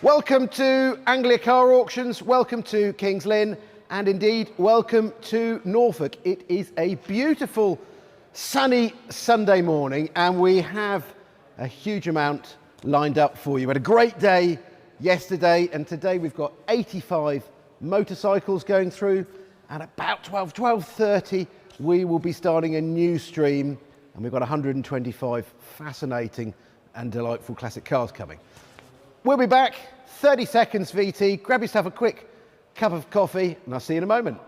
Welcome to Anglia Car Auctions, welcome to Kings Lynn, and indeed welcome to Norfolk. It is a beautiful sunny Sunday morning and we have a huge amount lined up for you. We had a great day yesterday and today we've got 85 motorcycles going through, and about 12:30 we will be starting a new stream, and we've got 125 fascinating and delightful classic cars coming. We'll be back, 30 seconds VT, grab yourself a quick cup of coffee and I'll see you in a moment.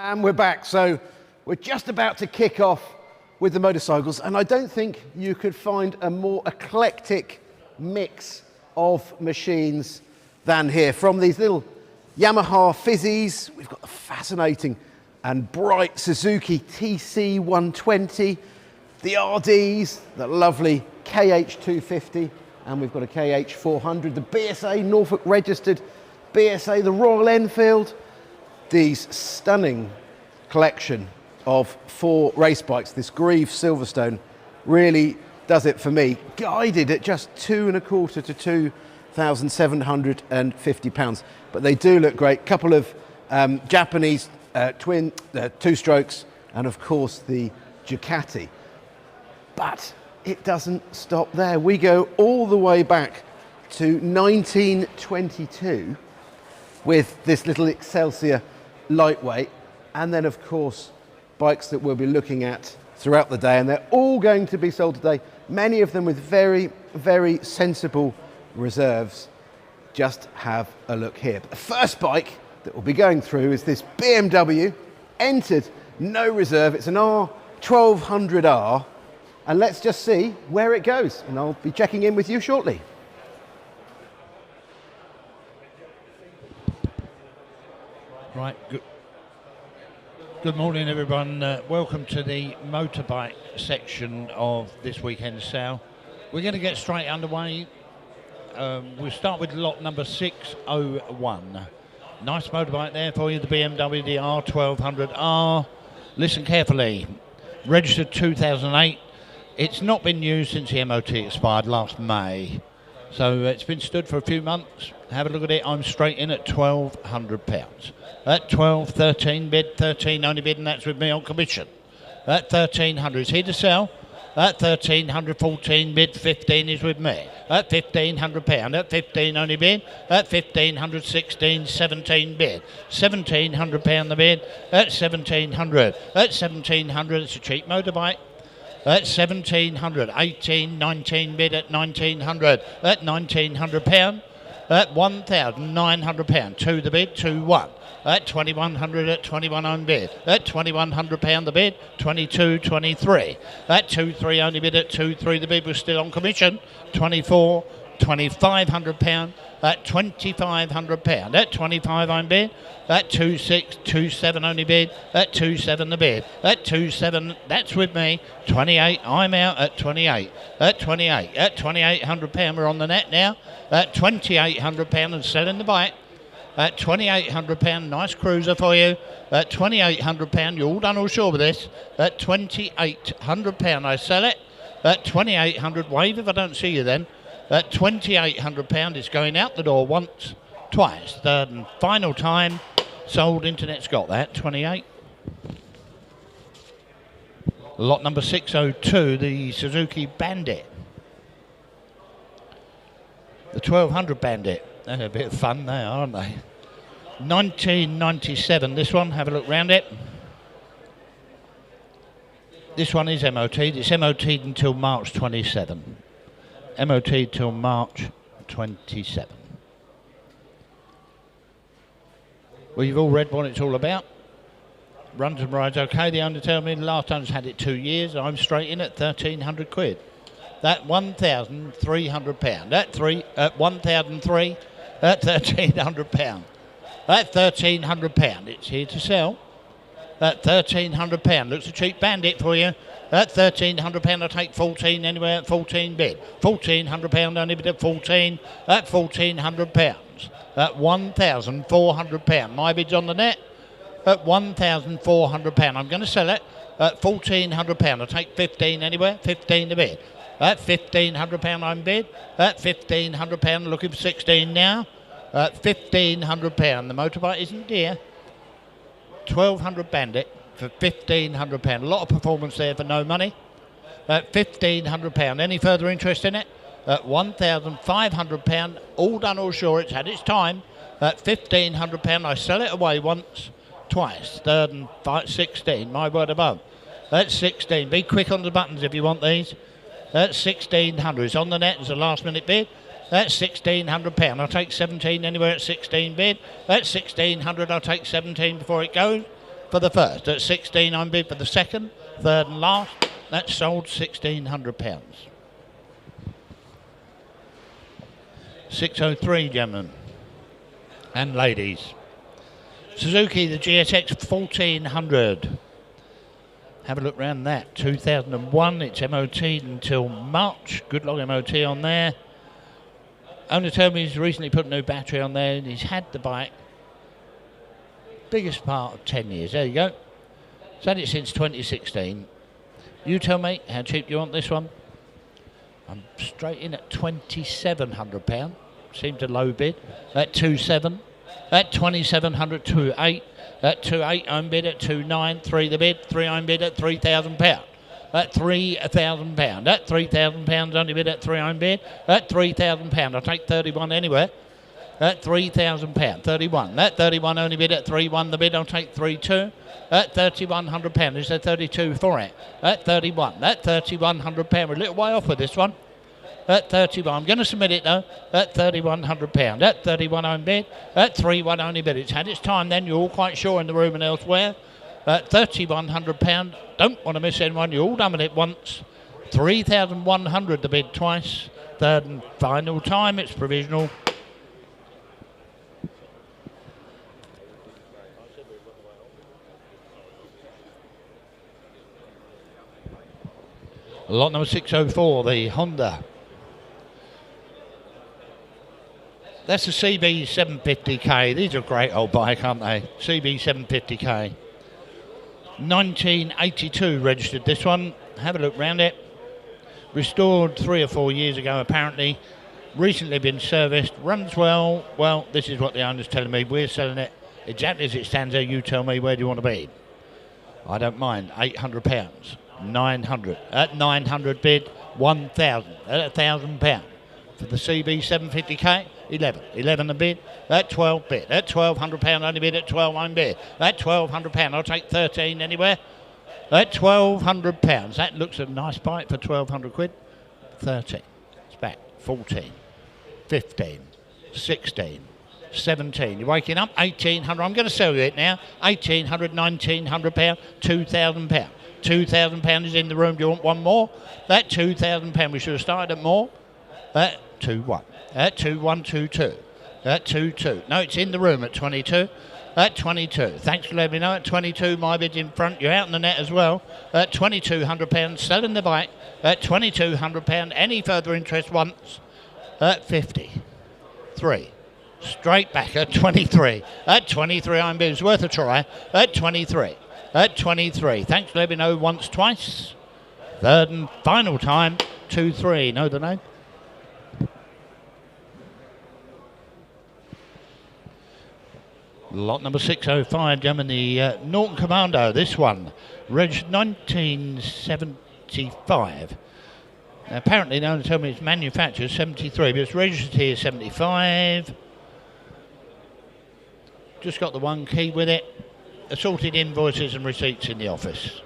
And we're back, so we're just about to kick off with the motorcycles, and I don't think you could find a more eclectic mix of machines than here. From these little Yamaha fizzies, we've got the fascinating and bright Suzuki TC120, the RDs, the lovely KH250, and we've got a KH400, the BSA Norfolk registered BSA, the Royal Enfield, these stunning collection of 4 race bikes. This Greeves Silverstone really does it for me. Guided at just £2.25 to £2,750, but they do look great. Couple of Japanese twin 2-strokes, and of course the Ducati. But it doesn't stop there. We go all the way back to 1922 with this little Excelsior lightweight, and then of course bikes that we'll be looking at throughout the day, and they're all going to be sold today, many of them with very, very sensible reserves. Just have a look here. But the first bike that we'll be going through is this BMW, entered no reserve. It's an R1200R, and let's just see where it goes, and I'll be checking in with you shortly. Right, good morning everyone. Welcome to the motorbike section of this weekend's sale. We're going to get straight underway. We'll start with lot number 601. Nice motorbike there for you, the BMW the R1200R. Listen carefully. Registered 2008. It's not been used since the MOT expired last May. So it's been stood for a few months. Have a look at it. I'm straight in at £1,200. At 12, 13 bid, 13 only bid, and that's with me on commission. At 1,300 is here to sell. At 1,300, 14 bid, 15 is with me. At £1,500, at 15 only bid. At 1,500, 16, 17 bid. £1,700 the bid. At 1,700. At 1,700, it's a cheap motorbike. At 1,700, 18, 19 bid at 1,900. At £1,900. At £1,900, 2 the bid, 2-1. At 2,100, at 21 on bid. At £2,100 the bid, 22, 23. At 2-3 only bid, at 2-3 the bid was still on commission, 24, £2,500. At £2,500. At 25 on bid. At 2-6, 2-7 only bid. At 2-7 the bid. At 2-7, that's with me. 28, I'm out at 28. At 28. At £2,800, we're on the net now. At £2,800 and selling the bike. At £2,800, nice cruiser for you. At £2,800, you're all done all sure with this. At £2,800, I sell it. At £2,800, wave if I don't see you then. At £2,800, it's going out the door once, twice. Third and final time. Sold. Internet's got that. 28. Lot number 602, the Suzuki Bandit. The 1200 Bandit. They're a bit of fun there, aren't they? 1997, this one. Have a look round it. This one is MOT'd. It's MOT'd until March 27. MOT till March 27. Well, you've all read what it's all about. Runs and rides okay. The owner told me the last owner's had it 2 years. I'm straight in at 1,300 quid. That £1,300. That 1,003. That £1,300. That £1,300. It's here to sell. That £1,300. Looks a cheap Bandit for you. That £1,300. I'll take 14 anywhere at 14 bid. £1,400. Only bid at 14. That £1,400. At £1,400. My bid's on the net at £1,400. I'm going to sell it at £1,400. I'll take 15 anywhere. 15 to bid. At £1,500 I'm bid. At £1,500 looking for 16 now. At £1,500. The motorbike isn't dear. 1,200 Bandit for £1,500. A lot of performance there for no money. At £1,500. Any further interest in it? At £1,500. All done, all sure. It's had its time. At £1,500. I sell it away once, twice, third and 16. My word above. That's 16. Be quick on the buttons if you want these. That's 1,600. It's on the net. It's a last minute bid. That's £1,600. I'll take 17 anywhere at 16 bid. That's 1,600. I'll take 17 before it goes for the first. At 16 I'm bid for the second, third and last. That's sold £1,600. 603, gentlemen and ladies. Suzuki, the GSX400. Have a look round that. 2001. It's MOT'd until March. Good long MOT on there. Owner told me he's recently put a new battery on there and he's had the bike biggest part of 10 years. There you go. He's had it since 2016. You tell me, how cheap do you want this one? I'm straight in at £2,700. Seemed a low bid. At 2.7. At 2,700, 2.8. At 2.8 I'm bid at 2.9. 3 the bid. 3 I'm bid at £3,000. At £3,000. At £3,000 only bid at 3 I'm bid. At £3,000. I'll take 31 anywhere. At £3,000. 31. At 31 only bid at 3.1 the bid. I'll take 3.2. At £3,100. Is there 32 for it? At 31. At £3,100. We're a little way off with this one. At 31. I'm going to submit it though. At £3,100. At 31 I'm bid. At 3.1 only bid. It's had its time then. You're all quite sure in the room and elsewhere. At £3,100. Don't want to miss anyone. You're all done with it once. 3,100 the bid twice. Third and final time. It's provisional. Lot number 604, the Honda. That's the CB750K. These are a great old bike, aren't they? CB750K. 1982 registered this one. Have a look round it. Restored 3 or 4 years ago apparently. Recently been serviced. Runs well. Well, this is what the owner's telling me. We're selling it exactly as it stands there. You tell me, where do you want to be? I don't mind. £800. 900. At 900 bid, 1,000. At £1,000 for the CB750K. 11. 11 a bid. At 12 bid. At £1,200 only bid. At 12 I'm bid. At £1,200 I'll take 13 anywhere. At £1,200. That looks a nice bike for 1,200 quid. 13. It's back. 14. 15. 16. 17. You're waking up. 1,800. I'm going to sell you it now. 1,800, £1,900, £2,000. £2,000 is in the room. Do you want one more? That £2,000. We should have started at more. At 2.1. At 2.122. At 2.2. No, it's in the room at 22. At 22. Thanks for letting me know. At 22, my bid's in front. You're out in the net as well. At £2,200. Selling the bike. At £2,200. Any further interest once. At 50. 3. Straight back at 23. At 23, I'm bid. It's worth a try. At 23. At 23. Thanks for letting me know once, twice. Third and final time. 2-3. Know the name? Lot number 605, gentlemen, the Norton Commando. This one, reg 1975. Now, apparently, they only told me it's manufactured 73, but it's registered here 75. Just got the one key with it. Assorted invoices and receipts in the office.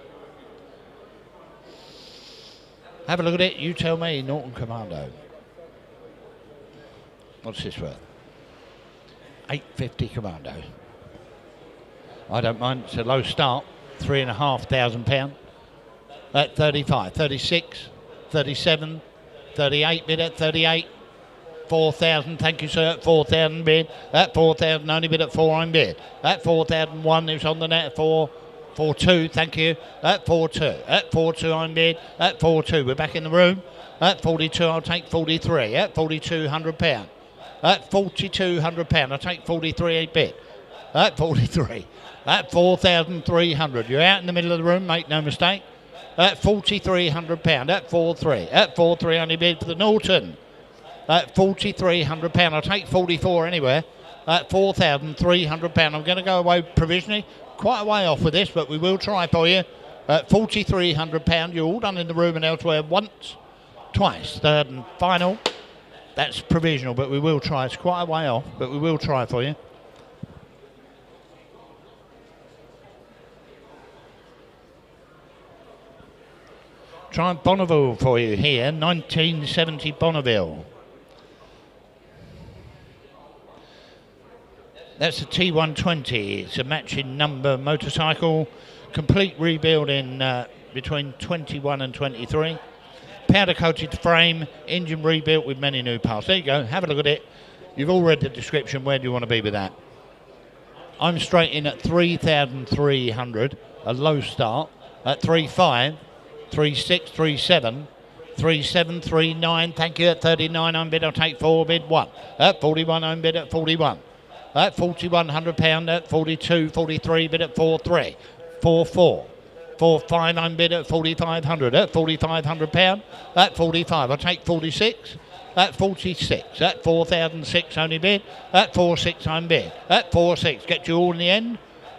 Have a look at it. You tell me. Norton Commando. What's this worth? 850 Commando. I don't mind. It's a low start. £3,500. At 35, 36, 37, 38 bid at 38. 4,000, thank you, sir. 4,000 bid. At 4,000, only bid at 4, I'm bid. At 4,001, it's on the net at 4,2, thank you. At 4,2. At 4,2, I'm bid. At 4,2, we're back in the room. At 42, I'll take 43. At 4,200 pound. At 4,200 pound, I'll take 43 a bid. At 43. At 4,300, you're out in the middle of the room, make no mistake. At 4,300 pound. At 4,3. At 4,3, only bid for the Norton. At 4,300 pound, I'll take 44 anywhere. At 4,300 pound, I'm going to go away provisionally. Quite a way off with this, but we will try for you. At 4,300 pound, you're all done in the room and elsewhere once, twice, third and final. That's provisional, but we will try. It's quite a way off, but we will try for you. Try Bonneville for you here, 1970 Bonneville. That's a T120. It's a matching number motorcycle. Complete rebuild in between 21 and 23. Powder coated frame, engine rebuilt with many new parts. There you go, have a look at it. You've all read the description. Where do you want to be with that? I'm straight in at 3,300, a low start. At 3.5, 3.6, 3.7, 3.7, 3.9. Thank you. At 39, I'm bid. I'll take 4, bid 1. At 41, I'm bid at 41. At 4,100 pound. At 42, 43, bid at 4.3, 4.4. 4.5, I'm bid at 4,500. At 4,500 pound. At 45, I'll take 46. At 46. At 4,006, only bid. At 4.6, I'm bid. At 4.6, get you all in the end.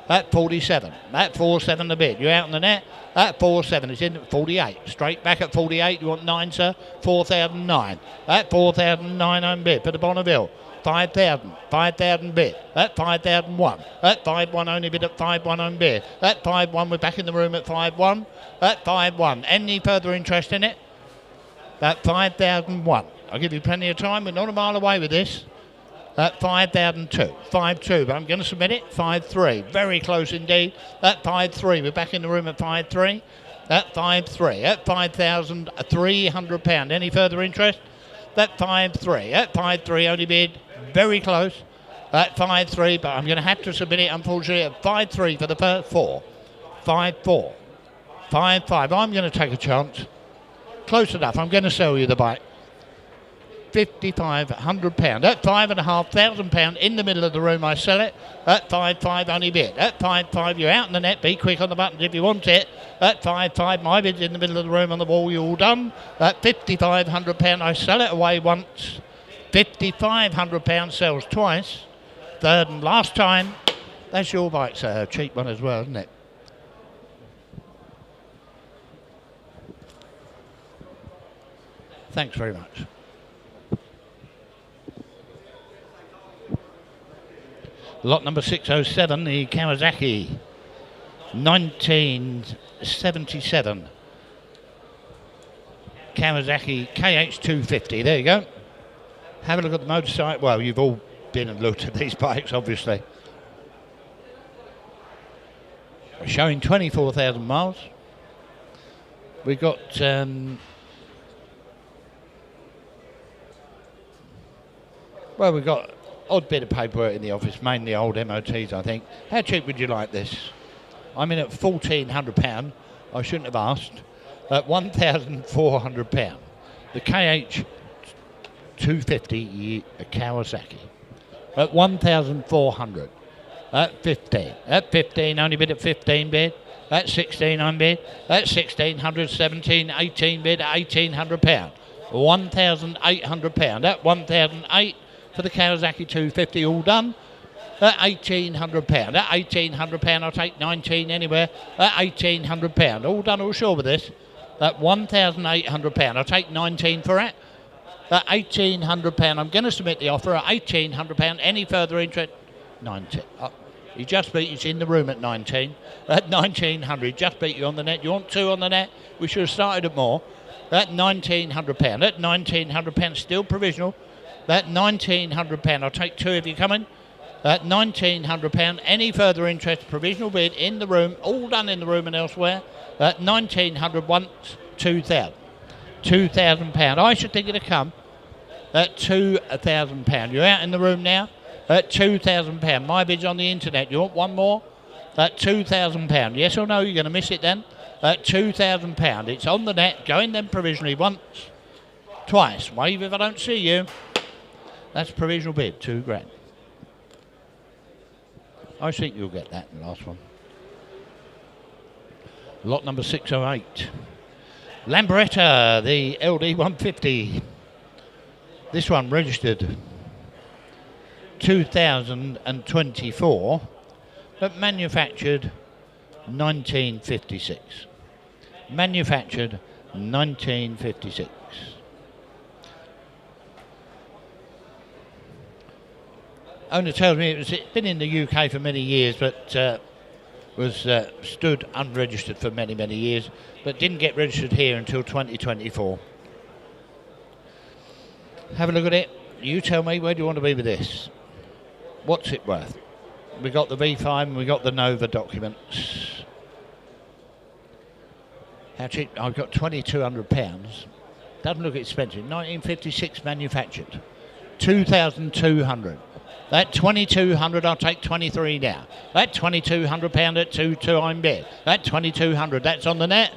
At 47. At 4.7, the bid. You're out in the net. At 4.7, it's in at 48. Straight back at 48. You want 9, sir? 4,009. At 4,009, I'm bid for the Bonneville. 5,000. 5,000 bid. At 5,001. At 5,1, only bid at 5,1, I'm bid. At 5,1, we're back in the room at 5,1. At 5,1. Any further interest in it? At 5,001. I'll give you plenty of time. We're not a mile away with this. At 5,002. 5,2, but I'm going to submit it. 5,3. Very close indeed. At 5,3. We're back in the room at 5,3. At 5,3. At 5,300 pound. Any further interest? At 5,3. At 5,3, only bid. Very close. At 5,3, but I'm going to have to submit it, unfortunately, at 5,3 for the first 4. 5,4. 5,5. I'm going to take a chance. Close enough. I'm going to sell you the bike. £5,500. At £5,500 in the middle of the room, I sell it. At 5.5, only bid. At 5.5, you're out in the net. Be quick on the buttons if you want it. At 5.5, my bid's in the middle of the room on the wall. You're all done. At £5,500, I sell it away once. £5,500 sells twice. Third and last time. That's your bike, sir. A cheap one as well, isn't it? Thanks very much. Lot number 607, the Kawasaki 1977 Kawasaki KH250. There you go. Have a look at the motorcycle. Well, you've all been and looked at these bikes, obviously. Showing 24,000 miles. We've got well, we've got odd bit of paperwork in the office, mainly old MOTs, I think. How cheap would you like this? I'm in at £1,400. I shouldn't have asked. At £1,400. The KH250 Kawasaki. At 1,400. At 15. At 15, only bid at 15 bid. At 16, I'm bid. At 1,600, 17, 18 bid at £1,800. £1,800. At 1,008. For the Kawasaki 250, all done. At £1,800. At £1,800, I'll take 19 anywhere. At £1,800, all done, all sure with this. At £1,800, I'll take 19 for it. At £1,800, I'm going to submit the offer at £1,800. Any further interest? 19. He just beat you in the room at 19. At 1,900, just beat you on the net. You want 2 on the net? We should have started at more. At £1,900. At £1,900, still provisional. At £1,900, I'll take 2 if you're coming. At £1,900, any further interest, provisional bid in the room, all done in the room and elsewhere. At 1,900 once, 2,000. £2,000. I should think it'd come at £2,000. You're out in the room now at £2,000. My bid's on the internet. You want one more? At £2,000. Yes or no? You're going to miss it then? At £2,000. It's on the net. Going then provisionally once, twice. Wave if I don't see you. That's provisional bid. £2,000. I think you'll get that in the last one. Lot number 608. Lambretta, the LD150. This one registered 2024, but manufactured 1956. Manufactured 1956. Owner tells me it's been in the UK for many years, but was stood unregistered for many, many years, but didn't get registered here until 2024. Have a look at it. You tell me, where do you want to be with this? What's it worth? We got the V5 and we got the Nova documents. How cheap? I've got £2,200. Doesn't look expensive. 1956 manufactured. 2,200. That 2,200, I'll take 23 now. That £2,200 at 2.2 I'm bid. That 2,200, that's on the net.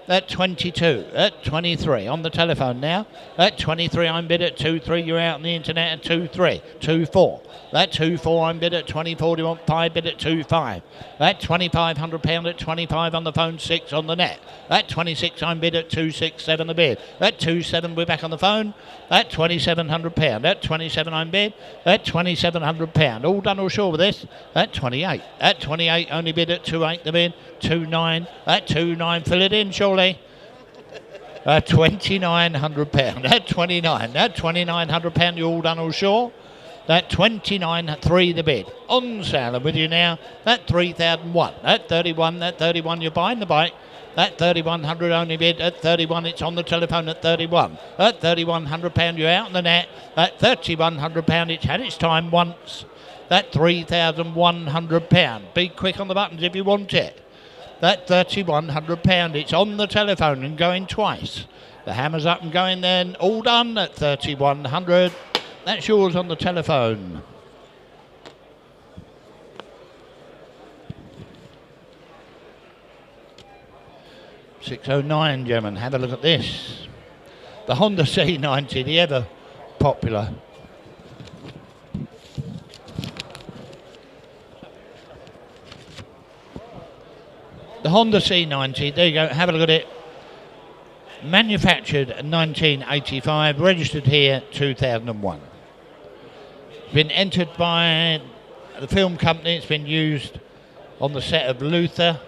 At 22, at 23, on the telephone now. At 23, I'm bid at 2.3. You're out on the internet at 2.3, 2.4. That 2.4, I'm bid at 24. Do you want 5 bid at 2.5? That £2,500 at 25 on the phone, 6 on the net. At 26, I'm bid at 2.67 the bid. At 2.7, we're back on the phone. At £2,700. At 27, I'm bid. At £2,700. All done or sure with this? At 28. At 28, only bid at 2.8 the bid. 2.9. At 2.9, fill it in, surely. £2,900. At 29. At £2,900, you all done or sure? That 29.3 the bid. On sale, I'm with you now. That 3,001. At 31. At 31, you're buying the bike. At 3,100 only bid. At 31, it's on the telephone at 31. At £3,100, you're out on the net. At £3,100, it's had its time once. That £3,100. Be quick on the buttons if you want it. That £3,100, it's on the telephone and going twice. The hammer's up and going then. All done at £3,100. That's yours on the telephone. £609, gentlemen. Have a look at this. The Honda C90, the ever popular. The Honda C90, there you go, have a look at it. Manufactured 1985, registered here 2001. Been entered by the film company, it's been used on the set of Luther,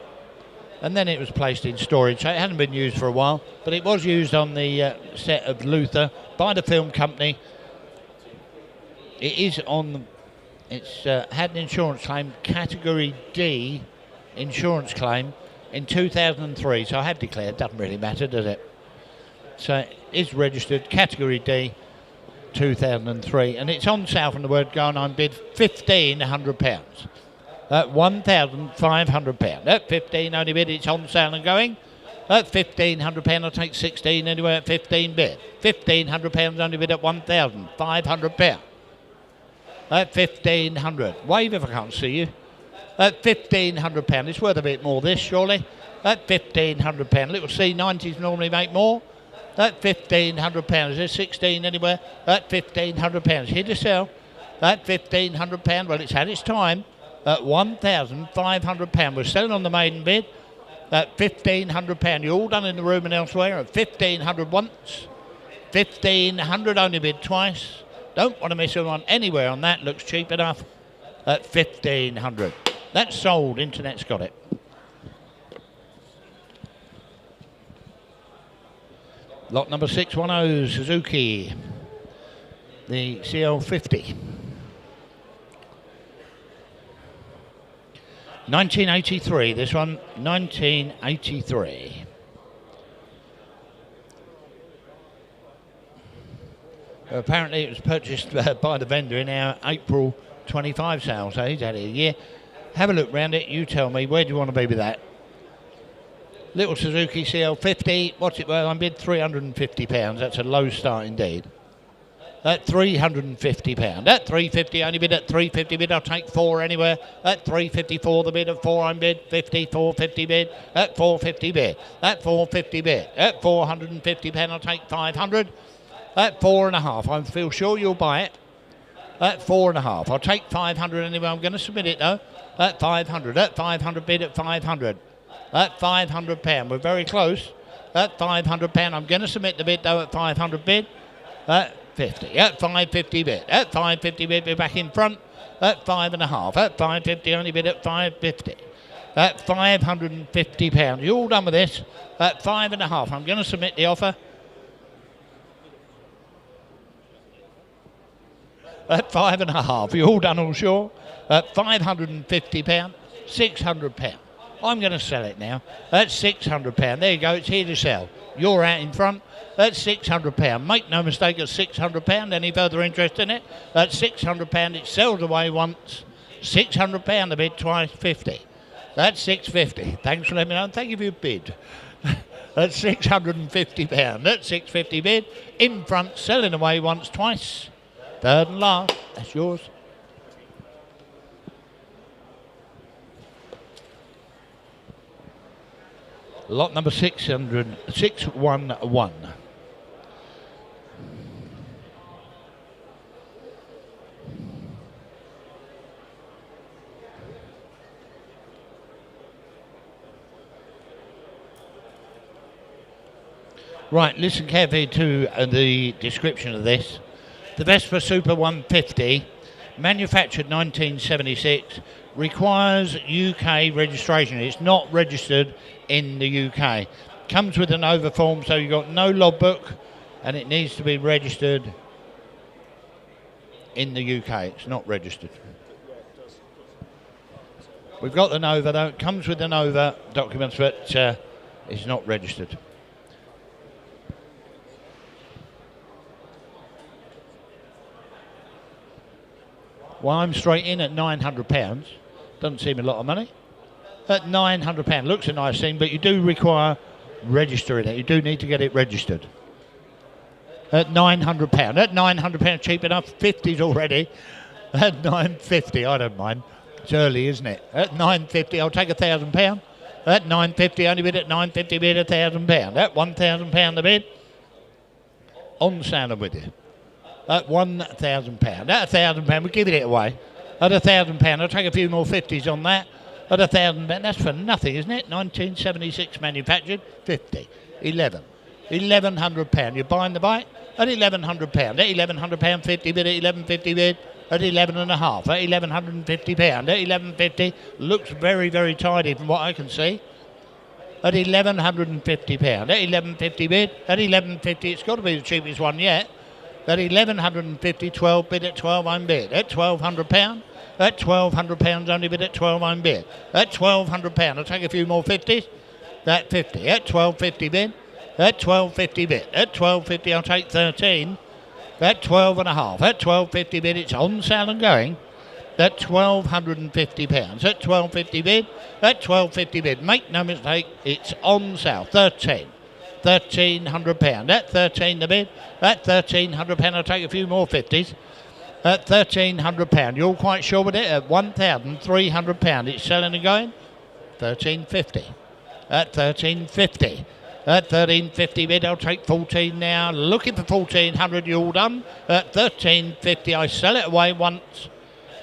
and then it was placed in storage, so it hadn't been used for a while, but it was used on the set of Luther by the film company. It is on, it's had an insurance claim, category D insurance claim in 2003, so I have declared, doesn't really matter, does it? So it is registered, category D, 2003, and it's on sale from the word go, and I'm bid £1,500. At £1,500. At 15 only bid, it's on sale and going. At £1,500, I'll take 16 anyway at 15 bid. £1,500 only bid at £1,500. At 1,500. Wave if I can't see you. At £1,500. It's worth a bit more this, surely. At £1,500. Little C90s normally make more. At £1,500. There's 16 anywhere. At £1,500. Here to sell. At £1,500. Well, it's had its time. At £1,500. We're selling on the maiden bid. At £1,500. You're all done in the room and elsewhere. At £1,500 once. £1,500 only bid twice. Don't want to miss on anywhere on that. Looks cheap enough. At £1,500. That's sold. Internet's got it. Lot number 610, Suzuki, the CL50. 1983, this one, 1983. Apparently it was purchased by the vendor in our April 25 sale, so he's had it a year. Have a look round it, you tell me, where do you want to be with that? Little Suzuki CL50, what's it worth? I bid £350. That's a low start indeed. At £350. At £350, only bid at £350 bid. I'll take 4 anywhere. At £354 the bid. At 4 I'm bid. 450 bid. At £450 bid. At £450 bid. At £450 I'll take 500. At 4.5. I feel sure you'll buy it. At 4.5. I'll take 500 anyway. I'm going to submit it though. At 500. At 500 bid. At 500. At £500. We're very close. At £500. I'm going to submit the bid though. At 500 bid. At 50. At 550 bid. At 550 bid. We're back in front. At 5.5. At 550. Only bid at 550. At £550. You all done with this? At 5.5. I'm going to submit the offer. At 5.5. You all done, all sure? At £550. £600. I'm going to sell it now. At £600. There you go. It's here to sell. You're out in front. At £600. Make no mistake, at £600. Any further interest in it? At £600. It sells away once. £600 the bid, twice 50. That's £650. Thanks for letting me know. Thank you for your bid. At £650. At £650 bid. In front, selling away once, twice. Third and last. That's yours. Lot number 611. Right, listen carefully to the description of this. The Vespa Super 150, manufactured 1976, requires UK registration. It's not registered in the UK. Comes with an over form, so you've got no logbook, and it needs to be registered in the UK. It's not registered. We've got the Nova though. It comes with the Nova documents, but it's not registered. Well, I'm straight in at £900. Doesn't seem a lot of money. At £900, looks a nice thing, but you do require registering it. You do need to get it registered. At £900. At £900, cheap enough. 50s already. At £950, I don't mind. It's early, isn't it? At £950, I'll take £1,000. At £950, only bid at £950 bid, £1,000. At £1,000 the bid. On sale with you. At £1,000. At £1,000, we're giving it away. At £1,000, I'll take a few more 50s on that. At £1,000, that's for nothing, isn't it? 1976 manufactured, 50, 11, £1,100. You're buying the bike at £1,100. At £1,100, 50 bid, at £1,150 bid, at 11.5, at £1,150. At £1,150, looks very, very tidy from what I can see. At £1,150. At £1,150 bid, at £1,150, it's got to be the cheapest one yet. At £1,150, 12 bid at 12 I'm bid. At £1,200, at £1,200 only bid at 12 I'm bid. At £1,200, I'll take a few more 50s. At 50, at £1,250 bid. At £1,250 bid. At £1,250, I'll take 13. At 12.5, at £1,250 bid, it's on sale and going. At £1,250. At £1,250 bid. At £1,250 bid. Make no mistake, it's on sale. 13. £1,300. At 13 the bid. At £1,300, I'll take a few more 50s. At £1,300. You're all quite sure with it? At £1,300. It's selling and going. £1,350. At £1,350. At £1,350 bid, I'll take 14 now. Looking for £1,400. You all done? At £1,350. I sell it away once.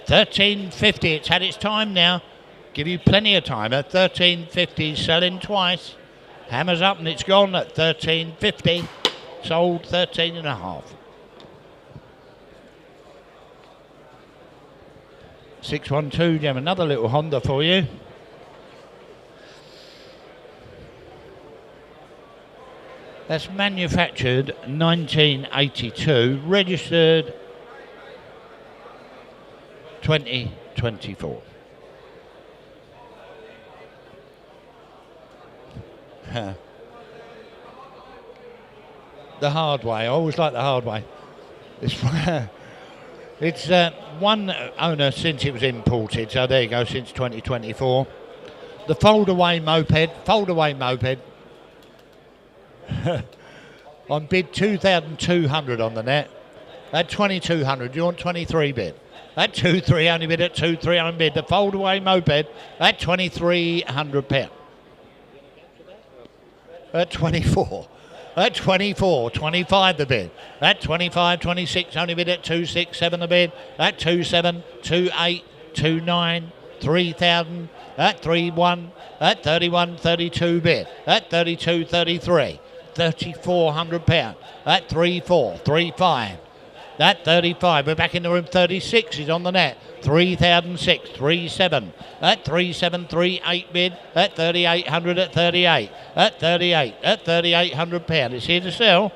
£1,350. It's had its time now. Give you plenty of time. At £1,350. Selling twice. Hammers up and it's gone at £1,350. Sold 13.5. 612, Jim, another little Honda for you. That's manufactured 1982, registered 2024. The hard way. I always like the hard way. It's one owner since it was imported, so there you go, since 2024. the fold-away moped, on bid 2,200 on the net. At 2,200, you want 23 bid. At 2,300 only bid at 2,300 bid. The fold-away moped at £2,300. At 24. At 24, 25 the bid. At 25, 26 only bid at 267 the bid. At 27, 28, 29, 3,000. At 31, at 31, 32 bid. At 32, 33, £3,400. At 34, 35. At 35, we're back in the room. 36 is on the net. 3,006, 37. At 37, 38 bid. At 3,800 at 38. At 38, at £3,800. It's here to sell.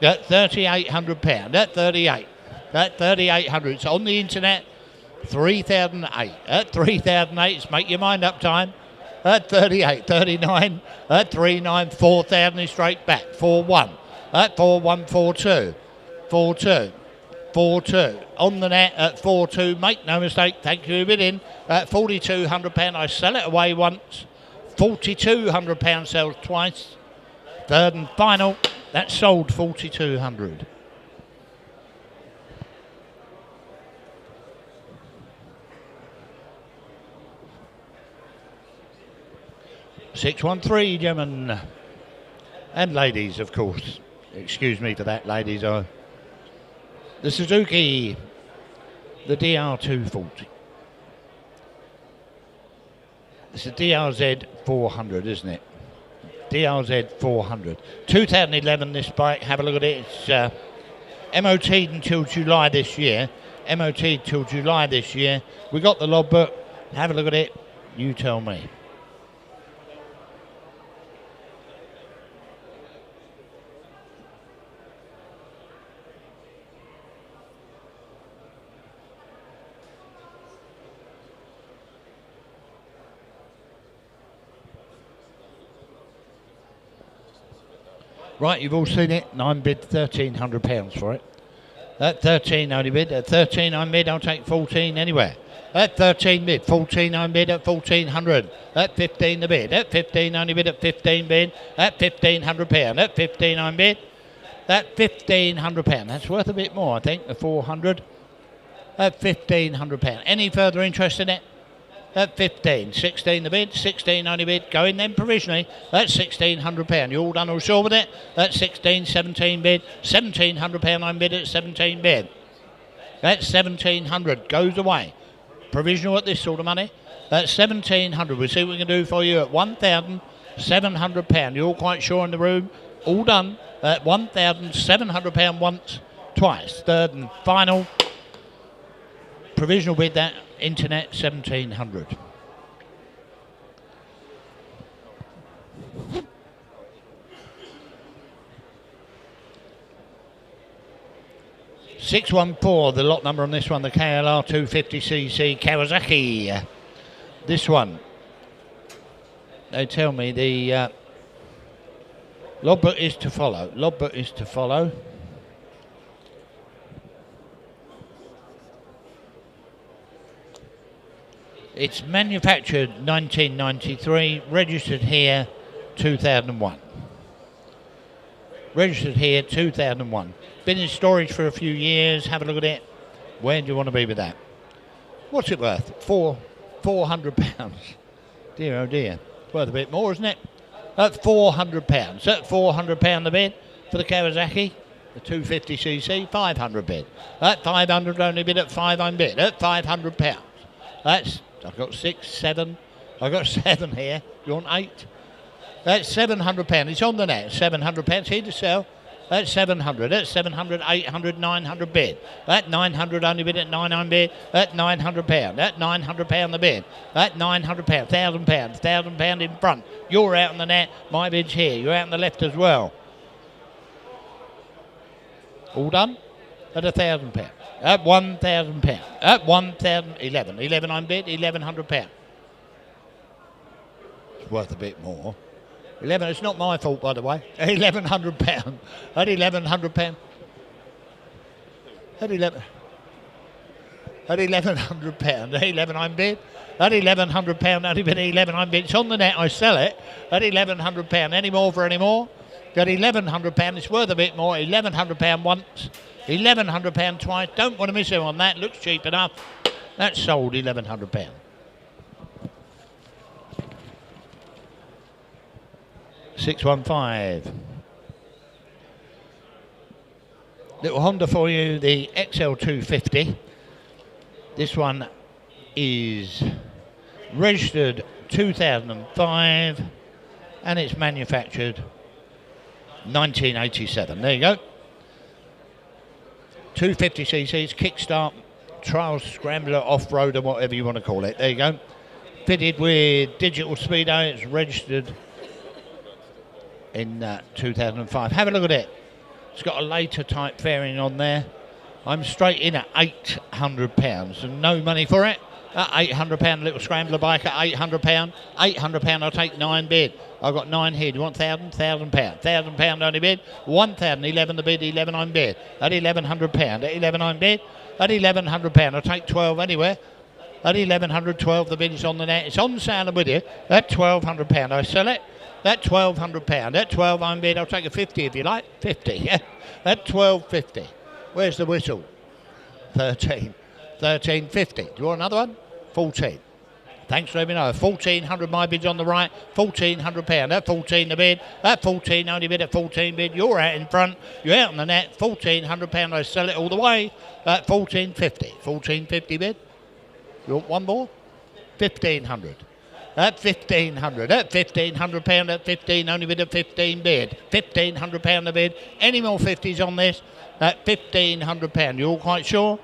At £3,800. At 38. At 3,800. It's on the internet. 3,008. At 3,008, it's make your mind up time. At 38, 39. At 39, 4,000 is straight back. 4-1. At 4-1, 4-2. 4-2, 4-2 on the net at 4-2. Make no mistake. Thank you for bidding. At £4,200, I sell it away once. £4,200 sells twice. Third and final. That's sold £4,200. $613, gentlemen and ladies, of course. Excuse me for that, ladies. The Suzuki, the DR240. It's a DRZ400, isn't it? DRZ400. 2011, this bike, have a look at it. It's MOT'd until July this year. MOT'd till July this year. We got the logbook. Have a look at it. You tell me. Right, you've all seen it. 9 bid, £1,300 for it. At 13 only bid. At 13 I bid, I'll take 14 anywhere. At 13 bid, 14 I bid at 1,400. At 15 the bid. At 15 only bid at 15 bid. At £1,500. At 15 I bid. At £1,500. That's worth a bit more, I think, the 400. At £1,500. Any further interest in it? At 15, 16 the bid, 16 only bid, going then provisionally, that's £1,600. You all done all sure with it? At 16, 17 bid, £1,700 I'm bid at 17 bid. That's 1,700, goes away. Provisional at this sort of money. That's 1,700, we'll see what we can do for you at £1,700. You're all quite sure in the room, all done at £1,700 once, twice. Third and final. Provisional bid that. Internet 1,700. $614, the lot number on this one, the KLR250cc Kawasaki. This one, they tell me the logbook is to follow. Logbook is to follow. It's manufactured 1993, registered here 2001. Registered here 2001. Been in storage for a few years. Have a look at it. Where do you want to be with that? What's it worth? £400. Dear oh dear. It's worth a bit more, isn't it? At £400. At £400 the bid for the Kawasaki. The 250cc, 500 bid. At 500 only bid at 500 bid. At £500. That's, I've got 6, 7. I've got 7 here. You want 8? That's £700. It's on the net. £700 here to sell. That's 700. That's 700, 800, 900 bid. At 900 only bid at 900 bid. At £900. At £900 the bid. At £900. £1,000. £1,000 in front. You're out on the net. My bid's here. You're out on the left as well. All done? At £1,000. At £1,000. At 1,011. 11 on bid. £1,100. It's worth a bit more. 11. It's not my fault, by the way. £1,100. At £1,100. At 11. at £1,100. At 11 I'm bid. At £1,100, only bid at 11 I'm bid. It's on the net, I sell it at £1,100. Any more for any more? At £1,100, it's worth a bit more. £1,100 once, £1,100 twice. Don't want to miss him on that. Looks cheap enough. That's sold £1,100. £615. Little Honda for you, the XL250. This one is registered 2005 and it's manufactured 1987. There you go. 250cc's, kickstart, trial scrambler, off-road, or whatever you want to call it. There you go. Fitted with digital speedo. It's registered in 2005. Have a look at it. It's got a later type fairing on there. I'm straight in at £800 and no money for it. At £800, little scrambler bike at £800. £800, I'll take 9 bid. I've got 9 here. Do you want £1,000? £1,000. £1,000 only bid. 1,000, 11 the bid, 11 I'm bid. At £1,100, at 11 I'm bid. At £1,100, I'll take 12 anywhere. At 1100, 12 the bid is on the net. It's on sale with you. At £1,200, I sell it. At £1,200. At 12 I'm bid. I'll take a 50 if you like. 50, yeah. At 12.50. Where's the whistle? 13. 13.50. Do you want another one? 14. Thanks for letting me know. 1,400 my bid's on the right. £1,400. At 14 the bid. At 14 only bid. At 14 bid. You're out in front. You're out on the net. £1,400. I sell it all the way. At 14.50. 14.50 bid. You want one more? 1,500. At 1,500. At £1,500. At 15 only bid. At 15 bid. £1,500 a bid. Any more 50s on this? At £1,500. You all quite sure?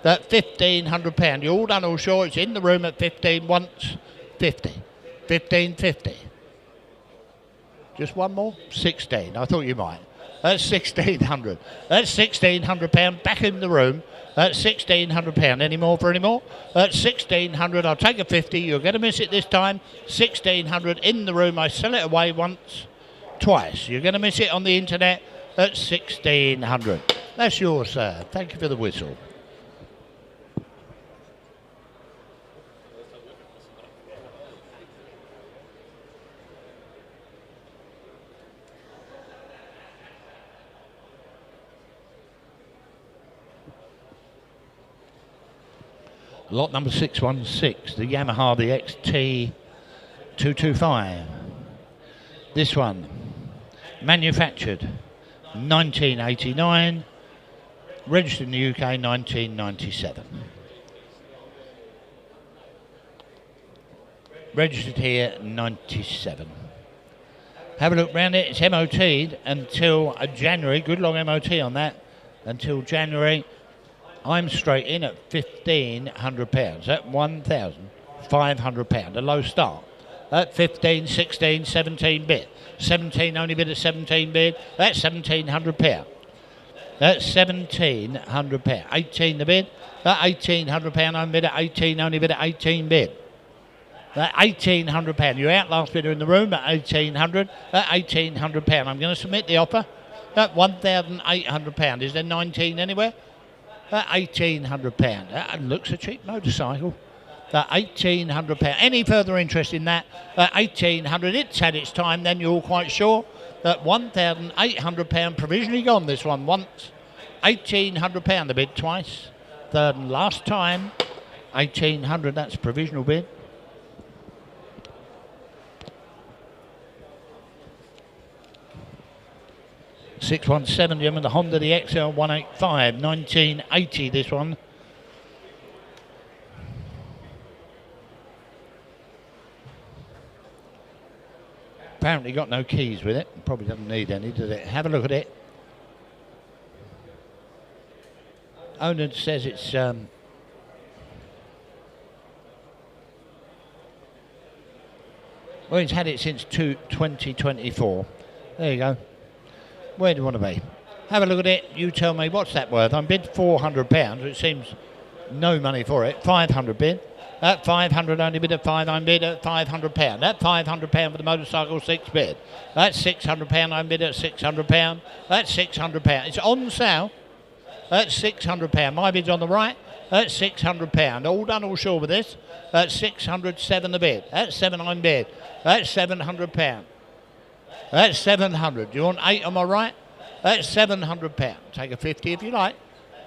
That £1,500. You're all done, all sure. It's in the room at 15 once. 50. 15.50. Just one more? 16. I thought you might. That's 1,600. That's £1,600 back in the room. That's £1,600. Any more for any more? That's 1,600. I'll take a 50. You're going to miss it this time. 1,600 in the room. I sell it away once, twice. You're going to miss it on the internet at 1,600. That's yours, sir. Thank you for the whistle. Lot number 616, the Yamaha, the XT225. This one, manufactured 1989, registered in the UK 1997. Registered here 97. Have a look round it. It's MOT'd until January. Good long MOT on that. Until January. I'm straight in at £1,500. At £1,500. A low start. At 15, 16, 17 bid. 17 only bid at 17 bid. That's £1,700. That's £1,700. 18 the bid. At £1,800 only bid at 18 only bid at 18 bid. At £1,800. You're out last bidder in the room at 1,800. At £1,800. I'm going to submit the offer. At £1,800. Is there 19 anywhere? At £1,800. That looks a cheap motorcycle. At £1,800. Any further interest in that? At £1,800. It's had its time then, you're all quite sure. At £1,800 provisionally gone, this one once. £1,800 the bid twice. Third and last time. 1,800, that's provisional bid. $617, Jim, and the Honda, the XL185, 1980, this one. Apparently got no keys with it. Probably doesn't need any, does it? Have a look at it. Owner says it's well, he's had it since 2024. There you go. Where do you want to be? Have a look at it. You tell me, what's that worth? I'm bid £400. It seems no money for it. 500 bid. At 500 only bid at 5. I'm bid at £500. At £500 for the motorcycle, 6 bid. That's £600. I'm bid at £600. That's £600. It's on sale. That's £600. My bid's on the right. That's £600. All done, all sure with this. That's 607 the bid. That's 7 bid. That's £700. That's 700. Do you want 8 on my right? That's £700. Take a 50 if you like.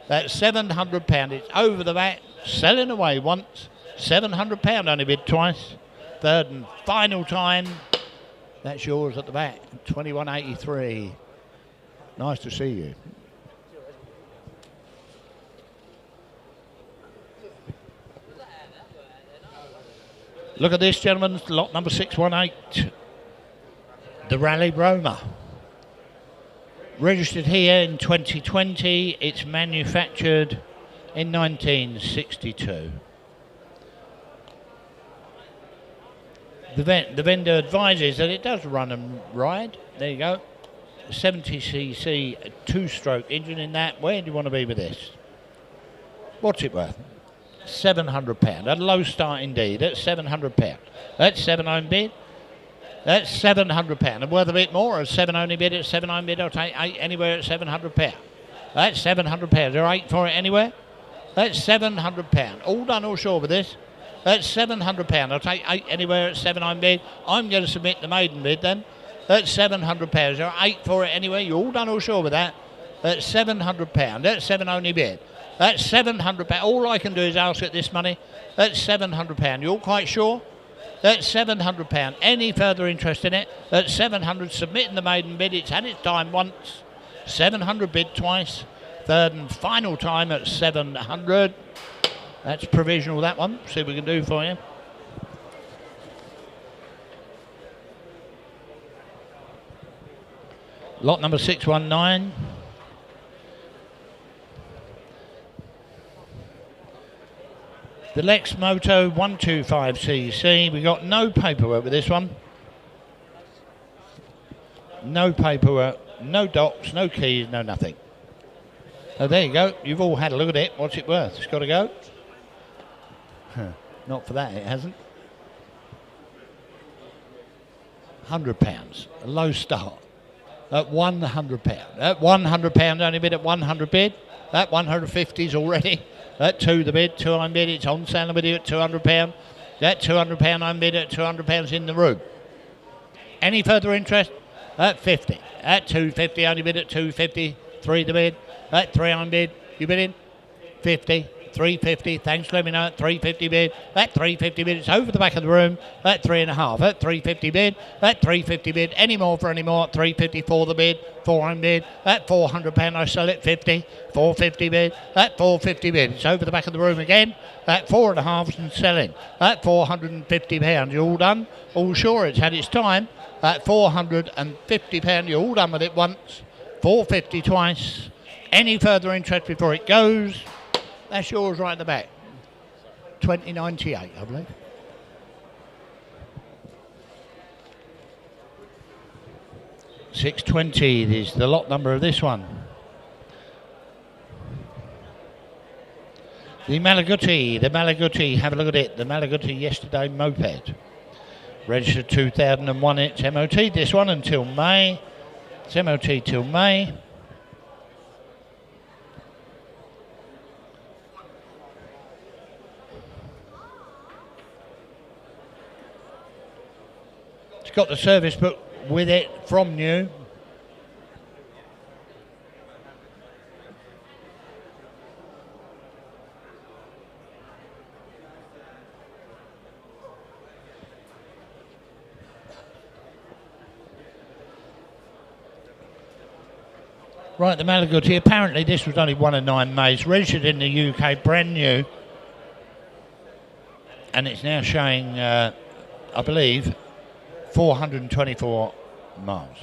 That's £700. It's over the back. Selling away once. £700 only bid twice. Third and final time. That's yours at the back. 2183. Nice to see you. Look at this, gentlemen. Lot number 618. The Raleigh Roma. Registered here in 2020. It's manufactured in 1962. The vendor advises that it does run and ride. There you go. 70cc 2-stroke engine in that. Where do you want to be with this? What's it worth? £700. A low start indeed. That's £700. That's 7 bid. That's £700. And worth a bit more. A 7 only bid at 7 bid. I'll take 8 anywhere at £700. That's £700. There are 8 for it anywhere. That's £700. All done, all sure with this. That's £700. I'll take 8 anywhere at 7 bid. I'm going to submit the maiden bid then. That's £700. There are 8 for it anyway. You're all done, all sure with that. That's £700. That's 7 only bid. That's £700. All I can do is ask at this money. That's £700. You're all quite sure? That's £700. Any further interest in it? That's £700. Submitting the maiden bid. It's had its time once. £700 bid twice. Third and final time at £700. That's provisional, that one. See what we can do for you. Lot number 619. The Lex Moto 125cc. We got no paperwork with this one. No paperwork, no docs, no keys, no nothing. So there you go. You've all had a look at it. What's it worth? It's got to go. Not for that, it hasn't. £100. A low start. At £100. At £100 only bid at 100 bid. That 150's already. At 2 the bid, 2 I'm bid. It's on sale with you at £200. That £200 I'm bid at £200 in the room. Any further interest? At 50. At 250 only bid at 250. 3 the bid. At 3 I'm bid. You bid in? 50. 350. Thanks, let me know. At 350 bid. At 350 bid. It's over the back of the room. At 3.5. At 350 bid. At 350 bid. Any more for any more? At 350 for the bid. 4 I'm bid. At £400 I sell it 50. 450 bid. At 450 bid. It's over the back of the room again. At 4.5 and selling. At £450. You're all done. All sure it's had its time. At £450. You're all done with it once. 450 twice. Any further interest before it goes? That's yours right at the back. 2098, I believe. $620 is the lot number of this one. The Malaguti, have a look at it. The Malaguti Yesterday moped. Registered 2001, it's MOT. This one until May. It's MOT till May. Got the service book with it from new. Right, the Malaguti. Apparently this was only 1 of 9 Mays. Registered in the UK, brand new. And it's now showing, I believe, 424 miles.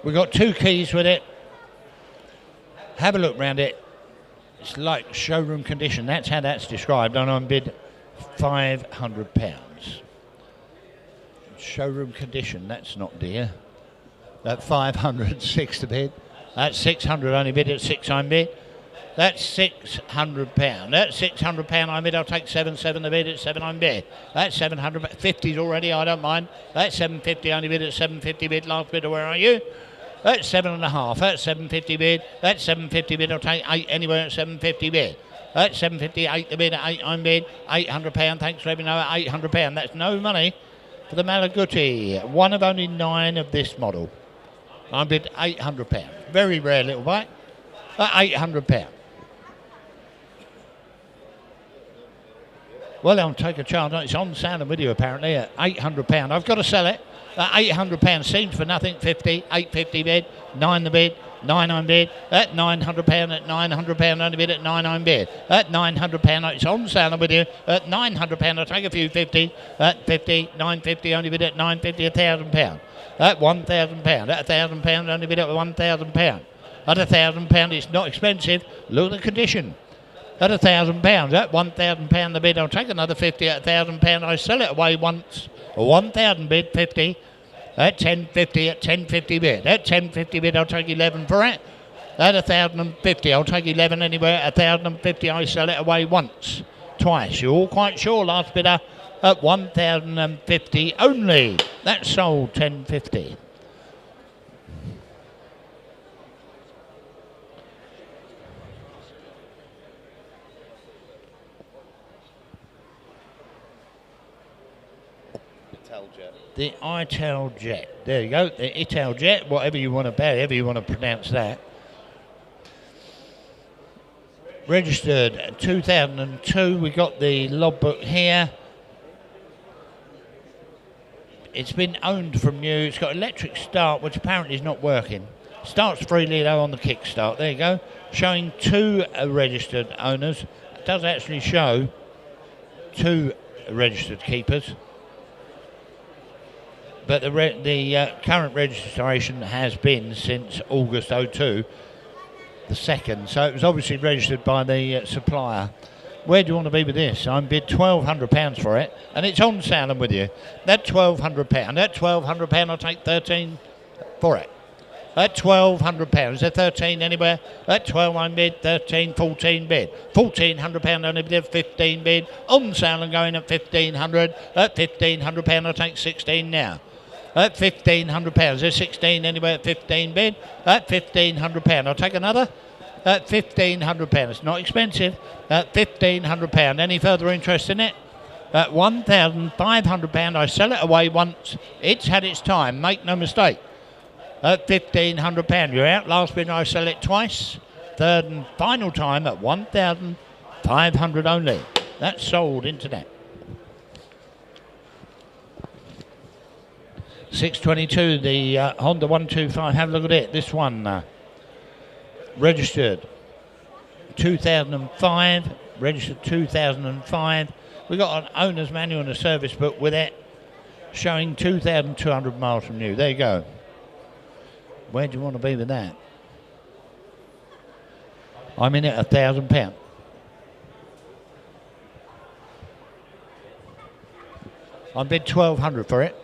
We've got 2 keys with it. Have a look round it. It's like showroom condition. That's how that's described. And on bid £500. Showroom condition. That's not dear. That 500, 6 to bid. That's 600 only bid at 6 I'm bid. That's £600. That's £600. I bid. I'll take 7 the bid at 7 on bid. That's 750s already. I don't mind. That's 750. Only bid at 750 bid. Last bidder, where are you? That's 7.5. That's 750 bid. That's 750 bid. I'll take 8 anywhere at 750 bid. That's 758 the bid at 8 on bid. £800. Thanks for letting me know at £800. That's no money for the Malaguti. One of only 9 of this model. I bid £800. Very rare little bike at £800. Well, I'll take a chance. It's on sale and video apparently at £800. I've got to sell it at £800. Seems for nothing. 50, 850 bid, 9 the bid, 9 on bid at £900. At £900 only bid at 9 on bid. At £900, it's on sale and video at £900. I'll take a few 50 at 50, 950 only bid at 950. £1,000 at £1,000. At £1,000 only bid at £1,000. At £1,000, it's not expensive. Look at the condition. At £1,000, at £1,000 the bid, I'll take another 50 at £1,000. I sell it away once. 1,000 bid, 50 at 1050 at 1050 bid. At 1050 bid, I'll take 11 for it. At 1,050, I'll take 11 anywhere. At 1,050, I sell it away once, twice. You're all quite sure. Last bidder at 1,050 only. That's sold 1050. The Ital Jet. There you go. The Ital Jet, whatever you want to pronounce that. Registered 2002. We got the logbook here. It's been owned from new. It's got electric start, which apparently is not working. Starts freely though on the kickstart. There you go. Showing 2 registered owners. It does actually show 2 registered keepers. But the current registration has been since August 02, the 2nd. So it was obviously registered by the supplier. Where do you want to be with this? I'm bid £1,200 for it, and it's on sale and with you. That £1,200. That £1,200, I'll take 13 for it. At £1,200. Is there 13 anywhere? At 12 on bid, 13, 14 bid. £1,400 only bid, 15 bid. On sale and going at 1,500. At £1,500, I'll take 16 now. At £1,500. There's 16 anywhere at 15 bid. At £1,500. I'll take another. At £1,500. It's not expensive. At £1,500. Any further interest in it? At £1,500. I sell it away once. It's had its time. Make no mistake. At £1,500. You're out. Last bid I sell it twice. Third and final time at £1,500 only. That's sold into that. 622, the Honda 125. Have a look at it. This one registered 2005. Registered 2005. We got an owner's manual and a service book with it, showing 2,200 miles from new. There you go. Where do you want to be with that? I'm in it at £1,000. I bid £1,200 for it.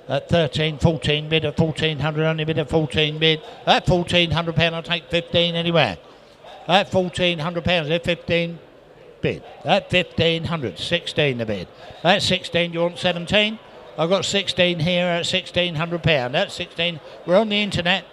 At 13, 14 bid at 1,400, only bid at 14 bid. At £1,400, I'll take 15 anywhere. At £1,400, at 15 bid. At 1,500, 16 the bid. At 16, you want 17? I've got 16 here at £1,600. At 16, we're on the internet.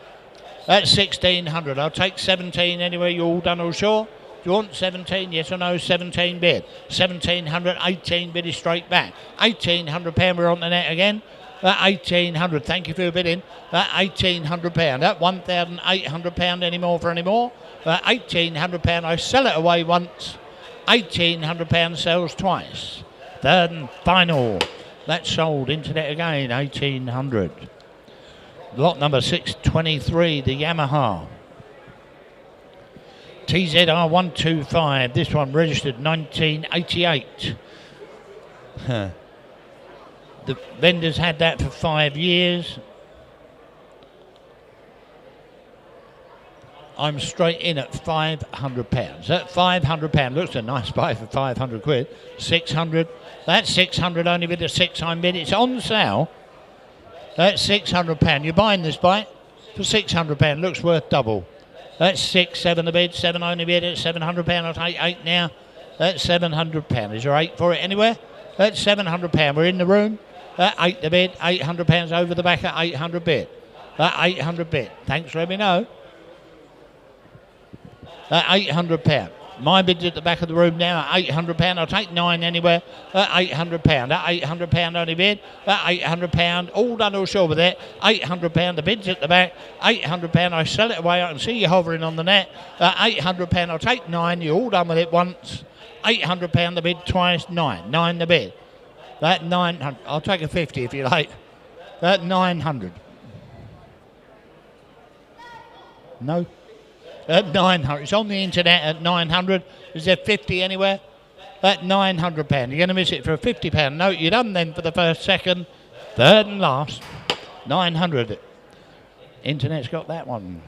At 1,600, I'll take 17 anywhere. You all done all sure? Do you want 17? Yes or no? 17 bid. 1,700, 18 bid is straight back. £1,800, we're on the net again. At 1,800, thank you for your bidding. At £1,800. At £1,800 anymore for any more. At £1,800, I sell it away once. £1,800 sells twice. Third and final. That's sold into that again. 1,800. Lot number 623, the Yamaha TZR125. This one registered 1988. The vendors had that for 5 years. I'm straight in at £500. At £500, looks a nice buy for 500 quid. 600. That's 600 only with a 6 I'm bid. It's on sale. That's £600. You're buying this bike for £600. Looks worth double. That's 6, 7 the bid, 7 only bid at £700. I'll take 8 now. That's £700. Is there 8 for it anywhere? That's £700. We're in the room. 8 the bid, £800 over the back at 800 bid. 800 bid. Thanks, let me know. £800. My bid's at the back of the room now at £800. I'll take 9 anywhere at £800. That £800 only bid. That £800. All done all sure with it. £800. The bid's at the back. £800. I sell it away. I can see you hovering on the net. £800. I'll take 9. You're all done with it once. £800 the bid twice. 9. 9 the bid. That 900. I'll take a 50 if you like. That 900. No. At 900. It's on the internet at 900. Is there 50 anywhere? At £900. You're going to miss it for a £50 note. You're done then for the first, second, third and last. 900. Internet's got that one.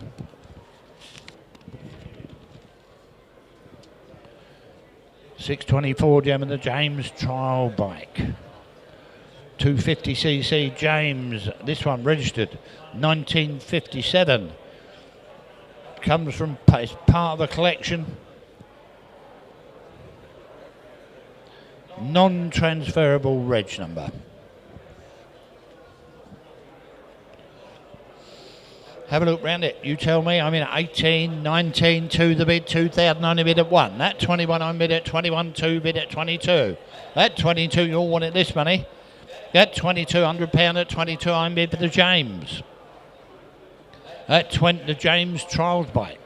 .624 Gem and the James trial bike. 250cc James. This one registered 1957. Comes from, it's part of a collection. Non-transferable reg number. Have a look round it. You tell me. I'm in at 18, 19, 2 the bid, 2,000 only bid at 1. That 21 I bid at 21, 2 bid at 22. That 22 you all wanted this money. That £2,200 at 22 I bid for the James. At 20, the James Trials bike.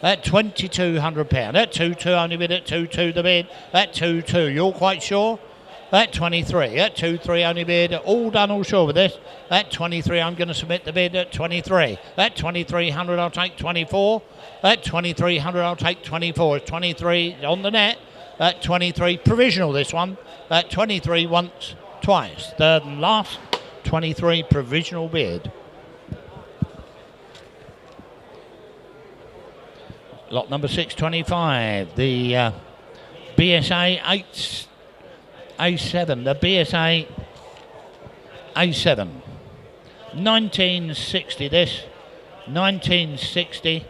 At £2,200. At 22 only bid at 22 the bid. At 22. You're quite sure? At 23. At 23 only bid. All done, all sure with this. At 23 I'm going to submit the bid at 23. At 2300 I'll take 24. At 2300 I'll take 24. It's 23 on the net. At 23 provisional this one. At 23 once, twice. Third and last. 23 provisional bid. Lot number 625, the BSA A7, the BSA A7. 1960 this, 1960,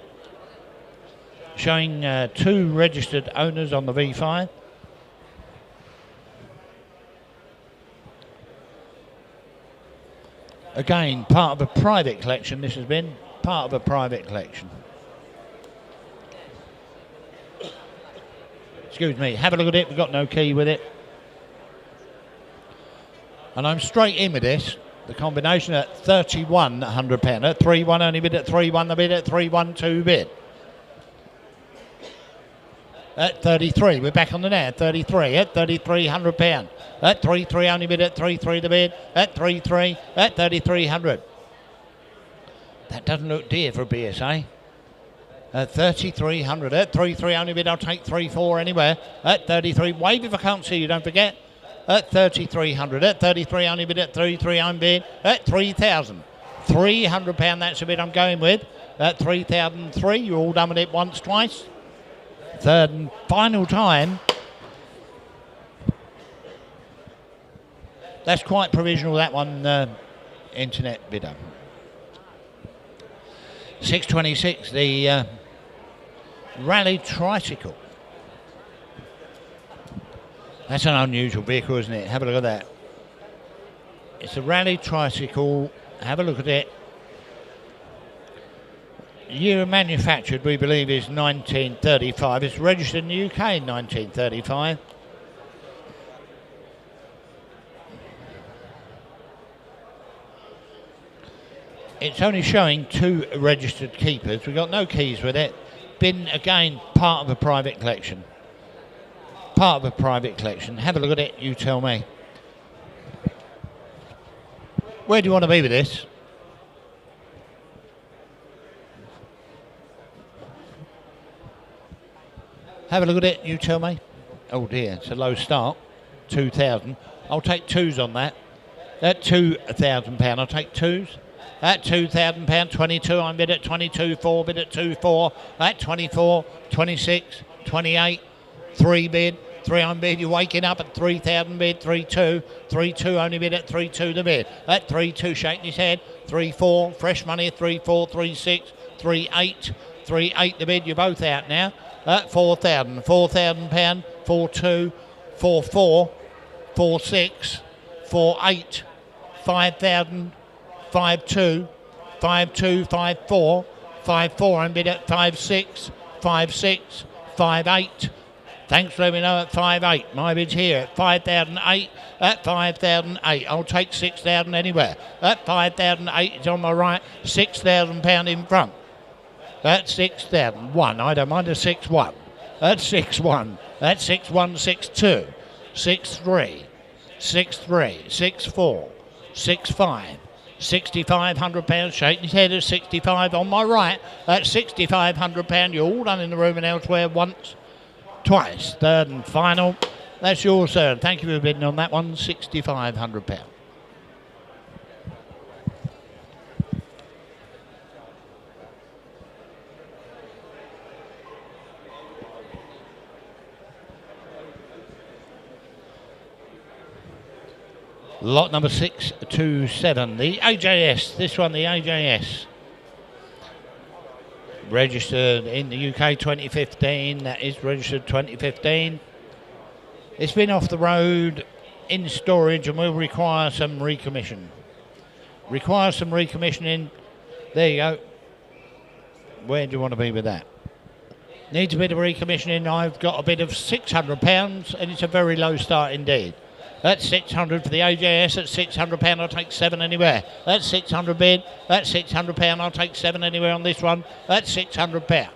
showing 2 registered owners on the V5. Again, part of a private collection, this has been part of a private collection. Excuse me, have a look at it, we've got no key with it. And I'm straight in with this, the combination at £3,100. At 3-1 only bid, at 3-1 the bid, at 3-1 2 bid. At 33, we're back on the net, at 33, at £3,300. At 3-3 only bid, at 3-3 the bid, at 3-3, at 3,300. That doesn't look dear for a BSA. At 3,300, at 3-3 only bid, I'll take 3-4 anywhere. At 33, wave if I can't see you, don't forget. At 3,300, at 33 only bid, at 3-3 only bid, at £3,300, that's the bid I'm going with. At 3,003, you're all done with it once, twice. Third and final time. That's quite provisional, that one, internet bidder. 626, the Raleigh Tricycle. That's an unusual vehicle, isn't it? Have a look at that. It's a Raleigh Tricycle. Have a look at it. Year manufactured, we believe, is 1935. It's registered in the UK in 1935. It's only showing 2 registered keepers. We've got no keys with it. Been, again, part of a private collection. Part of a private collection. Have a look at it, you tell me. Where do you want to be with this? Have a look at it, you tell me. Oh dear, it's a low start. 2,000. I'll take 2s on that. At £2,000, I'll take 2s. At £2,000, 22, I'm bid at 22.4, bid at 2.4. At 24, 26, 28, 3 bid, 3 on bid. You're waking up at 3,000 bid, 3.2, 3.2 only bid at 3.2 the bid. At 3.2, shaking his head, 3.4, fresh money at 3.4, 3.6, 3.8, 838 the bid. You're both out now. At 4,000, £4,000, 42, 44, 46, 48, 5,000, 52, 52, 54, 54 and bid at 56, 56, 58. Thanks for letting me know at 5,800. My bid's here at 5,008. At 5,008, I'll take 6,000 anywhere. At 5,008, it's on my right. £6,000 in front. At 6,001, I don't mind a 6-1. At 6-1, at 6-1, 6-2, 6-3, 6-3, 6-4, 6-5. £6,500, shaking his head at 65 on my right. At £6,500, you're all done in the room and elsewhere once, twice, third and final. That's yours, sir. Thank you for bidding on that one, £6,500. Lot number 627, the AJS. This one, the AJS. Registered in the UK 2015. That is registered 2015. It's been off the road in storage and will require some recommission. Requires some recommissioning. There you go. Where do you want to be with that? Needs a bit of recommissioning. I've got a bid of £600 and it's a very low start indeed. That's 600 for the AJS. At £600, I'll take 7 anywhere. That's 600 bid. That's £600, I'll take 7 anywhere on this one. That's £600. Did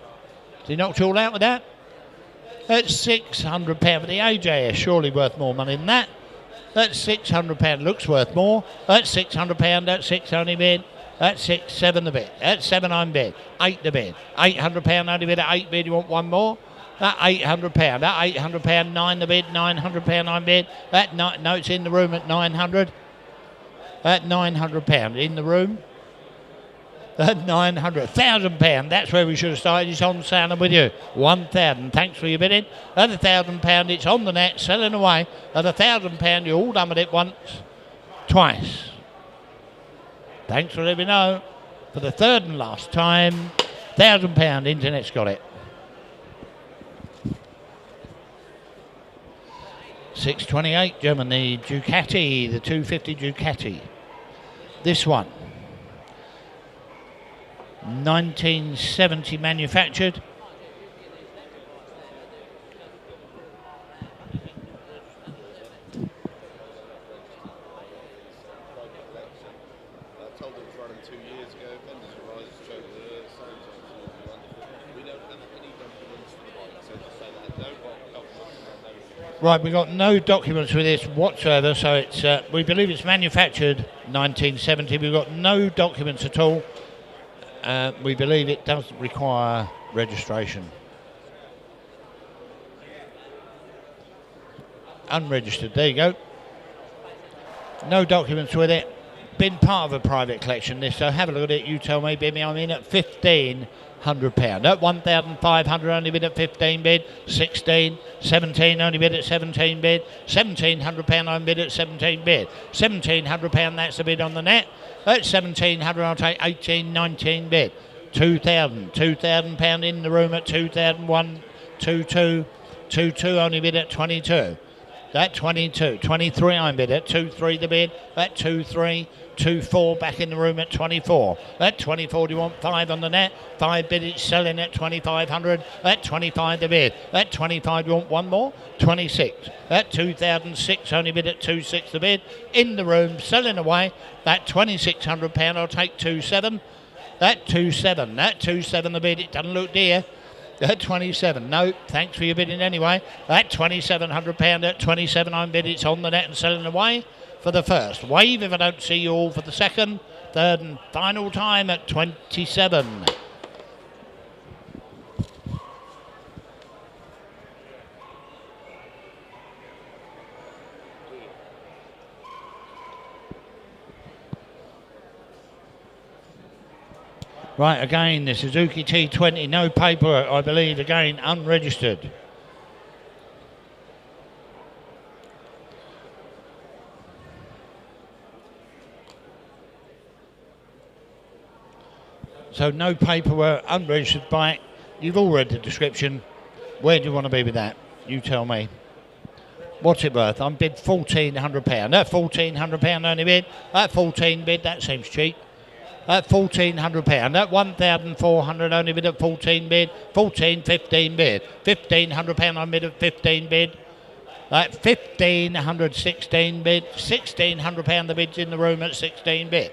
he knock you all out with that? That's £600 for the AJS. Surely worth more money than that. That's £600. Looks worth more. That's £600. That's 6 only bid. That's 6, 7 the bid. That's 7 I'm bid. 8 the bid. £800 only bid at 8 bid. You want one more? That £800, that £800, 9 the bid, £900 I'm bid. That no, it's in the room at 900. That £900 in the room. That 900, £1,000. That's where we should have started. It's on sale with you. 1,000. Thanks for your bidding. At £1,000, it's on the net, selling away. At £1,000, you're all done with it once, twice. Thanks for letting me know. For the third and last time, £1,000. Internet's got it. 628, German, the Ducati, the 250 Ducati. This one, 1970 manufactured. Right, we've got no documents with this whatsoever, so it's we believe it's manufactured 1970. We've got no documents at all. We believe it does require registration. Unregistered, there you go. No documents with it. Been part of a private collection, this, so have a look at it. You tell me, bid me, I'm in at £1,500. At 1,500 only bid at 15 bid, 16, 17 only bid at 17 bid, £1,700 I'm bid at 17 bid, £1,700 that's the bid on the net. At 1,700 I'll take 18, 19 bid, £2,000 in the room at 2,001, 22, 22 only bid at 22. That 22, 23 I'm bid at 2-3 the bid, at 2-3, 2-4 back in the room at 24. At 24 do you want 5 on the net? 5 bid it's selling at 2,500. At 25 the bid. At 25 you want one more? 26. At 2,006 only bid at 2.6 the bid. In the room selling away. That £2,600 I'll take 2.7. That 2.7. That 2.7 the bid. It doesn't look dear. At 27, no, thanks for your bidding anyway. At £2,700, at 27 I'm bid, it's on the net and selling away for the first. Wave if I don't see you all for the second, third and final time at 27. Right, again, the Suzuki T20, no paperwork, I believe, again, unregistered. So no paperwork, unregistered bike. You've all read the description. Where do you want to be with that? You tell me. What's it worth? I'm bid £1,400. That £1,400 only bid. That 14 bid, that seems cheap. At £1,400. That 1,400 only bid at 14 bid. 14, 15 bid. £1,500 I bid at 15 bid. That 1,500, 16 bid. £1,600 the bids in the room at 16 bid.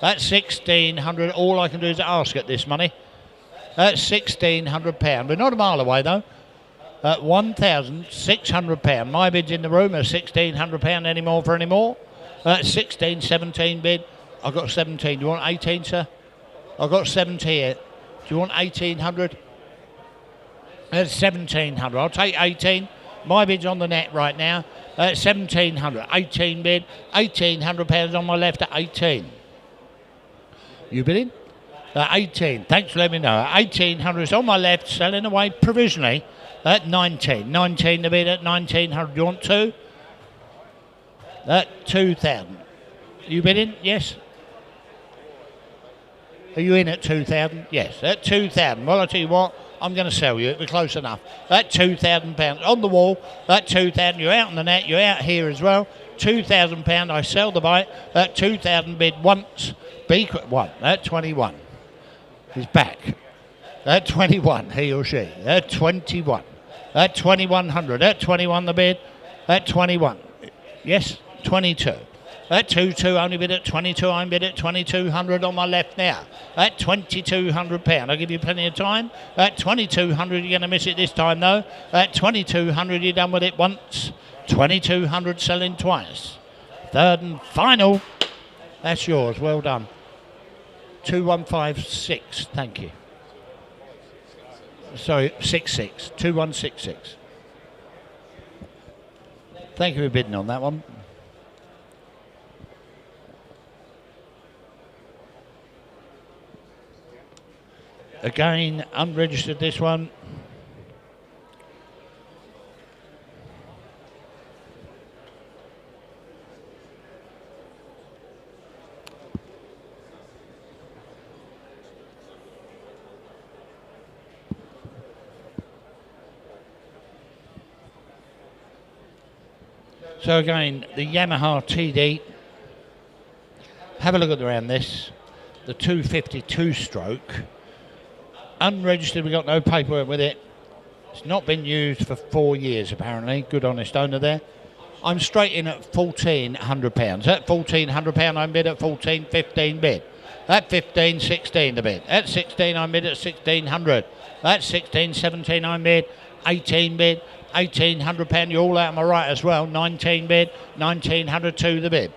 That's 1,600. All I can do is ask at this money. That's £1,600. We're not a mile away though. At £1,600. My bid's in the room at £1,600 anymore for any more. That's 16, 17 bid. I've got 17. Do you want 18, sir? I've got 70 here. Do you want 1,800? That's 1,700. I'll take 18. My bid's on the net right now. 1,700. 18 bid. £1,800 on my left at 18. You bidding? 18. Thanks for letting me know. 1,800 is on my left, selling away provisionally at 19. 19 to bid at 1,900. Do you want 2? At 2,000. You bidding? Yes. Are you in at 2,000? Yes. At 2,000. Well, I'll tell you what, I'm going to sell you. It'll be close enough. At £2,000 on the wall. At 2,000. You're out on the net. You're out here as well. £2,000. I sell the bike. At 2,000 bid once. Be quick. 1. At 21. He's back. At 21. He or she. At 21. At 2,100. At 21 the bid. At 21. Yes. 22. At 22, only bid at 22. I'm bid at 2,200 on my left now. At £2,200. I'll give you plenty of time. At 2,200, you're going to miss it this time though. At 2,200, you're done with it once. 2,200 selling twice. Third and final. That's yours. Well done. 2156. Thank you. Sorry, 66. 2166. Thank you for bidding on that one. Again, unregistered this one. So again, the Yamaha TD. Have a look around this. The 250 two-stroke. Unregistered, we got no paperwork with it. It's not been used for 4 years apparently. Good honest owner there. I'm straight in at £1,400. At £1,400 I'm bid at 14, 15 bid. At 15, 16 the bid. At 16 I'm bid at 1,600. At 16, 17 I'm bid. 18 bid. £1,800. You're all out on my right as well. 19 bid. 1,902 the bid.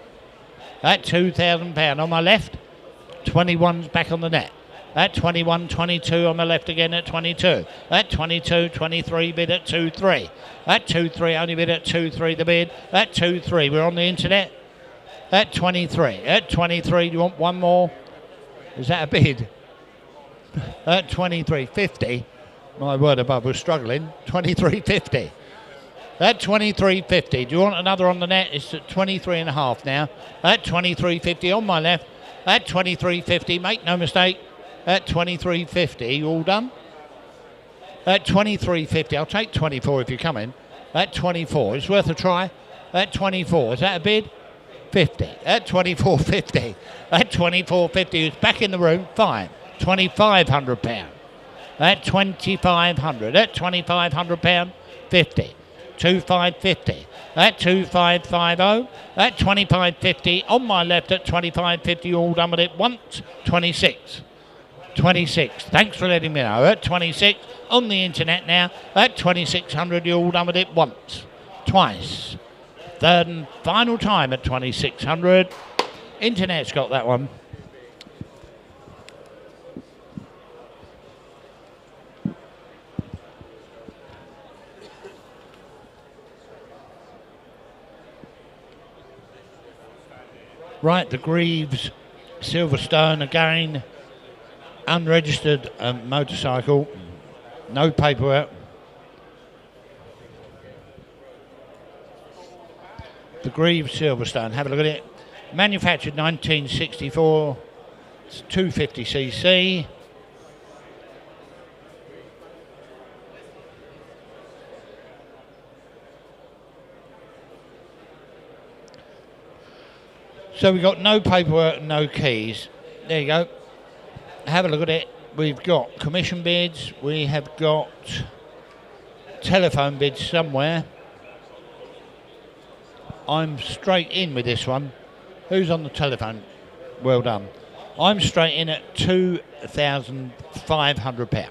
At £2,000 on my left. 21's back on the net. At 21, 22 on the left again at 22. At 22, 23 bid at 2.3. At 2.3 only bid at 2.3 the bid. At 2.3 we're on the internet. At 23. At 23 do you want one more? Is that a bid? At 23.50. My word above was struggling. 23.50. At 23.50. Do you want another on the net? It's at 23.5 now. At 23.50 on my left. At 23.50. Make no mistake. At 23.50, you all done? At 23.50, I'll take 24 if you're coming. At 24, it's worth a try. At 24, is that a bid? 50. At 24.50. At 24.50, it's back in the room. Fine. £2,500. At 2,500. At £2,500, 50. 2,550. At 2,550. At 2,550. On my left at 2,550, all done with it once. 26. 26. Thanks for letting me know. At 26 on the internet now. At 2,600, you're all done with it once, twice. Third and final time at 2,600. Internet's got that one. Right, the Greeves Silverstone again. Unregistered motorcycle, no paperwork. The Greeves Silverstone, have a look at it. Manufactured 1964, it's 250cc. So we've got no paperwork, no keys. There you go. Have a look at it. We've got commission bids. We have got telephone bids somewhere. I'm straight in with this one. Who's on the telephone? Well done. I'm straight in at £2,500.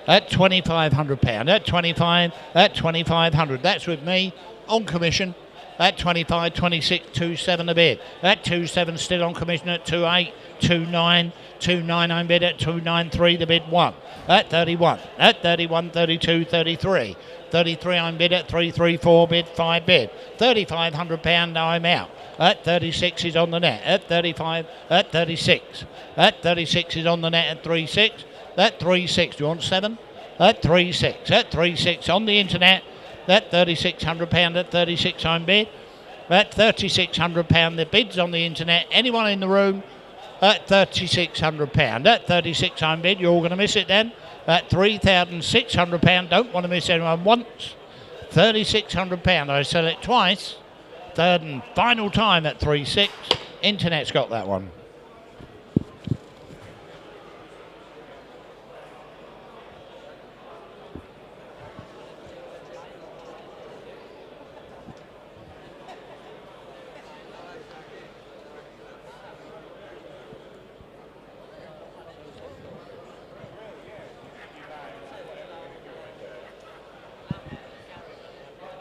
At £2,500. At 25. At 2,500. That's with me on commission. At 25, 26, 27 a bid. At 27 still on commission at 28, 29, 29 I'm bid at 293 the bid 1. At 31, at 31, 32, 33. 33 I'm bid at 334 bid 5 bid. £3,500 now I'm out. At 36 is on the net. At 35, at 36. At 36 is on the net at 36. At 36, do you want 7? At 36, at 36 on the internet. At £3,600 at 36 I'm bid. At £3,600 the bids on the internet. Anyone in the room at £3,600. At 36 I'm bid. You're all going to miss it then. At £3,600. Don't want to miss anyone once. £3,600. I sell it twice. Third and final time at 36. Internet's got that one.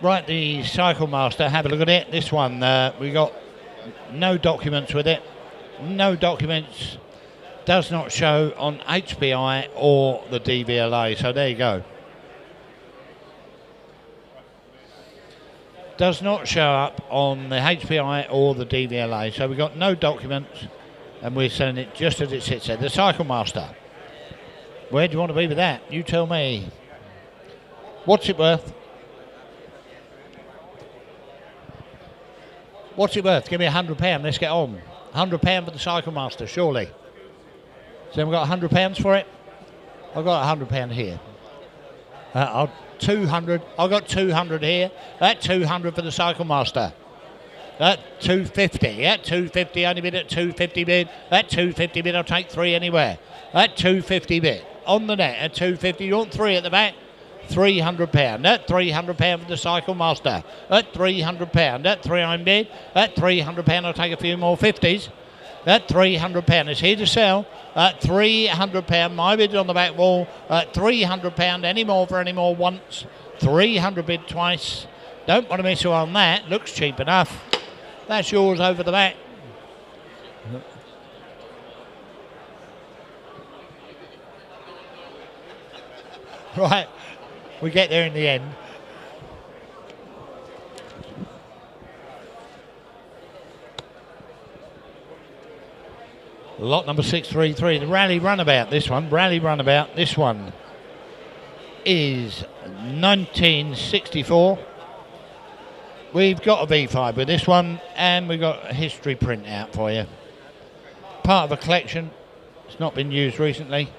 Right, the Cycle Master, have a look at it. This one, we got no documents with it. No documents. Does not show on HPI or the DVLA. So there you go. Does not show up on the HPI or the DVLA. So we got no documents and we're selling it just as it sits there. The Cycle Master. Where do you want to be with that? You tell me. What's it worth? What's it worth? Give me £100. Let's get on. £100 for the Cycle Master, surely. So we've got £100 for it. I've got £100 here. 200. I've got 200 here. At 200 for the Cycle Master. At 250. At 250, only bid at 250 bid. At 250 bid, I'll take 3 anywhere. At 250 bid. On the net at 250. You want 3 at the back? £300. At £300 for the Cycle Master. At £300. At 3 I'm bid. At £300 I'll take a few more 50s. At £300 it's here to sell. At £300 my bid on the back wall. At £300 any more for any more once. 300 bid twice. Don't want to miss you on that. Looks cheap enough. That's yours over the back. Right. We get there in the end. Lot number 633, the Raleigh Runabout. This one, Raleigh Runabout. This one is 1964. We've got a V5 with this one, and we've got a history print out for you. Part of a collection. It's not been used recently.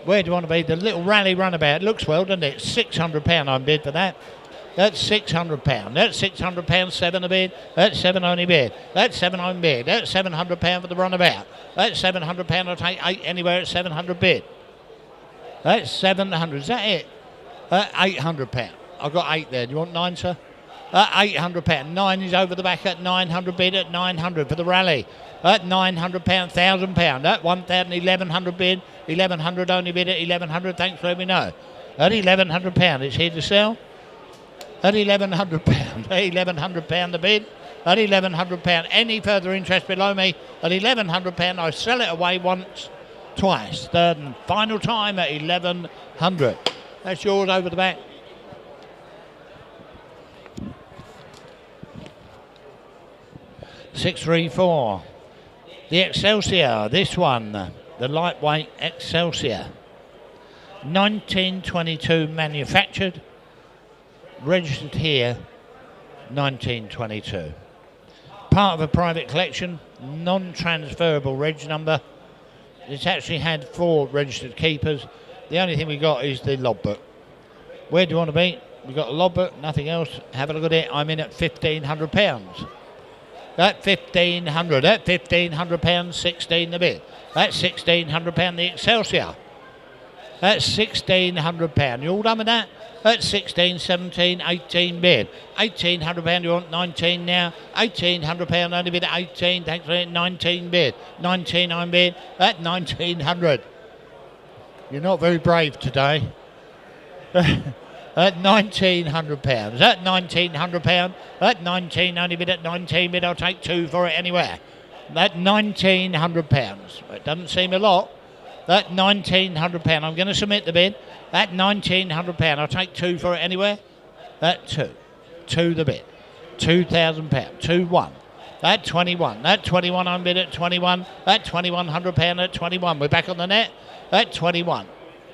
Where do you want to be? The little Raleigh Runabout. Looks well, doesn't it? £600 I'm bid for that. That's £600. That's £600, 7 a bid. That's 7 only bid. That's 7 on bid. That's £700 for the Runabout. That's £700. I'll take 8 anywhere at 700 bid. That's 700. Is that it? £800. I've got 8 there. Do you want 9, sir? £800. 9 is over the back at 900 bid at 900 for the Raleigh. At £900, £1,000. At 1,000, 1,100 bid. 1,100 only bid at 1,100. Thanks for letting me know. At £1,100, it's here to sell. At £1,100, £1,100 the bid. At £1,100, any further interest below me? At £1,100, I sell it away once, twice. Third and final time at 1,100. That's yours over the back. .634. The Excelsior, this one, the lightweight Excelsior. 1922 manufactured, registered here, 1922. Part of a private collection, non-transferable reg number. It's actually had 4 registered keepers. The only thing we got is the logbook. Where do you want to be? We've got a logbook, nothing else. Have a look at it. I'm in at £1,500. At 1,500. At £1,500, 16 the bid. At £1,600, the Excelsior. At £1,600. You all done with that? At 16, 17, 18 bid. £1,800, you want 19 now. £1,800, only bid at 18. Thanks for it. 19 bid. 19 on bid at 1,900. You're not very brave today. At £1,900. At £1,900. At 19, only bid at 19 bid. I'll take 2 for it anywhere. At £1,900. It doesn't seem a lot. At £1,900. I'm going to submit the bid. At £1,900. I'll take 2 for it anywhere. At 2. 2 the bid. £2,000. 2-1. At 21. At 21 I'm bid at 21. At £2,100 at 21. We're back on the net. At 21.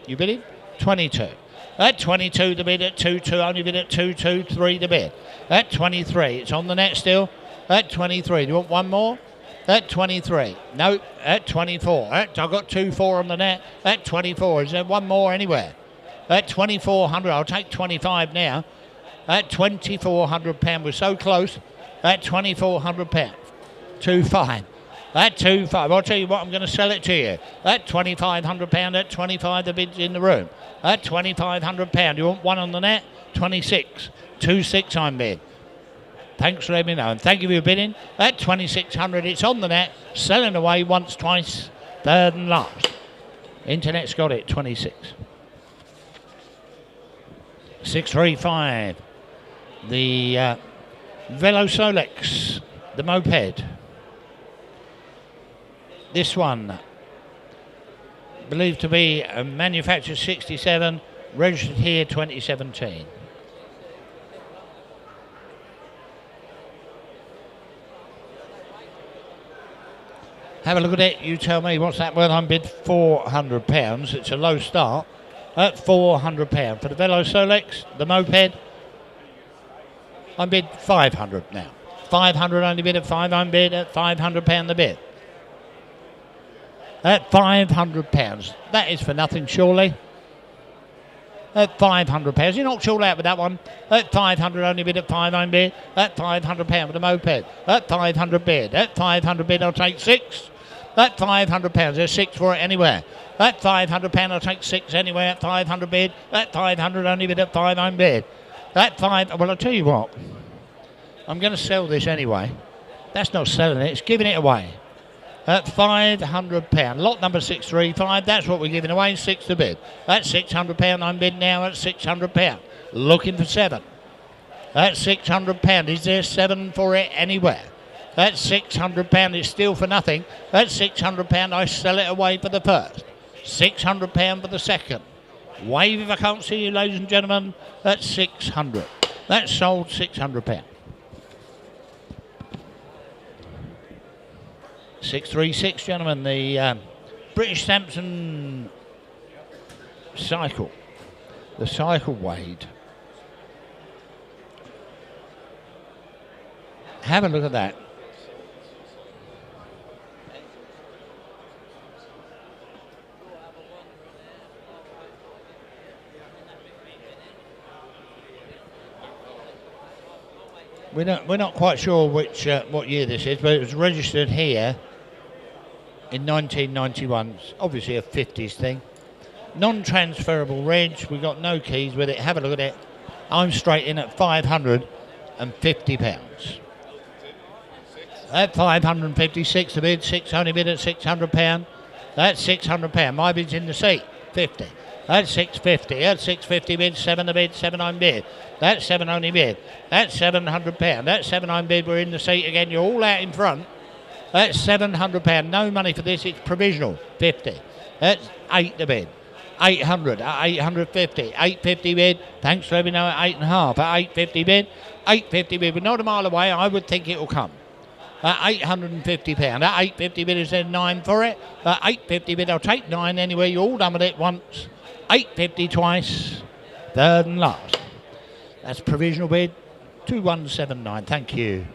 You bidding? 22. At 22 the bid at 2-2. Only bid at 2-2. 3 the bid. At 23. It's on the net still. At 23. Do you want one more? At 23. No, at 24. I've got 2-4 on the net. At 24. Is there one more anywhere? At 2,400. I'll take 25 now. At £2,400. We're so close. At £2,400. 2-5. At 2-5. I'll tell you what, I'm going to sell it to you. At £2,500. At 25 the bid's in the room. At £2,500. You want one on the net? 26. 2-6 I'm bid. Thanks for letting me know, and thank you for your bidding. At 2,600, it's on the net, selling away once, twice, third and last. Internet's got it, 26. 635. The Velo Solex, the moped. This one, believed to be manufactured 67, registered here 2017. Have a look at it. You tell me what's that worth. I'm bid £400. It's a low start at £400 for the Velo Solex, the moped. I'm bid 500 now. 500 only bid at 5. I'm bid at £500 the bid. At £500. That is for nothing, surely. At £500. You're not short out with that one. At 500, only bid at 5. I'm bid at £500 for the moped. At 500 bid. At 500 bid, I'll take 6. At £500, there's 6 for it anywhere. At £500, I'll take 6 anywhere. At 500 bid. At 500, only bid at 5. I'm bid. At 5. Well, I'll tell you what. I'm going to sell this anyway. That's not selling it. It's giving it away. At £500. Lot number 635. That's what we're giving away. 6 to bid. At £600, I'm bidding now at £600. Looking for 7. At £600. Is there 7 for it anywhere? At £600, it's still for nothing. At £600, I sell it away for the first. £600 for the second. Wave if I can't see you, ladies and gentlemen. At 600. That's sold £600. 636, gentlemen. The British Samson cycle. The cycle Wade. Have a look at that. We're not quite sure which what year this is, but it was registered here in 1991. It's obviously a 50s thing. Non-transferable reg. We got no keys with it. Have a look at it. I'm straight in at £550. At £556 the bid. 6 only bid at £600. That's £600. My bid's in the seat. 50. That's 650. That's 650 bid. 7 the bid. 7 on bid. That's 7 only bid. That's £700. That's 7 on bid. We're in the seat again. You're all out in front. That's £700. No money for this. It's provisional. 50. That's 8 the bid. 800. At 850. 850 bid. Thanks for letting me know at 8.5. At 850 bid. 850 bid. We're not a mile away. I would think it will come. At £850. At 850 bid, is there 9 for it? At 850 bid, I'll take 9 anyway. You're all done with it once. 850 twice. Third and last. That's provisional bid. 2179. Thank you.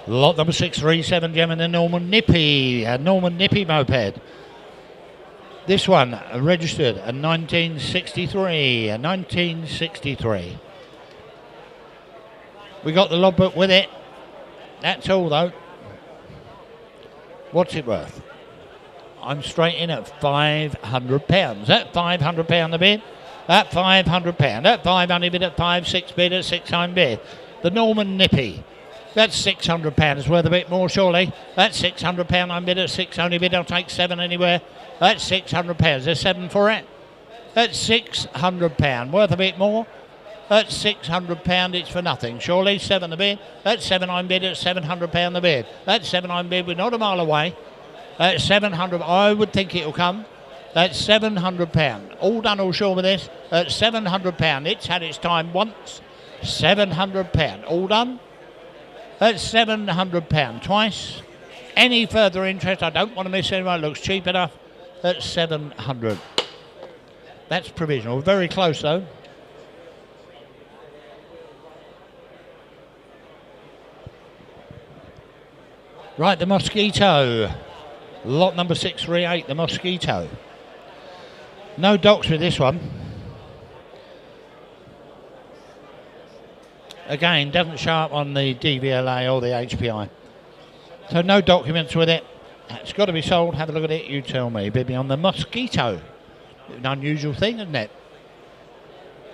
Lot number 637, gentlemen, the Norman Nippy, a Norman Nippy moped. This one registered in 1963, 1963. We got the logbook with it. That's all though. What's it worth? I'm straight in at £500. That £500 a bid. That £500. That 500 bid at 5, 6 bid at 600 bid. The Norman Nippy. That's £600. It's worth a bit more, surely. That's £600. I'm bid at 6 only bid. I'll take 7 anywhere. That's £600. There's 7 for it. That's £600. Worth a bit more. That's £600. It's for nothing. Surely 7 the bid. That's 7 I'm bid at £700 the bid. That's 7 I'm bid. We're not a mile away. That's 700. I would think it'll come. That's £700. All done, all sure with this. That's £700. It's had its time once. £700. All done. That's £700 twice. Any further interest? I don't want to miss anyone. It looks cheap enough. That's 700. That's provisional. Very close though. Right, the Mosquito. Lot number 638, the Mosquito. No docks with this one. Again, doesn't show up on the DVLA or the HPI. So no documents with it. It's got to be sold. Have a look at it. You tell me. Baby, on the Mosquito. An unusual thing, isn't it?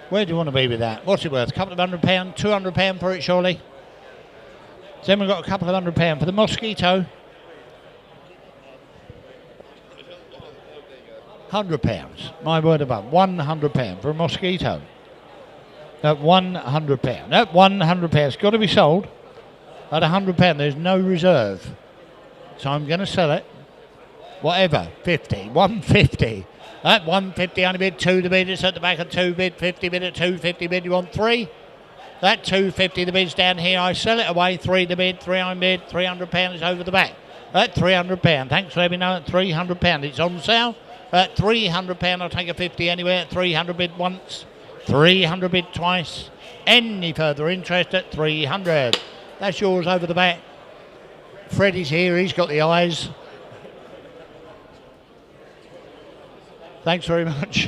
Where do you want to be with that? What's it worth? A couple of £100? £200 for it, surely? Then we've got a couple of £100 for the Mosquito. £100. My word above. £100 for a Mosquito. At £100. At £100. It's got to be sold. At £100, there's no reserve. So I'm going to sell it. Whatever. 50. 150. At 150, only bid 2 to bid. It's at the back of 2 bid. 50 bid at 250 bid. You want 3? That 250, the bid's down here. I sell it away. 3 to bid. 3 on bid. £300 is over the back. At £300. Thanks for letting me know. At £300. It's on sale. At £300, I'll take a 50 anywhere. At 300 bid once. 300 bid twice. Any further interest at 300. That's yours over the back. Freddie's here. He's got the eyes. Thanks very much.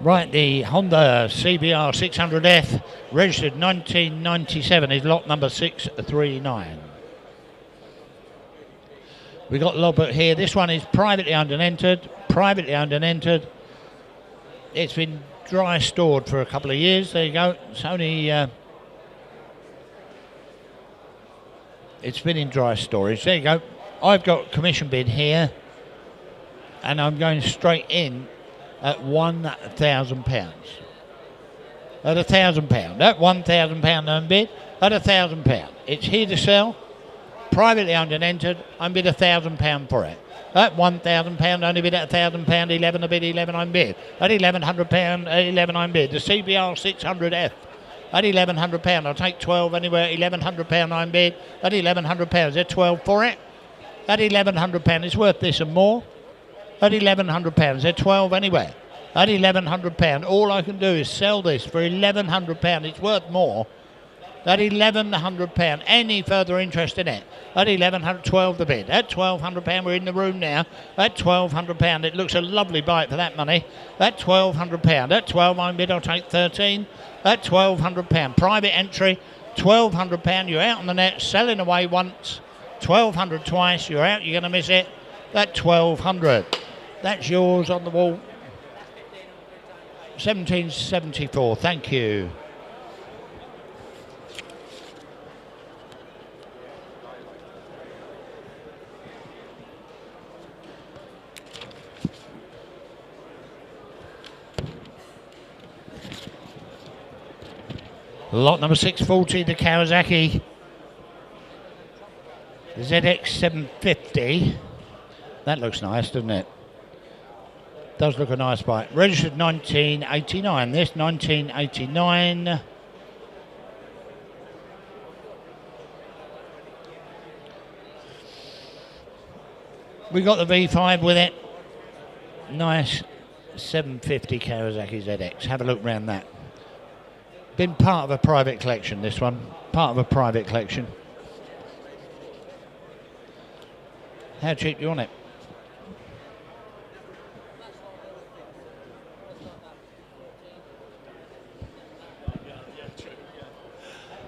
Right, the Honda CBR600F, registered 1997, is lot number 639. We got logbook here. This one is privately owned and entered. Privately owned and entered. It's been dry stored for a couple of years. There you go. It's only it's been in dry storage. There you go. I've got commission bid here, and I'm going straight in at £1,000. At £1,000. At £1,000 on bid. At £1,000. It's here to sell. Privately owned and entered. I'm bid £1,000 for it. At £1,000, only bid at £1,000. 11 a bid, 11 I'm bid. At £1,100, 11 I'm bid. The CBR600F. At £1,100, I'll take 12 anywhere. £1,100 I'm bid. At £1,100, there's 12 for it. At £1,100, it's worth this and more. At £1,100, they're 12 anywhere. At £1,100, all I can do is sell this for £1,100. It's worth more. At £1,100, any further interest in it? At £1,100, 12 the bid. At £1,200, we're in the room now. At £1,200, it looks a lovely bite for that money. At £1,200, at 12 I'm bid, I'll take 13. At £1,200, private entry, £1,200, you're out on the net, selling away once. £1,200 twice, you're out, you're going to miss it. At £1,200. That's yours on the wall. 1774, thank you. Lot number 640, the Kawasaki ZX750. That looks nice, doesn't it? Does look a nice bike. Registered 1989. This 1989. We got the V5 with it. Nice 750 Kawasaki ZX. Have a look around that. Been part of a private collection, this one. Part of a private collection. How cheap do you want it?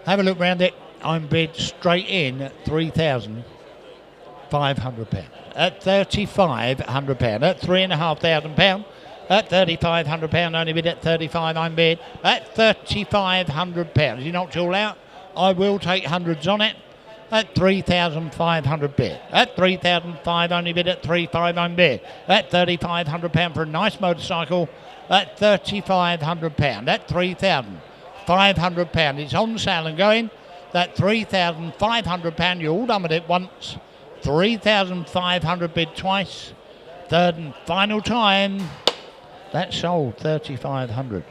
Have a look round it. I'm bid straight in at £3,500. At £3,500. At £3,500. At £3,500. Only bid at 35. I'm bid at £3,500. You knocked it all out. I will take hundreds on it. At 3,500 bid. At 3,500, only bid at 3,500. I'm bid at £3,500 for a nice motorcycle. At £3,500. At £3,500. It's on sale and going. That £3,500. You're all done with it once. 3,500 bid twice. Third and final time. That's sold. 3,500.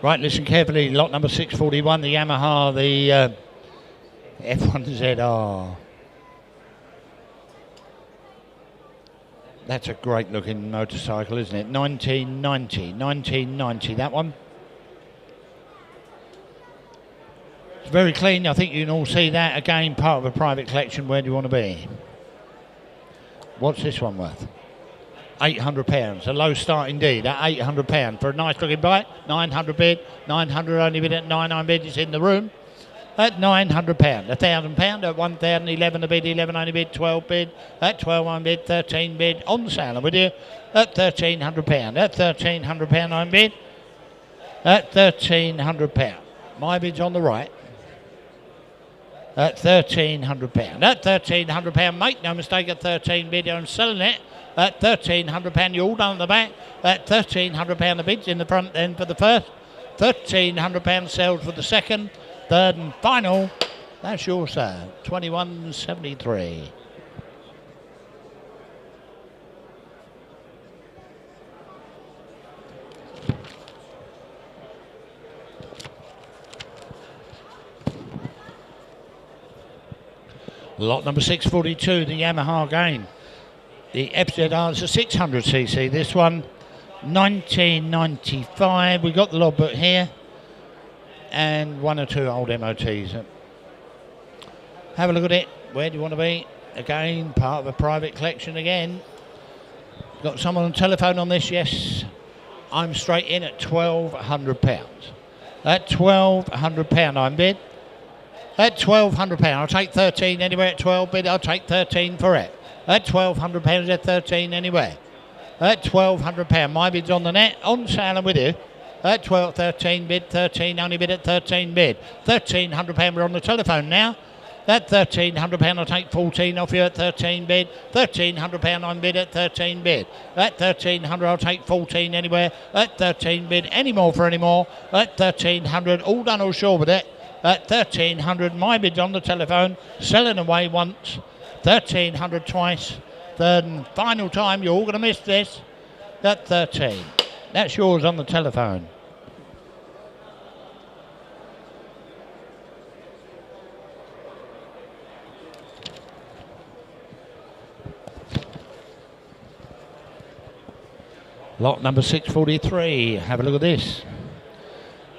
Right, listen carefully. Lot number 641, the Yamaha, the F1ZR. That's a great looking motorcycle, isn't it? 1990, that one. It's very clean. I think you can all see that. Again, part of a private collection. Where do you want to be? What's this one worth? £800, a low start indeed at £800 for a nice looking bike. 900 bid, 900 only bid at 99 bid. It's in the room at £900, £1,000 at 1,011 a bid, 11 only bid, 12 bid at 12 on bid, 13 bid on sale. I'm with you at £1,300, at £1,300 on bid at £1,300. My bid's on the right. At £1,300. At £1,300, make no mistake, at 13 bid. I'm selling it at £1,300. You're all done at the back. At £1,300, the bids in the front then for the first. £1,300 sales for the second. Third and final. That's your sale. 21.73. Lot number 642, the Yamaha again. The FZR600cc, this one, 1995. We got the logbook here, and one or two old MOTs. Have a look at it. Where do you want to be? Again, part of a private collection again. Got someone on telephone on this? Yes. I'm straight in at £1,200. At £1,200, I'm bid. At £1,200, I'll take 13 anywhere. At 12 bid, I'll take 13 for it. At £1,200, at 13 anywhere. At £1,200, my bid's on the net. On sale, I'm with you. At 13 bid, 13 only bid at 13 bid. £1,300, we're on the telephone now. At £1,300, I'll take 14 off you at 13 bid. £1,300 on bid at 13 bid. At 1,300, I'll take 14 anywhere. At 13 bid, any more for any more. At 1,300, all done or sure with it. At 1,300, my bid's on the telephone, selling away once, 1,300 twice, third and final time. You're all going to miss this. At 13. That's yours on the telephone. Lot number 643. Have a look at this.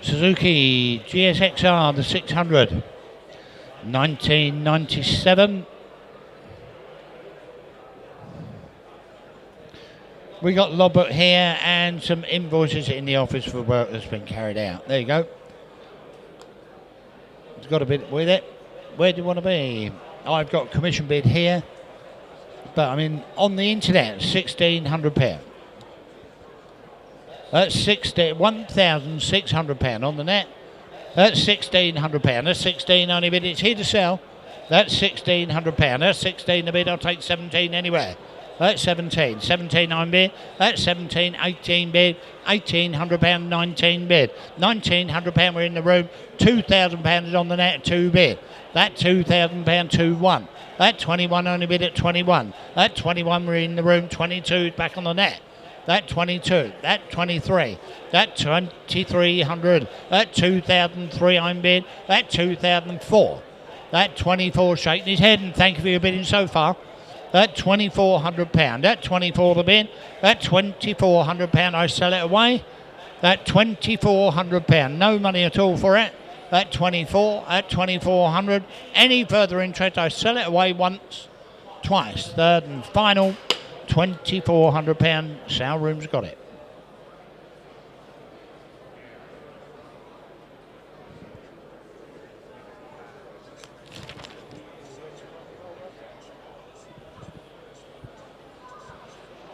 Suzuki GSXR, the 600, 1997. We got logbook here and some invoices in the office for work that's been carried out. There you go. It's got a bit with it. Where do you want to be? I've got commission bid here, but I mean on the internet, £1,600. at £1,600 on the net. That's £1,600. That's 16 only bid. It's here to sell. That's £1,600. That's 16 a bid. I'll take 17 anywhere. That's 17. 17 on bid. That's 17. 18 bid. £1,800. 19 bid. £1,900. We're in the room. £2,000 is on the net. 2 bid. That £2,000. 2-1. That 21 only bid at 21. That 21 we're in the room. 22 is back on the net. That 22, that 23, that 2,300, that 2,003 I'm bid, that 2,004, that 24 shaking his head, and thank you for your bidding so far. That £2,400, that 24 the bid, that £2,400 I sell it away, that £2,400, no money at all for it, that 24, that 2,400, any further interest I sell it away once, twice, third and final. £2,400. Sale room's got it.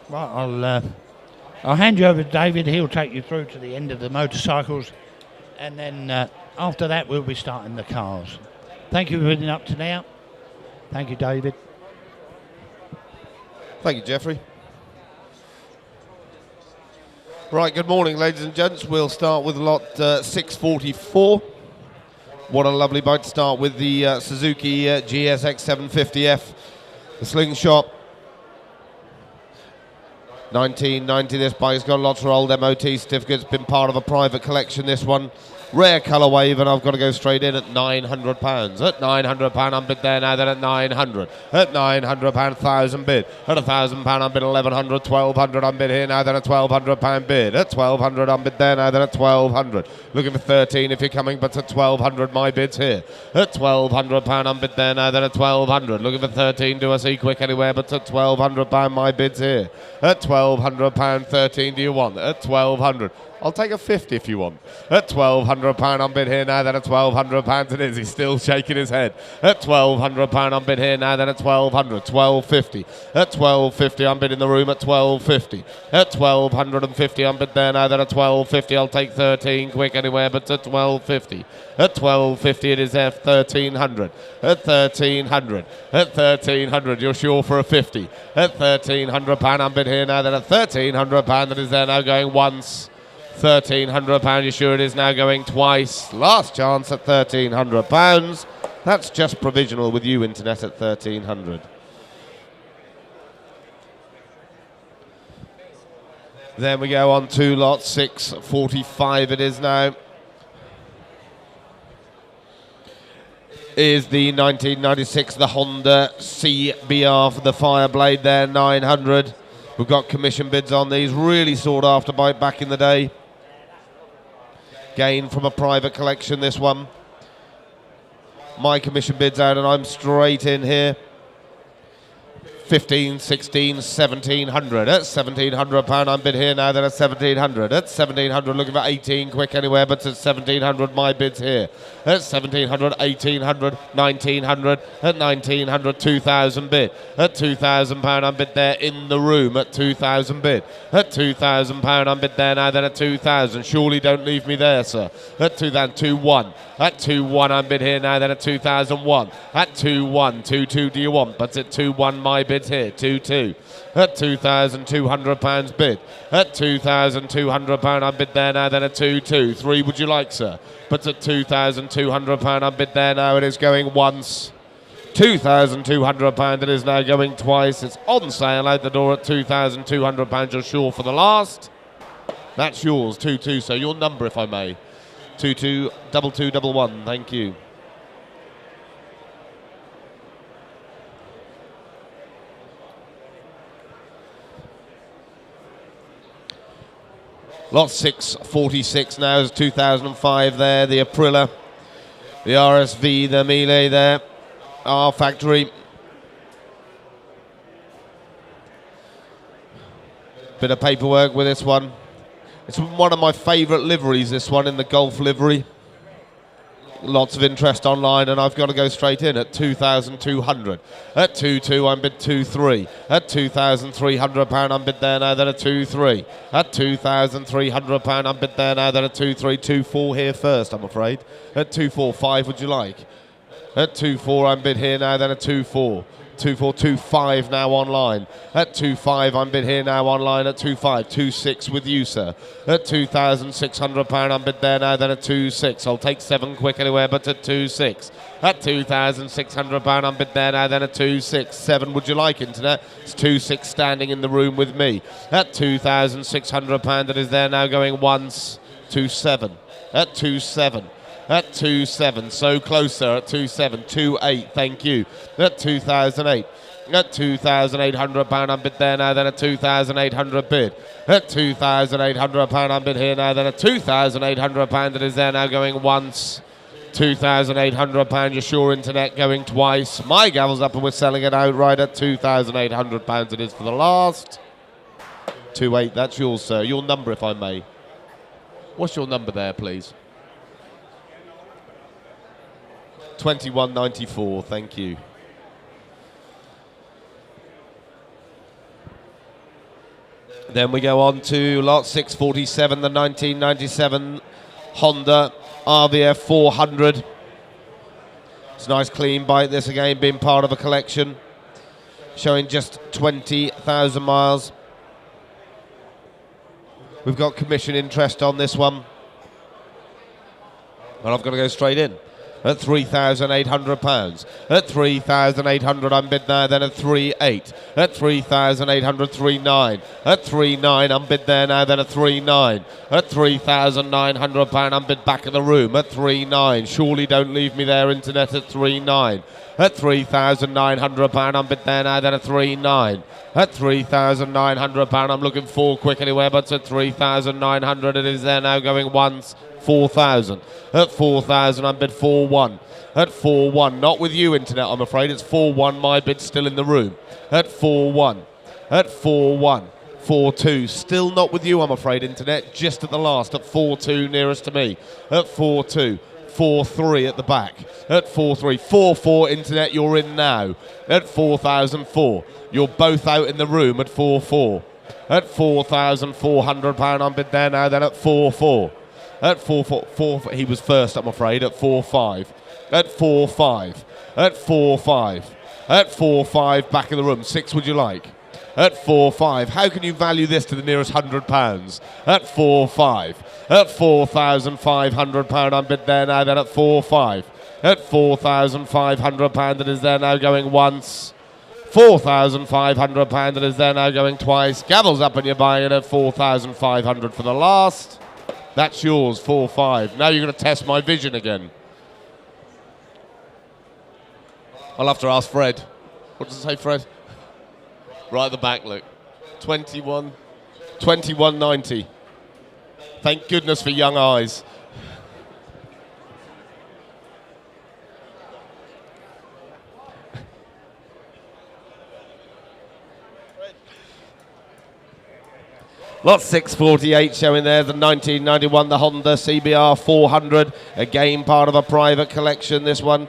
Right, I'll hand you over to David. He'll take you through to the end of the motorcycles, and then after that we'll be starting the cars. Thank you for bidding up to now. Thank you, David. Thank you, Jeffrey. Right, good morning, ladies and gents. We'll start with lot 644. What a lovely bike to start with, the Suzuki GSX750F, the Slingshot. 1990, this bike's got lots of old MOT certificates, been part of a private collection, this one. Rare colour wave, and I've got to go straight in at £900. At £900, I'm bid there now, then at 900. At £900, 1,000 bid. At £1,000, I'm bid 1,100. 1,200, I'm bid here now, then at £1,200 bid. At 1,200, I'm bid there now, then at 1,200. Looking for 13 if you're coming, but at 1,200, my bid's here. At £1,200, I'm bid there now, then at 1,200. Looking for 13, do I see quick anywhere, but at £1,200, my bid's here. At £1,200, 13 do you want? At 1,200. I'll take a 50 if you want. At £1,200 I'm bid here now, then at £1,200 it is. He's still shaking his head. At £1,200 I'm bid here now, then at 1,200. 1,250. At 1,250 I'm bid in the room at 1,250. At 1,250 I'm bid there now, then at 1,250 I'll take 13 quick anywhere, but at 1,250. At 1,250 it is there, 1,300. At 1,300. At 1,300 you're sure for a 50. At £1,300 I'm bid here now, then at £1,300 that is there now going once. £1,300, you sure it is now going twice. Last chance at £1,300. That's just provisional with you, Internet, at 1,300. Then we go on to lot 645 it is now. Is the 1996, the Honda CBR for the Fireblade there, 900. We've got commission bids on these, really sought after bike back in the day. Gain from a private collection, this one. My commission bids out and I'm straight in here. 15, 16, 1,700. At £1,700 I'm bid here now, then at 1,700. At 1,700 looking for 18 quick anywhere, but at 1,700 my bid's here. At 1,700, 1,800, 1,900. At 1,900, 2,000 bid. At £2,000 I'm bid there in the room at 2,000 bid. At £2,000 I'm bid there now, then at 2,000. Surely don't leave me there, sir. At 2,000, 2,1. At 2,1 I'm bid here now, then at 2,001. At 2,1, 2,2 do you want? But at 2,1 my bid's here, 2,2. At £2,200 bid. At £2,200 I'm bid there now, then at 2,2. 3 would you like, sir? But at £2,200 I'm bid there now, it is going once. £2,200 it is now going twice. It's on sale out the door at £2,200. You're sure for the last? That's yours, 2,2, so your number if I may. 222211, thank you. Lot 646 now is 2005 there, the Aprilia, the RSV, the Melee there, R Factory. Bit of paperwork with this one. It's one of my favourite liveries, this one, in the Golf livery. Lots of interest online, and I've got to go straight in at 2,200. At 2.2, I'm bid 2.3. At £2,300, I'm bid there now, then at 2.3. At £2,300, I'm bid there now, then at 2.3. 2.4 here first, I'm afraid. At 2.45, would you like? At 2.4, I'm bid here now, then at 2.4. 2.425 now online. At 2.5, I'm bid here now online at 2.5. 2.6 with you, sir. At £2,600, I'm bid there now, then at 2.6. I'll take 7 quick anywhere, but at 2.6. At £2,600, I'm bid there now, then at 2.6. 7, would you like, internet? It's 2.6 standing in the room with me. At £2,600, that is there now going once. 2.7. At 2.7. At 2.7, so close, sir, at 2.7, 2.8, thank you. At 2,008, at £2,800, I'm bid there now, then at 2,800 bid. At £2,800, I'm bid here now, then at £2,800, it is there now going once. £2,800, your sure internet going twice. My gavel's up and we're selling it outright at £2,800, it is for the last. 2.8, that's yours, sir. Your number, if I may. What's your number there, please? 2194, thank you. Then we go on to lot 647, the 1997 Honda RSV400. It's a nice clean bike, this again being part of a collection, showing just 20,000 miles. We've got commission interest on this one, and I've got to go straight in. At £3,800. At £3,800, I'm bid there, then at 3.8. At £3,800, 3.9. At 3.9, I'm bid there now, then at 3.9. At £3,900, I'm bid back in the room at 3.9. Surely don't leave me there, internet, at 3.9. At £3,900, I'm bid there now, then at 3.9. At £3,900, I'm looking for quick anywhere, but at 3,900, it is there now going once. 4,000. At 4,000, I'm bid 4.1. At 4.1, not with you, internet, I'm afraid. It's 4.1, my bid still in the room. At 4.1. At 4.1. 4.2, still not with you, I'm afraid, internet. Just at the last, at 4.2, nearest to me. At 4.2. 4.3 at the back. At 4.3. 4.4, internet, you're in now. At 4,004. You're both out in the room at 4.4. At £4,400, I'm bid there now, then at 4.4. At 4.4, he was first, I'm afraid, at 4.5. At 4.5. At 4.5. At 4.5, back in the room. 6, would you like? At 4.5. How can you value this to the nearest £100? At 4.5. At £4,500, I'm bid there now, then at 4.5. At £4,500, it is there now going once. £4,500, it is there now going twice. Gavel's up and you're buying it at £4,500 for the last. That's yours, 4.5. Now you're going to test my vision again. I'll have to ask Fred. What does it say, Fred? Right at the back, look. 21.90. Thank goodness for young eyes. Lot 648 showing there, the 1991, the Honda CBR400. Again, part of a private collection, this one.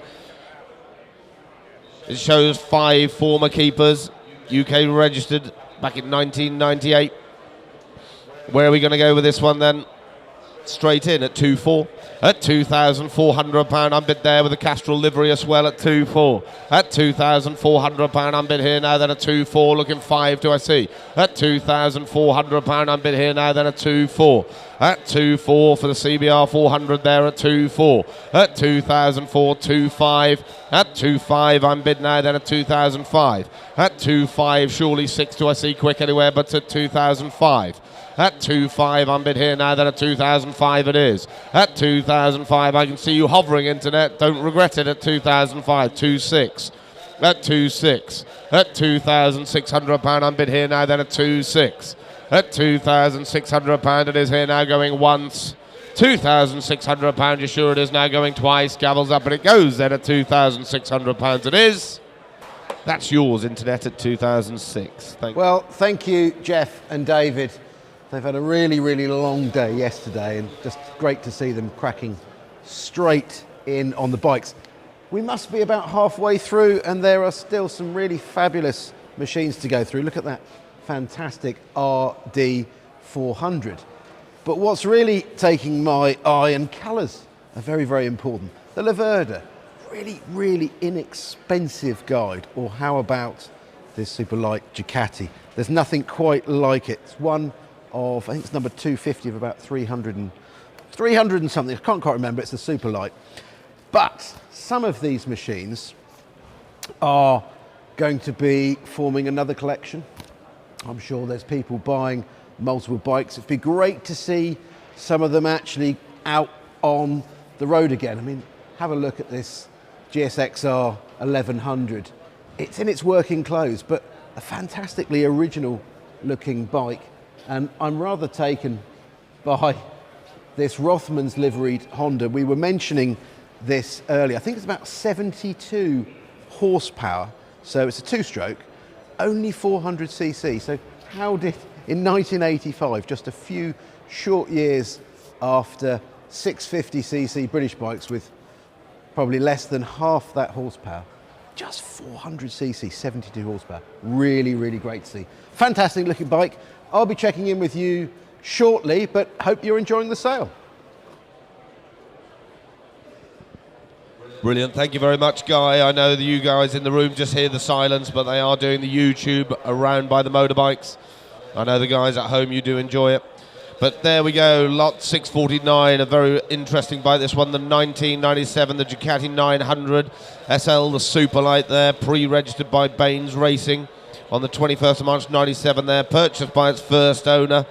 It shows 5 former keepers, UK registered back in 1998. Where are we going to go with this one then? Straight in at 2.4. At £2,400, I'm bid there with a Castrol livery as well at 2.4. At £2,400, I'm bid here now, then at 2.4. Looking 5, do I see? At £2,400, I'm bid here now, then at 2.4. At 2.4 for the CBR400 there at 2.4. At 2004, 2.5. At 2.5, I'm bid now, then at 2005. At 2.5, surely 6, do I see quick anywhere, but at 2005. At 2.5, I'm bid here now, then at 2005 it is. At 2005, I can see you hovering, internet. Don't regret it at 2005. 2.6. At 2.6. At £2,600, I'm bid here now, then at 2.6. At £2,600, it is here now going once. £2,600, you're sure it is now going twice. Gavels up and it goes then at £2,600 it is. That's yours, internet, at 2006. Thank you, Jeff and David. They've had a really, really long day yesterday, and just great to see them cracking straight in on the bikes. We must be about halfway through, and there are still some really fabulous machines to go through. Look at that fantastic RD400. But what's really taking my eye, and colours are very, very important. The Lambretta, really, really inexpensive guide. Or how about this super light Ducati? There's nothing quite like it. It's one of, I think it's number 250 of about 300 and something. I can't quite remember. It's the super light. But some of these machines are going to be forming another collection. I'm sure there's people buying multiple bikes. It'd be great to see some of them actually out on the road again. I mean, have a look at this GSXR1100. It's in its working clothes, but a fantastically original looking bike. And I'm rather taken by this Rothmans liveried Honda. We were mentioning this earlier. I think it's about 72 horsepower. So it's a two-stroke, only 400cc. So how did, in 1985, just a few short years after 650cc British bikes with probably less than half that horsepower, just 400cc, 72 horsepower. Really, really great to see. Fantastic looking bike. I'll be checking in with you shortly, but hope you're enjoying the sale. Brilliant, thank you very much, Guy. I know that you guys in the room just hear the silence, but they are doing the YouTube around by the motorbikes. I know the guys at home, you do enjoy it. But there we go, lot 649, a very interesting bike. This one, the 1997, the Ducati 900 SL, the super light there, pre-registered by Baines Racing on the 21st of March 97 there, purchased by its first owner.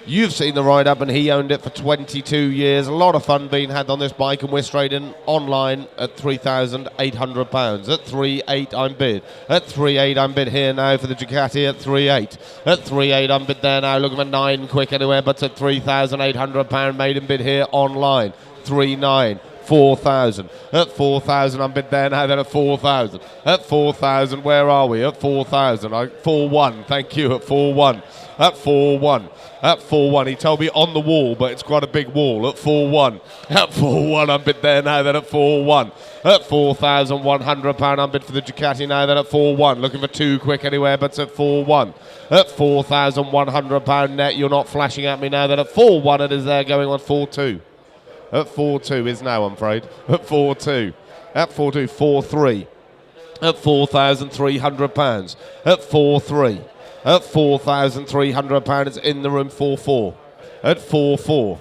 You've seen the ride up, and he owned it for 22 years. A lot of fun being had on this bike, and we're straight in online at £3,800. At 3.8 I'm bid. At 3.8 I'm bid here now for the Ducati at 3.8. At 3.8 I'm bid there now, looking for 9 quick anywhere, but at £3,800 maiden bid here online. 3.9. 4,000. At 4,000 I'm bid there now, then at 4,000. At 4,000, where are we? At 4,000. 4.1, thank you, at 4.1. At 4.1. At 4.1, he told me on the wall, but it's quite a big wall. At 4.1. At 4.1 I'm bid there now, then at 4.1. At £4,100 I'm bid for the Ducati now, then at 4.1. Looking for 2 quick anywhere, but at 4.1. At £4,100 net, you're not flashing at me now, then at 4.1 it is there, going on 4.2. At 4.2 is now, I'm afraid. At 4.2. At 4.2, 4.3. At £4,300. At 4.3. At £4,300, it's in the room. 4.4. At 4.4.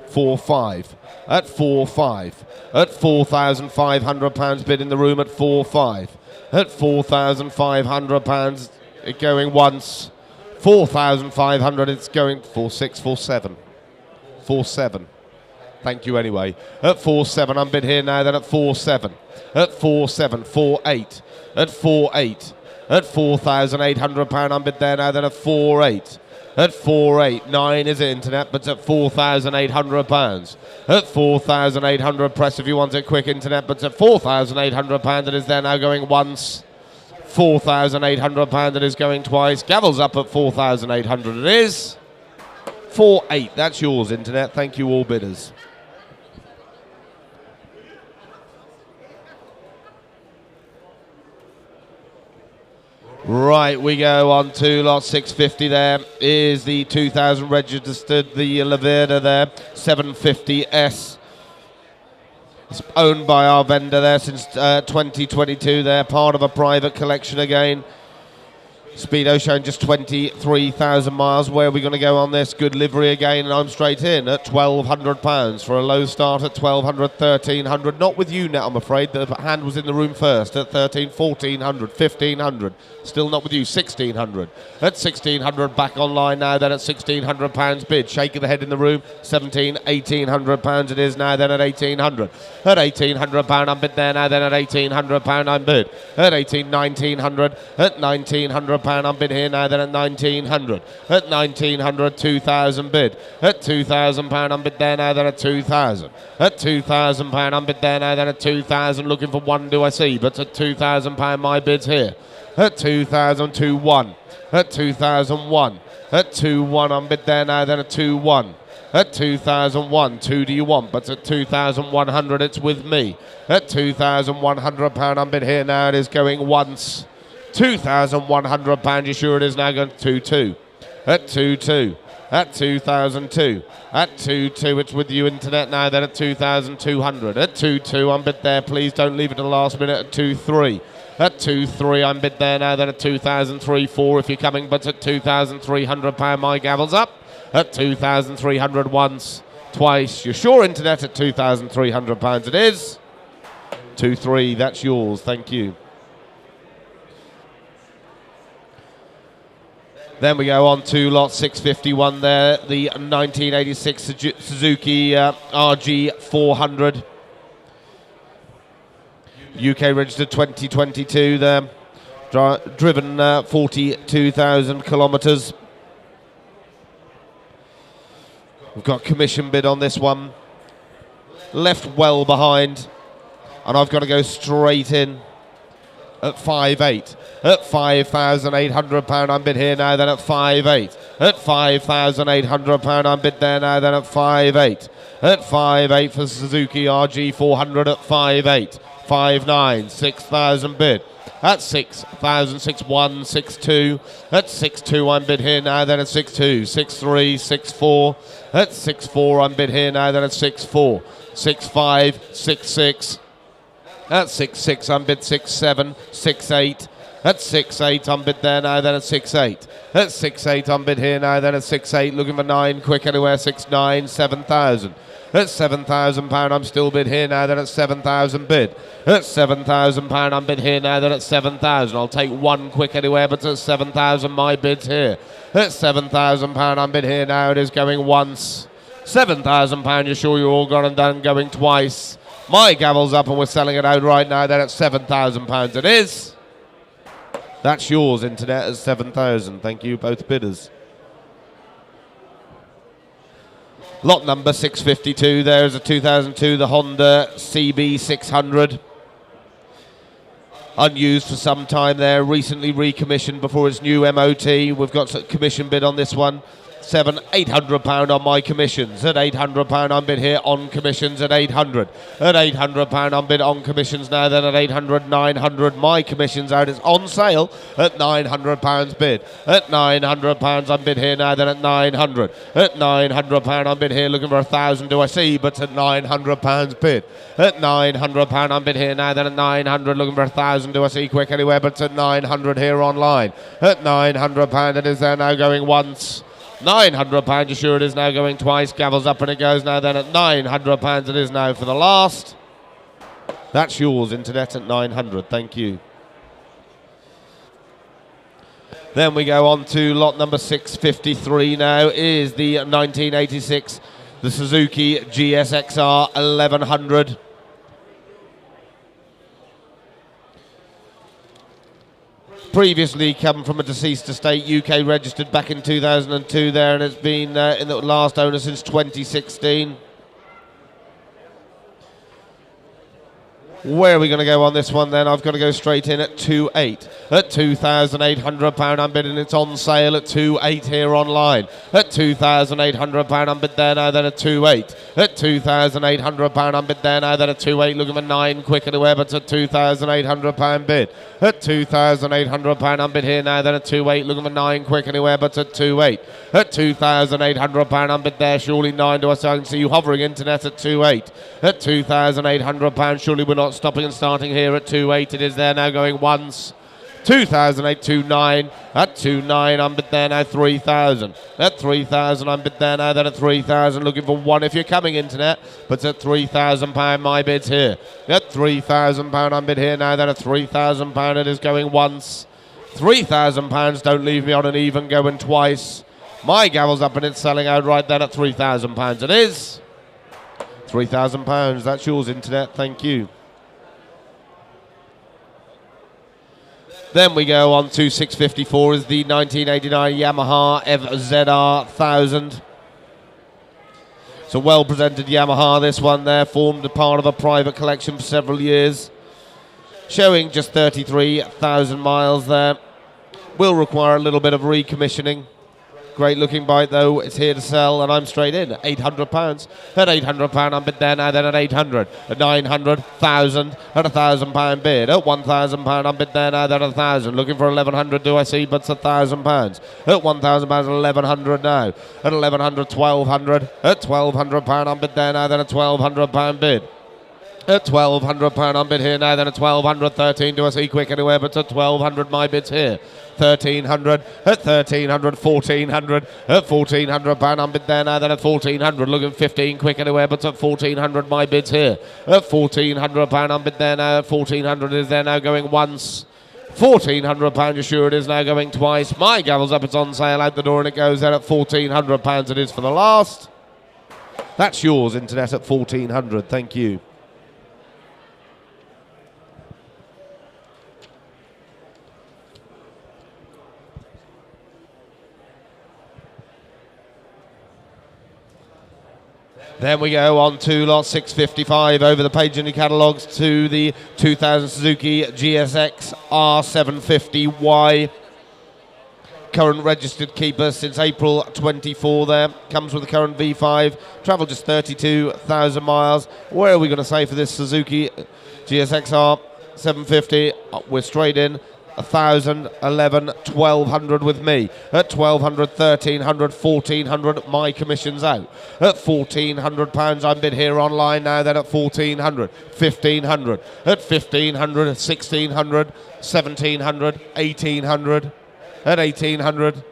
4.5. At 4.5. At £4,500 bid in the room at 4.5. At £4,500, it going once. 4,500, it's going 4.6, 4.7. 4.7. Thank you anyway. At 4.7, I'm bid here now, then at 4.7. At 4.7, 4.8. At 4.8. At £4,800, I'm bid there now, then at 4.8. At 4.8, 9 is the internet, but at £4,800. At 4,800, press if you want it, quick internet, but at £4,800, it is there now, going once. £4,800, it is going twice. Gavel's up at 4,800, it is. 4.8, that's yours, internet. Thank you, all bidders. Right, we go on to lot 650 there. Is the 2000 registered, the Lambretta there, 750S. It's owned by our vendor there since 2022 there, part of a private collection again. Speedo showing just 23,000 miles. Where are we going to go on this? Good livery again, and I'm straight in at £1,200 for a low start at 1,200, 1,300. Not with you net, I'm afraid. The hand was in the room first at 1,300, 1,400, 1,500. Still not with you, 1,600. At 1,600 back online now, then at £1,600 bid. Shake of the head in the room, 1,800 it is now, then at 1,800. At £1,800 I'm bid there now, then at £1,800 I'm bid. At 1,900, at £1,900 I'm bid here now, then at 1,900. At 1,900, 2,000 bid. At £2,000 I'm bid there now, then at 2,000. At £2,000 I'm bid there now, then at 2,000. Looking for one, do I see? But at £2,000 my bid's here. At 2,000, 2-1. At 2,001. At 2-1 I'm bid there now, then at 2-1. At 2,001, 2 do you want? But at 2,100, it's with me. At £2,100, I'm bid here now. It is going once. £2,100, you sure it is now going to 2-2. At 2-2. At 2,002. At 2-2, it's with you, internet, now. Then at 2,200. At 2-2, I'm bid there. Please don't leave it to the last minute. At 2-3. At 2-3, I'm bid there now. Then at 2,003-4 if you're coming. But at £2,300, my gavel's up. At 2,300 once, twice. You're sure, internet, at £2,300 it is. 2-3, that's yours. Thank you. Then we go on to lot 651 there, the 1986 Suzuki RG400. UK registered 2022 there. Driven 42,000 kilometres. We've got commission bid on this one. Left well behind. And I've got to go straight in at 5.8. At £5,800, I'm bid here now, then at 5.8. At £5,800, I'm bid there now, then at 5.8. At 5.8 for Suzuki RG400 at 5.8. 5.9, 6,000 bid. At 6,000, 6.1, 6.2. At 6.2, I'm bid here now, then at 6.2. 6.3, 6.4. At 6.4, I'm bid here now, then at 6.4. 6.5, 6.6. At 6.6, I'm bid 6.7, 6.8. At 6.8, I'm bid there now, then at 6.8. At 6.8, I'm bid here now, then at 6.8. Looking for 9, quick anywhere, 6.9, 7,000. At £7,000, I'm still bid here now, then at 7,000 bid. At £7,000, I'm bid here now, then at 7,000. I'll take 1 quick anywhere, but at 7,000, my bid's here. At £7,000, I'm bid here now, it is going once. £7,000, you're sure you're all gone and done, going twice. My gavel's up and we're selling it out right now, then at £7,000 it is. That's yours, internet, at 7,000. Thank you, both bidders. Lot number 652, there's a 2002, the Honda CB600. Unused for some time there, recently recommissioned before its new MOT. We've got a commission bid on this one. £800 on my commissions. At £800, I'm bid here on commissions at 800. At £800, I'm bid on commissions now. Then at 800, 900, my commissions out. It's on sale at £900 bid. At £900, I'm bid here now. Then at 900. At £900, I'm bid here looking for 1,000. Do I see? But at £900 bid. At £900, I'm bid here now. Then at 900, looking for 1,000. Do I see? Quick anywhere, but at 900 here online. At £900, it is there now going once. £900, you sure it is now going twice. Gavels up and it goes now. Then at £900 it is now for the last. That's yours, internet, at 900. Thank you. Then we go on to lot number 653 now. Is the 1986, the Suzuki GSXR1100. Previously come from a deceased estate, UK registered back in 2002 there, and it's been in the last owner since 2016. Where are we going to go on this one then? I've got to go straight in at 2.8. At £2,800, I'm bidding. It's on sale at 2.8 here online. At £2,800, I'm bid there now, then at 2.8. At £2,800, I'm bid there now, then at 2.8. Looking for 9 quick anywhere, but at £2,800 bid. At £2,800, I'm bid here now, then at 2.8. Looking for 9 quick anywhere, but at 2.8. At £2,800, I'm bid there. Surely 9. Do I can see you hovering, internet, at 2.8. At £2,800, surely we're not stopping and starting here at 2.8. It is there now going once. 2008, 2.9. At 2.9, I'm bid there now 3,000. At 3,000, I'm bid there now, then at 3,000. Looking for 1 if you're coming, internet. But at £3,000, my bid's here. At £3,000, I'm bid here now, then at £3,000, it is going once. £3,000, don't leave me on an even, going twice. My gavel's up and it's selling out right then at £3,000. It is. £3,000, that's yours, internet, thank you. Then we go on to 654 is the 1989 Yamaha FZR1000. It's a well-presented Yamaha, this one there, formed a part of a private collection for several years. Showing just 33,000 miles there. Will require a little bit of recommissioning. Great looking bike though, it's here to sell and I'm straight in at £800. At £800 I'm bid there now, then at 800, at 900, 1,000, at £1,000 bid. At £1,000 I'm bid there now, then at 1,000. Looking for 1,100 do I see, but it's £1,000. At £1,000 1,100 now. At 1,100, 1,200. At £1,200 I'm bid there now, then at £1,200 bid. At £1,200 I'm bid here now, then at 1,200, 13 do I see quick anywhere, but at 1,200 my bid's here. 1,300, at 1,300, 1,400, at £1,400 I'm bid there now, then at 1,400, looking 15 quick anywhere, but at 1,400 my bid's here. At £1,400 I'm bid there now, at 1,400 is there now going once. £1,400 you're sure it is now going twice. My gavel's up, it's on sale out the door and it goes there at £1,400 it is for the last. That's yours, internet, at 1,400, thank you. Then we go on to lot 655 over the page in the catalogues to the 2000 Suzuki GSXR750Y. Current registered keeper since April 24 there. Comes with a current V5. Travelled just 32,000 miles. Where are we going to say for this Suzuki GSXR750? We're straight in. 1,000, 11, 1,200 with me. At 1,200, 1,300, 1,400, my commission's out. At £1,400 I'm bid here online now, then at 1,400, 1,500. At 1,500, 1,600, 1,700, 1,800. At 1,800,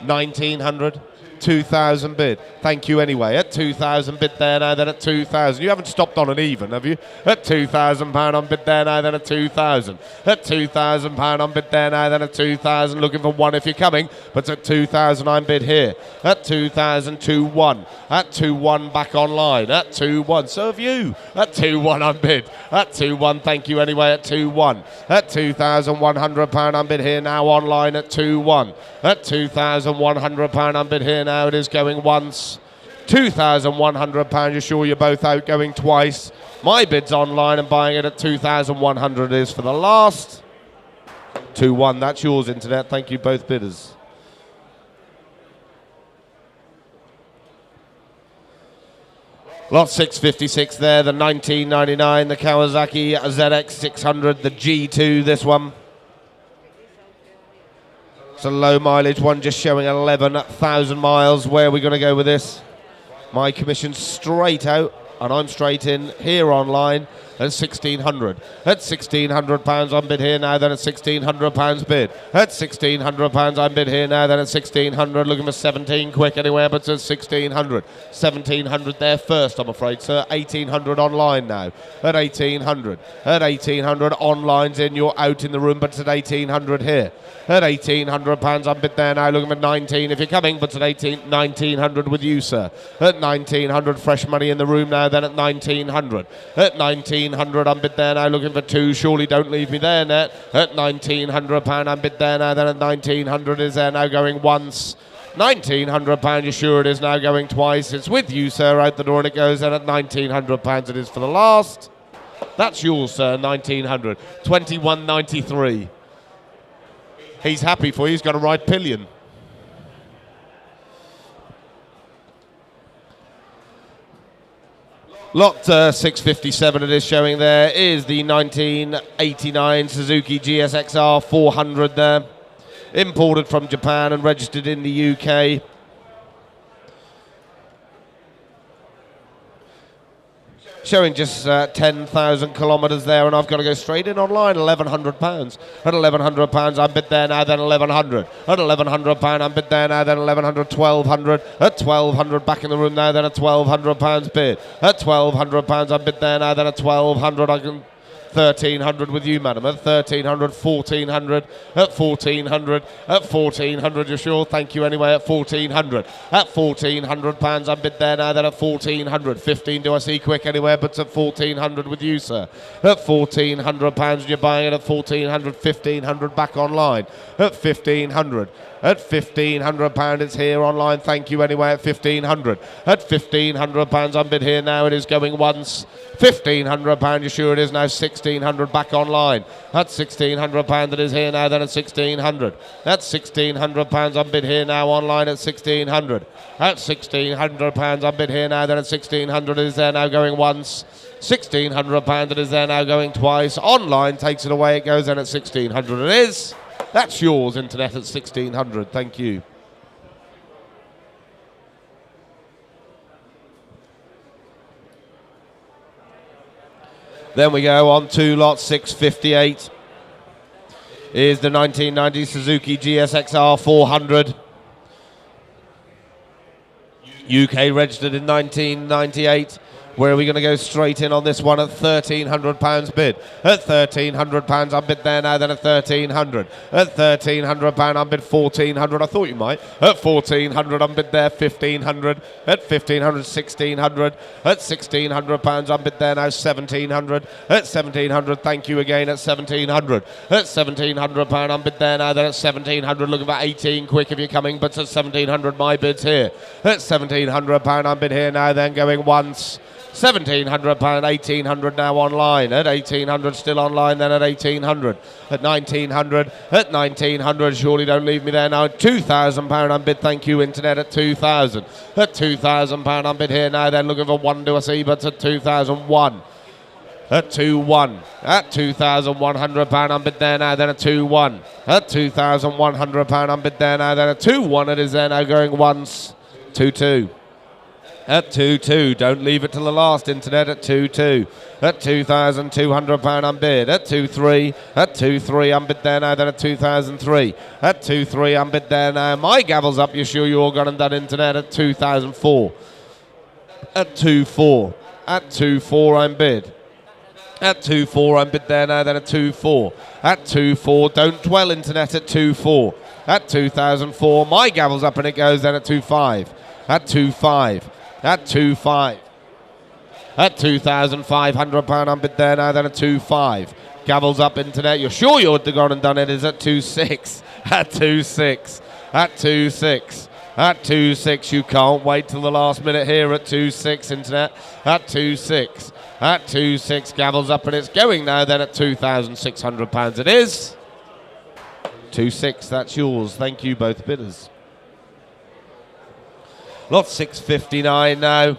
1,900. 2,000 bid. Thank you anyway. At 2,000 bid there now, then at 2,000. You haven't stopped on an even, have you? At £2,000 on bid there now, then at 2,000. At £2,000 on bid there now, then at 2,000. Looking for one if you're coming, but at 2,000 I'm bid here. At 2,000, 2-1. At 2-1 back online. At 2-1. So have you. At 2-1 I'm bid. At 2-1, thank you anyway. At 2-1. At £2,100 I'm bid here now online at 2-1. At £2,100 I'm bid here now, it is going once. £2,100, you're sure you're both out going twice. My bid's online and buying it at 2,100 is for the last. 2-1, that's yours, internet. Thank you, both bidders. Lot 656 there, the 1999, the Kawasaki ZX600, the G2, this one. It's a low mileage one, just showing 11,000 miles. Where are we going to go with this? My commission's straight out, and I'm straight in here online at 1,600. At £1,600 I'm bid here now, then at £1,600 bid. At £1,600 I'm bid here now, then at 1,600. Looking for 17 quick anywhere, but at 1,600. 1,700 there first, I'm afraid, sir. 1,800 online now. At 1,800. At 1,800 online's in. You're out in the room, but it's at 1,800 here. At £1,800 I'm bid there now, looking for 19 if you're coming, but at 1,900 with you, sir. At 1,900, fresh money in the room now, then at 1,900. At 1,900 I'm bid there now, looking for two, surely don't leave me there, net. At £1,900 I'm bid there now, then at 1,900 is there now going once. £1,900, you're sure it is now going twice. It's with you, sir, out the door, and it goes, and at £1,900 it is for the last. That's yours, sir, 1,900. 21.93. He's happy for you. He's got a right pillion. Lot 657 it is showing there is the 1989 Suzuki GSXR400 there. Imported from Japan and registered in the UK. Showing just 10,000 kilometres there, and I've got to go straight in online, £1,100. At £1,100 I'm bid there now, then 1,100. At £1,100 I'm bid there now, then 1,100, 1,200. At 1,200 back in the room now, then at £1,200 bid. At £1,200 I'm bid there now, then at 1,200 I can... 1,300 with you, madam. At 1,300, 1,400. At 1,400. At 1,400, you're sure? Thank you anyway. At 1,400. At £1,400 I'm bid there now, then at 1,400. 15 do I see quick anywhere, but at 1,400 with you, sir. At £1,400 you're buying it at 1,400. 1,500 back online. At 1,500. At £1,500 it's here online, thank you anyway, at 1,500. At £1,500 unbid here now, it is going once. £1,500, you sure it is now, 1,600 back online. At £1,600 it is here now, then at 1,600. At £1,600 unbid here now online at 1,600. At £1,600 unbid here now, then at 1,600 it is there now going once. £1,600 it is there now going twice. Online takes it away, it goes then at 1,600 it is. That's yours, internet, at 1,600. Thank you. Then we go on to lot 658. Is the 1990 Suzuki GSXR400. UK registered in 1998. Where are we going to go straight in on this one at £1,300 bid? At £1,300 unbid there now, then at 1,300. At £1,300 unbid 1,400. I thought you might. At 1,400 unbid there, 1,500. At 1,500, 1,600. At £1,600 unbid there now, 1,700. At 1,700, thank you again at 1,700. At £1,700 unbid there now, then at 1,700. Looking for 18 quick if you're coming, but at 1,700 my bid's here. At £1,700 unbid here now, then going once. £1,700, 1,800 now online. At 1,800 still online, then at 1,800. At 1,900, at 1,900, surely don't leave me there now. £2,000 unbid, thank you internet, at 2,000. At £2,000 unbid here now, then looking for one, do I see, but at 2,001. At 2,1. At £2,100 unbid there now, then at 2,1. At £2,100 unbid there now, then at 2,1 it is there now going once. 2,2. At 2,2, don't leave it till the last internet at 2,2. At £2,200 unbid. At 2,3. At 2,3 unbid there now, then at 2,003. At 2,3 unbid there now. My gavel's up, you sure you're all gone and done internet at 2,004. At 2,4. At 2,4 unbid. At 2,4 unbid there now, then at 2,4. At 2,4, don't dwell internet at 2,4. At 2,004, my gavel's up and it goes then at 2,5. At 2,5. At 2,5. At £2,500 unbid there now, then at 2,5. Gavel's up internet. You're sure you're gone and done it? Is at 2,6. At 2,6. At 2,6. At 2,6. You can't wait till the last minute here at 2,6 internet. At 2,6. At 2,6. Gavel's up and it's going now, then at £2,600 it is. 2,6. That's yours. Thank you, both bidders. Lot 659 now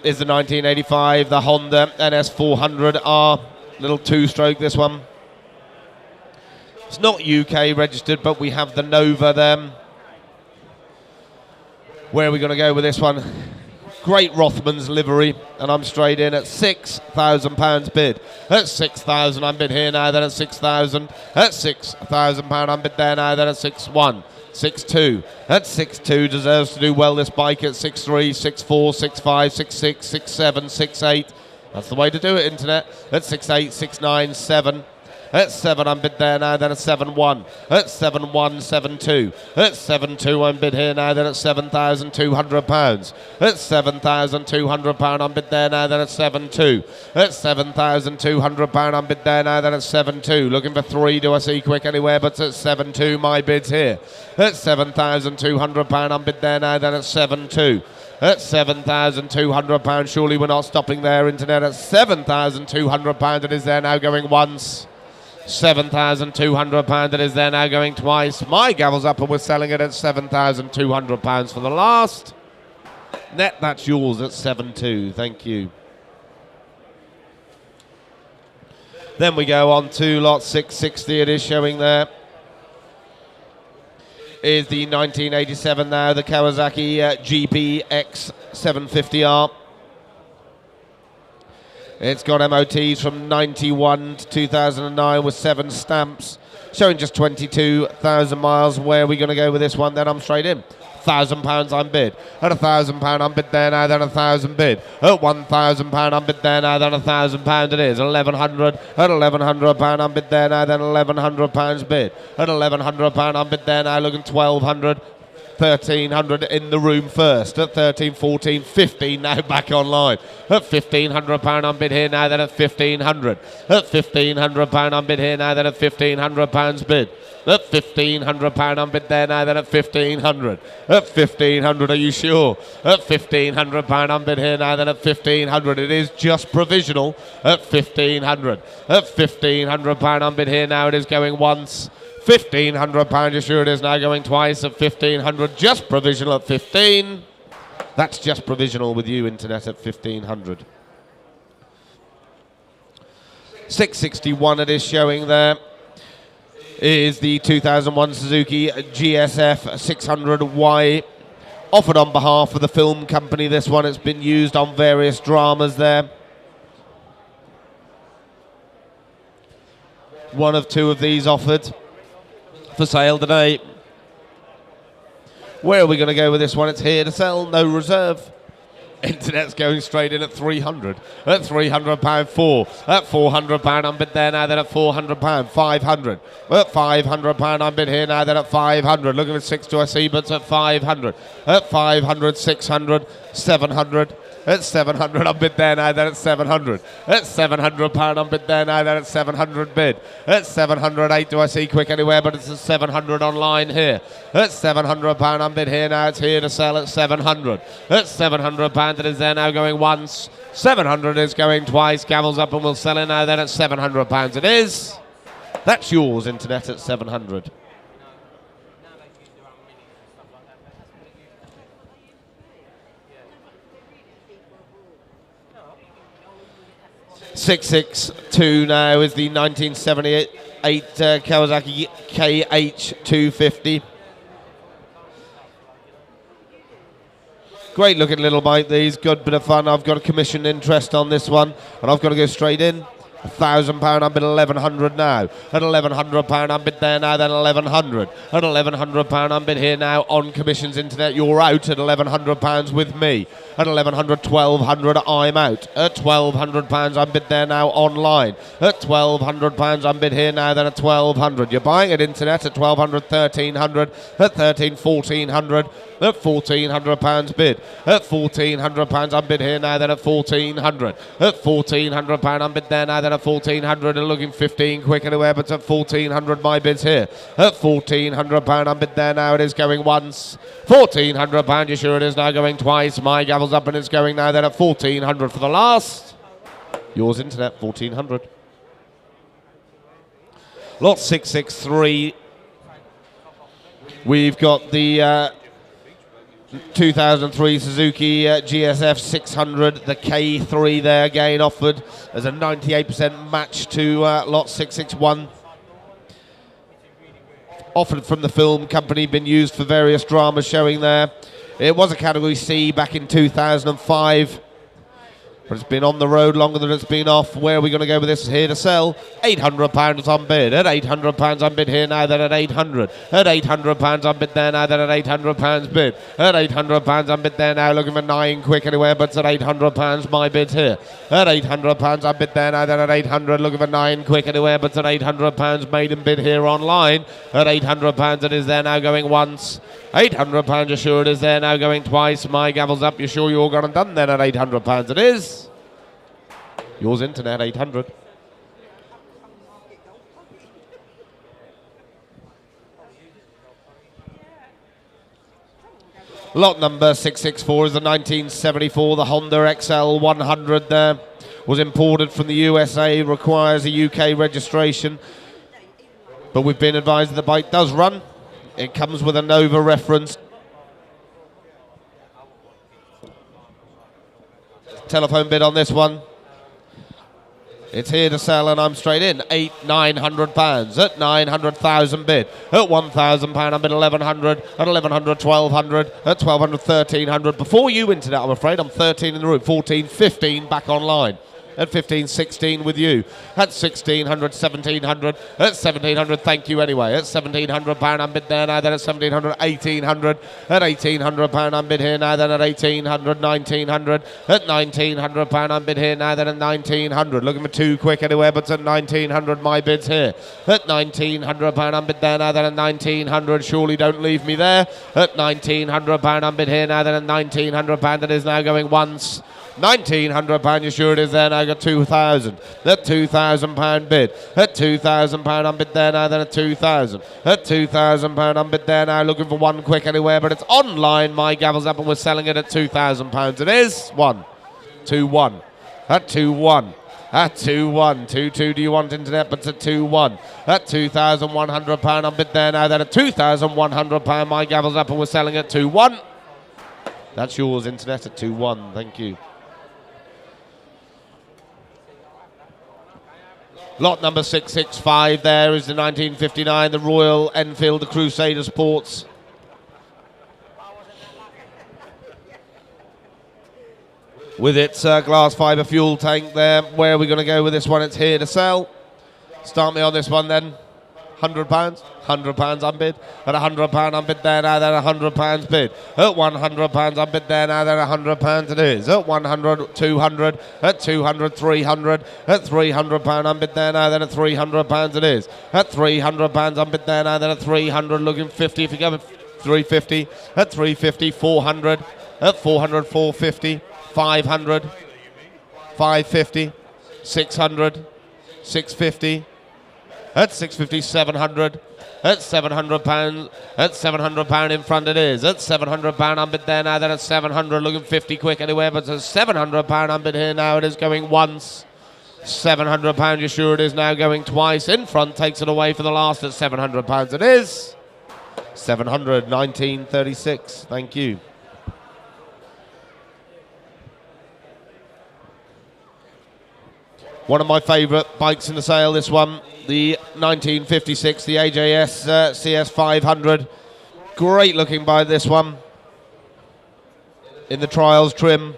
is the 1985, the Honda NS400R, little two-stroke this one. It's not UK registered, but we have the Nova there. Where are we going to go with this one? Great Rothmans livery, and I'm straight in at £6,000 bid. At 6,000 I'm bid here now, then at 6,000. At £6,000 I'm bid there now, then at 6,1. 6.2. At 6.2 deserves to do well this bike at 6.3, 6.4, 6.5, 6.6, 6.7, 6.8. That's the way to do it, internet. At 6.8, 6.9, 7. At 7 I'm bid there now, then at 7.1. At 7.1, 7.2. At 7.2 I'm bid here now, then at £7,200. At £7,200 I'm bid there now, then at 7.2. At £7,200 I'm bid there now, then at 7.2. Looking for 3, do I see quick anywhere, but at 7.2 my bid's here. At £7,200 I'm bid there now, then at 7.2. At £7,200, surely we're not stopping there, internet. At £7,200 it is there now going once. £7,200 it is there now going twice. My gavel's up and we're selling it at £7,200 for the last. Net, that's yours at 7.2. Thank you. Then we go on to lot 660. It is showing there. Is the 1987 now, the Kawasaki GSX750R. It's got MOTs from 91 to 2009 with 7 stamps, showing just 22,000 miles. Where are we going to go with this one? Then I'm straight in. £1,000 I'm bid. At £1,000 I'm bid there now, then 1,000 bid. At £1,000 I'm bid there now, then £1,000 it is. 1,100. At £1,100 I'm bid there now, then £1,100 bid. At £1,100 I'm bid there now, looking 1,200. 1300 in the room first. At 13, 14, 15 now back online. At £1,500 on bid here now, then at 1,500. At £1,500 on bid here now, then at £1,500 bid. At £1,500 on bid there now, then at 1,500. At 1,500, are you sure? At £1,500 on bid here now, then at 1,500. It is just provisional at 1,500. At £1,500 on bid here now, it is going once. £1,500, you sure it is now going twice at 1,500. Just provisional at 15. That's just provisional with you, Internet, at 1,500. 661 it is showing there. Is the 2001 Suzuki GSF600Y, offered on behalf of the film company. This one has been used on various dramas there. One of two of these offered for sale today. Where are we going to go with this one? It's here to sell, no reserve. Internet's going straight in at 300. At £300 4. At £400 on bid there now, then at £400. 500. At £500 on bid here now, then at 500. Looking at 6 to see, but at 500. At 500, 600, 700. At 700 on bid there now, then at 700. At £700 on bid there now, then at 700 bid. At 708, do I see quick anywhere, but it's at 700 online here. At £700 on bid here now, it's here to sell at 700. At £700 it is there now going once. 700 is going twice. Gavels up and we'll sell it now, then at £700 it is. That's yours, Internet, at 700. $662 now is the 1978 Kawasaki KH250. Great looking little bike, these. Good bit of fun. I've got a commission interest on this one, and I've got to go straight in. £1,000 on bid, 1,100 now. At £1,100 on bid there now, then 1,100. At £1,100 on bid here now on commissions, Internet. You're out at £1,100 with me. At 1,100, 1,200, I'm out. At £1,200 on bid there now online. At £1,200 on bid here now, then at 1,200. You're buying at Internet at 1,200, 1,300. At 13, 1,400. At £1,400 bid. At £1,400 on bid here now, then at 1,400. At £1,400 on bid there now, then at 1,400, and looking 15 quick anywhere, but at 1,400 my bid's here. At £1,400 on bid there now, it is going once. £1,400, you sure it is now going twice. My gavel's up and it's going now, then at 1,400 for the last. Yours, Internet, 1,400. Lot 663. We've got the 2003 Suzuki GSF600, the K3 there again, offered as a 98% match to lot 661. Offered from the film company, been used for various dramas showing there. It was a Category C back in 2005. But it's been on the road longer than it's been off. Where are we going to go with this? Here to sell. £800 on bid. At £800 on bid here now, then at 800. At £800 on bid there now, then at £800 bid. At £800 on bid there now, looking for 9 quick anywhere, but it's at £800 my bid here. At £800 on bid there now, then at 800, looking for 9 quick anywhere, but it's at £800 maiden bid here online. At £800 it is there now going once. £800, you sure it is there now going twice. My gavel's up, you sure you're all gone and done then at £800 it is. Yours, Internet, 800. Lot number 664 is the 1974, the Honda XL100 there. Was imported from the USA, requires a UK registration. But we've been advised that the bike does run. It comes with a Nova reference. Telephone bid on this one. It's here to sell and I'm straight in. £900 at 900,000 bid. At £1,000 I'm bid 1,100. At 1,100, 1,200. At 1,200, 1,300. Before you, Internet, I'm afraid. I'm 13 in the room. 14, 15 back online. At 1516 with you. At 1600, 1700. At 1700, thank you anyway. At £1,700 unbid there now. Then at 1700, 1800. At £1,800 unbid here now. Then at 1800, 1900. At £1,900 unbid here now. Then at 1900. Looking for too quick anywhere, but at 1900, my bid's here. At £1,900 unbid there now. Then at 1900, surely don't leave me there. At £1,900 unbid here now. Then at £1,900, that is now going once. £1,900, you sure it is there now, got 2,000. At £2,000 bid. At £2,000 unbid there now, then at 2,000. At £2,000 unbid there now, looking for one quick anywhere, but it's online. My gavel's up and we're selling it at £2,000. It is 1, 2, 1. At 2, 1. At 2, 1. 2, 2, do you want internet? But it's at 2, 1. At £2,100 unbid there now, then at £2,100. My gavel's up and we're selling it at 2, 1. That's yours, internet, at 2, 1. Thank you. Lot number 665 there is the 1959, the Royal Enfield, the Crusader Sports. With its glass fibre fuel tank there. Where are we going to go with this one? It's here to sell. Start me on this one then. £100, £100 unbid. At £100 unbid there now, then £100 bid. At £100 unbid there now, then £100 it is. At 100, 200. At 200, 300. At £300 unbid there now, then at £300 it is. At £300 unbid there now, then at 300. Looking 50 if you go. 350. At 350, 400. At 400, 450. 500. 550. 600. 650. At 650, 700. At £700. At £700 in front it is. At £700 unbid there now. Then at 700, looking 50 quick anywhere. But it's £700 unbid here now. It is going once. £700. You're sure it is now going twice. In front takes it away for the last at £700. It is 700. 1936. Thank you. One of my favourite bikes in the sale, this one, the 1956, the AJS CS500. Great looking bike, this one. In the trials trim.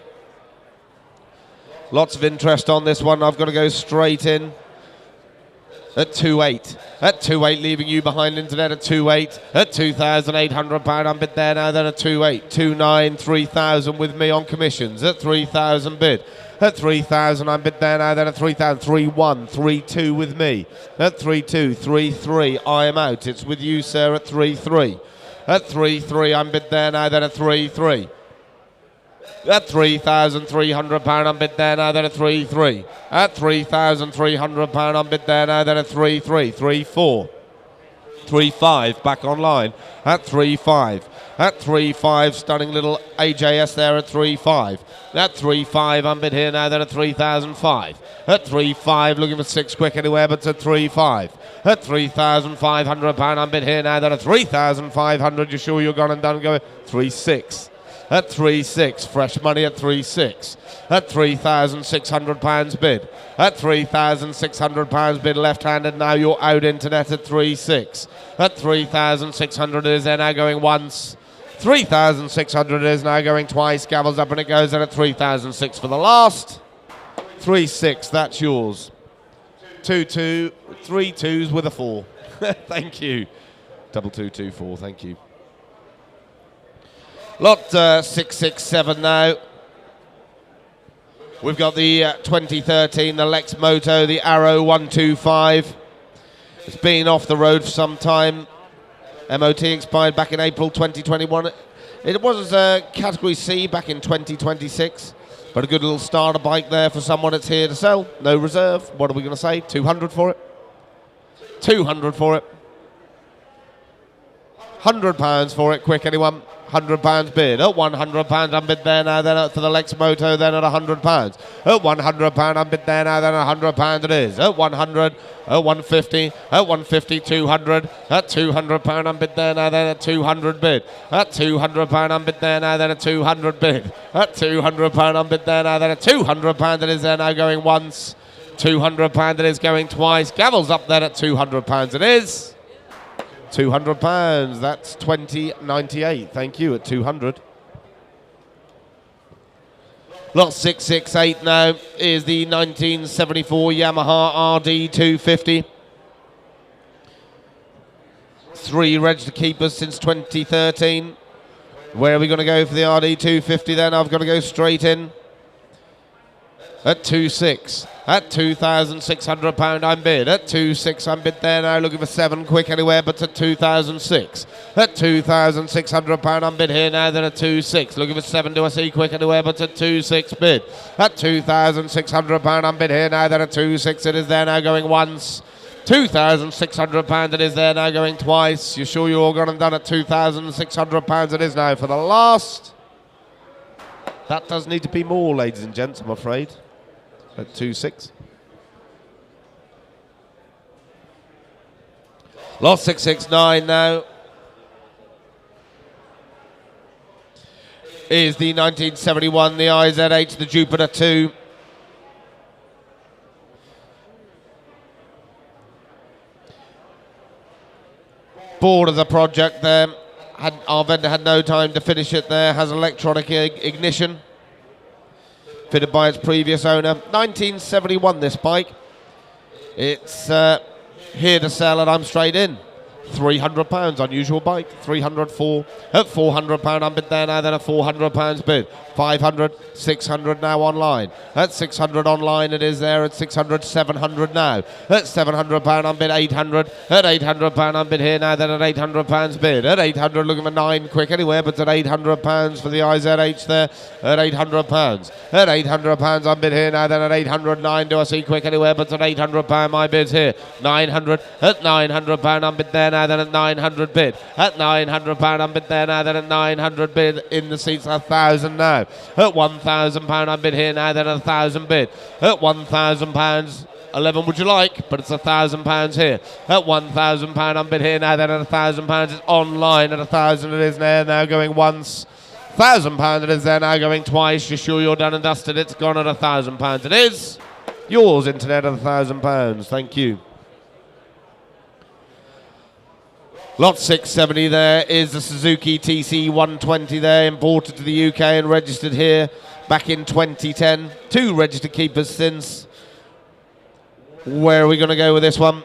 Lots of interest on this one. I've got to go straight in. At 2.8. At 2.8, leaving you behind internet at 2.8. At £2,800 unbid there now, then at 2.8. 2.9, 3,000 with me on commissions. At 3,000 bid. At 3,000 unbid there now, then at 3,000. 3.1, 3.2 with me. At 3.2, 3.3, I am out. It's with you, sir, at 3.3. At 3.3 unbid there now, then at 3.3. At £3,300 unbid there now, then at 3.3. At £3,300 unbid there now, then at 3.3. 3.4. 3.5 back online. At 3.5. At 3.5, stunning little AJS there at 3.5. At 3.5 unbid here now, then at 3,005. At 3.5, looking for 6 quick anywhere, but at 3.5. At £3,500 unbid here now, then at 3,500. You're sure you're gone and done? Go 3.6. At 3.6, fresh money at 3.6. At £3,600 bid. At £3,600 bid, left-handed now, you're out internet at 3.6. At 3,600 is there now going once. 3,600 is now going twice. Gavels up and it goes in at 3,006 for the last. 3.6, that's yours. 2-2, 3 2s with a 4. Thank you. 2224, thank you. Lot 667 now. We've got the 2013, the Lex Moto, the Arrow 125. It's been off the road for some time. MOT expired back in April 2021. It was Category C back in 2026. But a good little starter bike there for someone that's here to sell. No reserve. What are we going to say? 200 for it? 200 for it. £100 for it. Quick, anyone? £100 bid. At £100 unbid there now, then for the Lex Moto, then at £100. At £100 unbid there now, then at £100 it is. At 100, at 150, at 150, 200. At £200 unbid there now, then at 200 bid. At £200 unbid there now, then at 200 bid. At £200 unbid there now, then at £200 it is there now going once. £200 it is going twice. Gavel's up there at £200 it is. £200, that's 20.98. Thank you at 200. Lot 668 now is the 1974 Yamaha RD250. 3 registered keepers since 2013. Where are we going to go for the RD250 then? I've got to go straight in at 2.6. At £2,600 I'm bid. At 2.6 I'm bid there now, looking for 7 quick anywhere, but at 2,006. At £2,600 I'm bid here now, then at 2.6. Looking for 7 do I see quick anywhere, but at 2.6 bid. At £2,600 I'm bid here now, then at 2.6 it is there now going once. £2,600 it is there now going twice. You sure you're all gone and done at £2,600 it is now for the last. That does need to be more, ladies and gents, I'm afraid. At 2.6. Lot 669 now is the 1971, the IZH, the Jupiter 2. Board of the project there. Our vendor had no time to finish it there. Has electronic ignition. Fitted by its previous owner. 1971 this bike. It's here to sell and I'm straight in. £300, unusual bike. 304 at £400 I'm bid there now, then a £400 bid. 500, 600 now online. At 600 online it is there, at 600, 700 now. At £700 I'm bid 800. At £800 I'm bid here now, then at £800 bid. At 800 looking for 9 quick anywhere, but at £800 for the IZH there. At £800. At £800 I'm bid here now, then at 809 do I see quick anywhere, but at £800 my bid's here. 900. At £900 I'm bid there now, then at 900 bid. At £900 I'm bid there now, then at 900 bid. In the seats 1,000 now. At £1,000 I'm bid here now, then at 1,000 bid. At £1,000, 11 would you like, but it's £1,000 here. At £1,000 I'm bid here now, then at £1,000 it's online. At 1,000 it is there now going once. £1,000 it is there now going twice. You're sure you're done and dusted? It's gone at £1,000. It is yours, internet, at £1,000. Thank you. Lot 670 there is the Suzuki TC120 there, imported to the UK and registered here back in 2010. 2 registered keepers since. Where are we going to go with this one?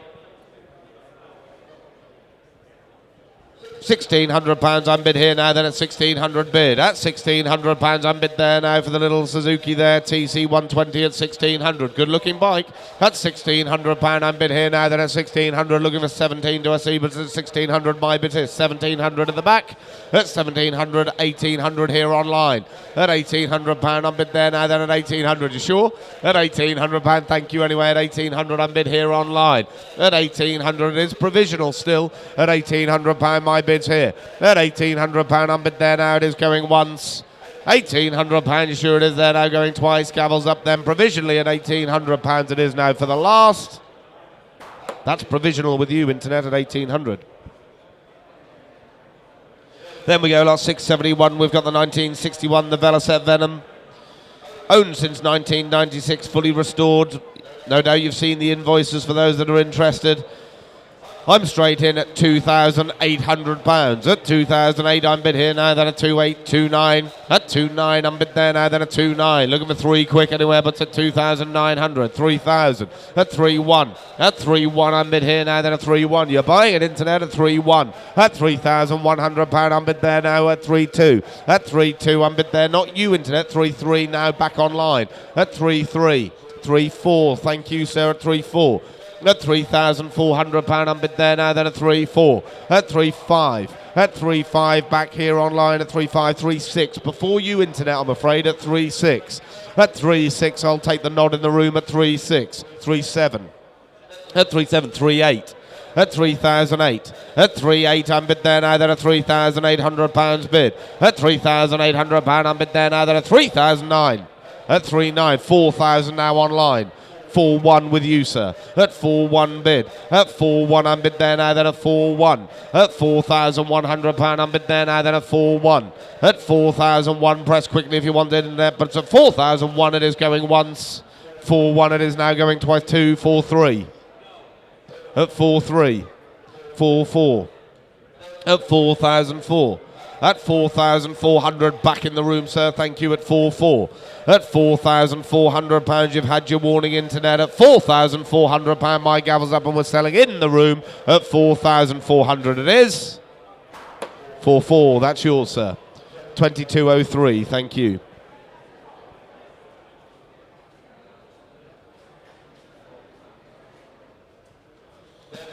£1,600 I'm bid here now, then at 1,600 bid. At £1,600 I'm bid there now for the little Suzuki there, TC120 at 1,600. Good looking bike. At £1,600 I'm bid here now, then at 1,600. Looking for 17 do I see, but at 1,600 my bid is 1,700 at the back. At 1,700, 1,800 here online. At £1,800 I'm bid there now, then at 1,800. You sure? At £1,800, thank you anyway. At 1,800 I'm bid here online. At 1,800 it is provisional still. At £1,800 my bid here. At £1,800 I'm bid there now, it is going once. £1,800, you sure it is there now going twice. Gavels up then provisionally at £1,800 it is now for the last. That's provisional with you, internet, at 1,800. Then we go lot 671. We've got the 1961, the Velocet Venom. Owned since 1996, fully restored. No doubt you've seen the invoices for those that are interested. I'm straight in at £2,800. At 2,008 I'm bid here now, then at 2,829. At 2,9 I'm bid there now, then at 2,9. Looking for 3 quick anywhere, but at 2,900. 3,000. At 3,1. At 3,1 I'm bid here now, then at 3,1. You're buying it, internet, at 3,1. At £3,100 I'm bid there now at 3,2. At 3,2 I'm bid there, not you, internet. 3,3 now back online. At 3,3. 3,4. Thank you, sir, at 3,4. At £3,400 I'm bid there now, then at 3.4. At 3.5. At 3.5 back here online at 3.5, 3.6. Before you, internet, I'm afraid, at 3.6. At 3.6 I'll take the nod in the room at 3.6. 3.7. At 3.7, 3.8. At 3,008. At 3.8 I'm bid there now, then at £3,800 bid. At £3,800 I'm bid there now, then at 3,009. At 3.9, 4,000 now online. 4-1 with you, sir. At 4-1 bid. At 4-1 I'm bid there now, then at 4-1. At £4,100 I'm bid there now, then at 4-1. At 4,001, press quickly if you want it in there, but at 4,001 it is going once. 4-1 it is now going twice. 2, 4-3. At 4-3. 4-4. At 4,004. At 4,400, back in the room, sir. Thank you. At 4,400. At 4,400 pounds, you've had your warning internet. At 4,400 pound, my gavel's up and we're selling in the room at 4,400. It is 4,400. That's yours, sir. 2203. Thank you.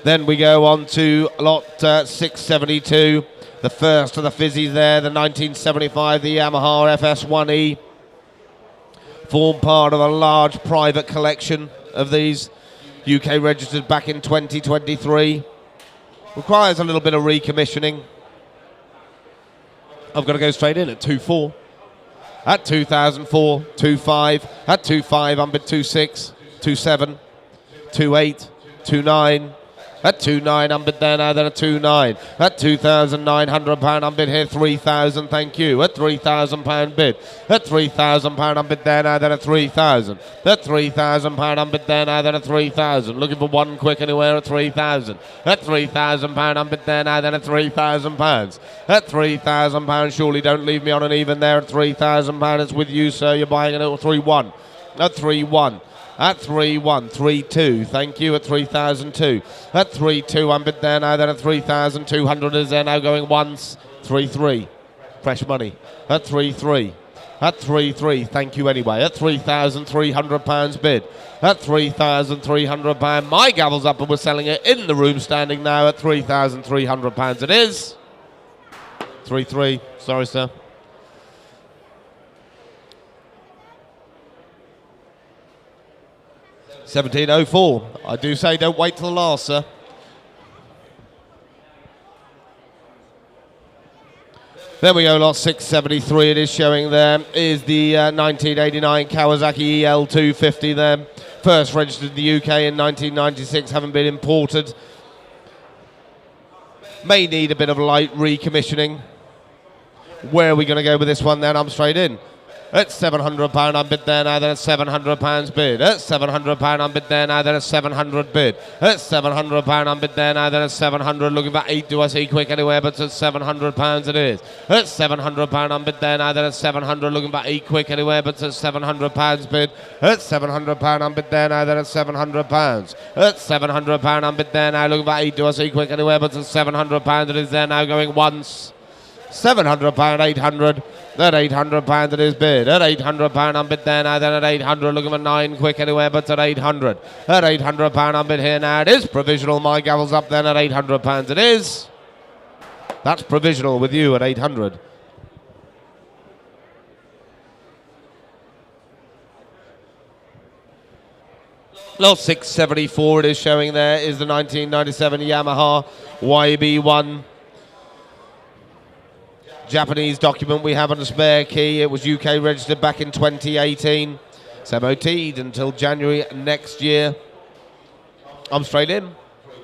Then we go on to lot 672. The first of the fizzies there, the 1975, the Yamaha FS1E. Formed part of a large private collection of these. UK registered back in 2023. Requires a little bit of recommissioning. I've got to go straight in at 2,400. At 2,004, 2,500. At 2,500, I'm bid 2,600, 2,700, 2,800, 2,900. At 2,900, I'm bid there now, then at 2,900. At 2,900 pound, I'm bid here 3,000, thank you. At 3,000 pound bid. At 3,000 pound, I'm bid there now, then at 3,000. At 3,000 pound, I'm bid there now, then at 3,000. Looking for one quick anywhere at 3,000. At 3,000 pound, I'm bid there now, then at 3,000 pounds. At 3,000 pounds, surely don't leave me on an even there at 3,000 pound. It's with you, sir. You're buying it at 3,100. At 3,100. At 3,100, 3,200, thank you. At 3,002. At 3,200, I'm bid there now, then at 3,200 is there now going once. 3,300, fresh money. At 3,300. At 3,300, thank you anyway. At 3,300 pounds bid. At 3,300 pounds, my gavel's up and we're selling it in the room standing now at 3,300 pounds. It is 3,300, sorry sir. 1704. I do say don't wait till the last, sir. There we go, lot 673 it is showing there. Is the 1989 Kawasaki EL250 there. First registered in the UK in 1996, haven't been imported. May need a bit of light recommissioning. Where are we going to go with this one then? I'm straight in. At £700, I'm bid there now, then at £700 bid. At £700, I'm bid there now, then at £700 bid. At £700, I'm bid there now, then at £700. Looking for 8, do I see quick anywhere, but at £700 it is. At £700, I'm bid there now, then at £700. Looking for 8 quick anywhere, but at £700 bid. At £700, I'm bid there now, then at £700. At £700, I'm bid there now, looking for 8, do I see quick anywhere, but at £700 it is there now going once. £700, 800. At £800 it is bid. At £800 I'm bid there now, then at 800 looking for 9 quick anywhere, but at 800. At £800 I'm bid here now. It is provisional. My gavel's up then at £800 it is. That's provisional with you at 800. Lot 674 it is showing there is the 1997 Yamaha YB1. Japanese document we have on a spare key. It was UK registered back in 2018. It's MOT'd until January next year. I'm straight in.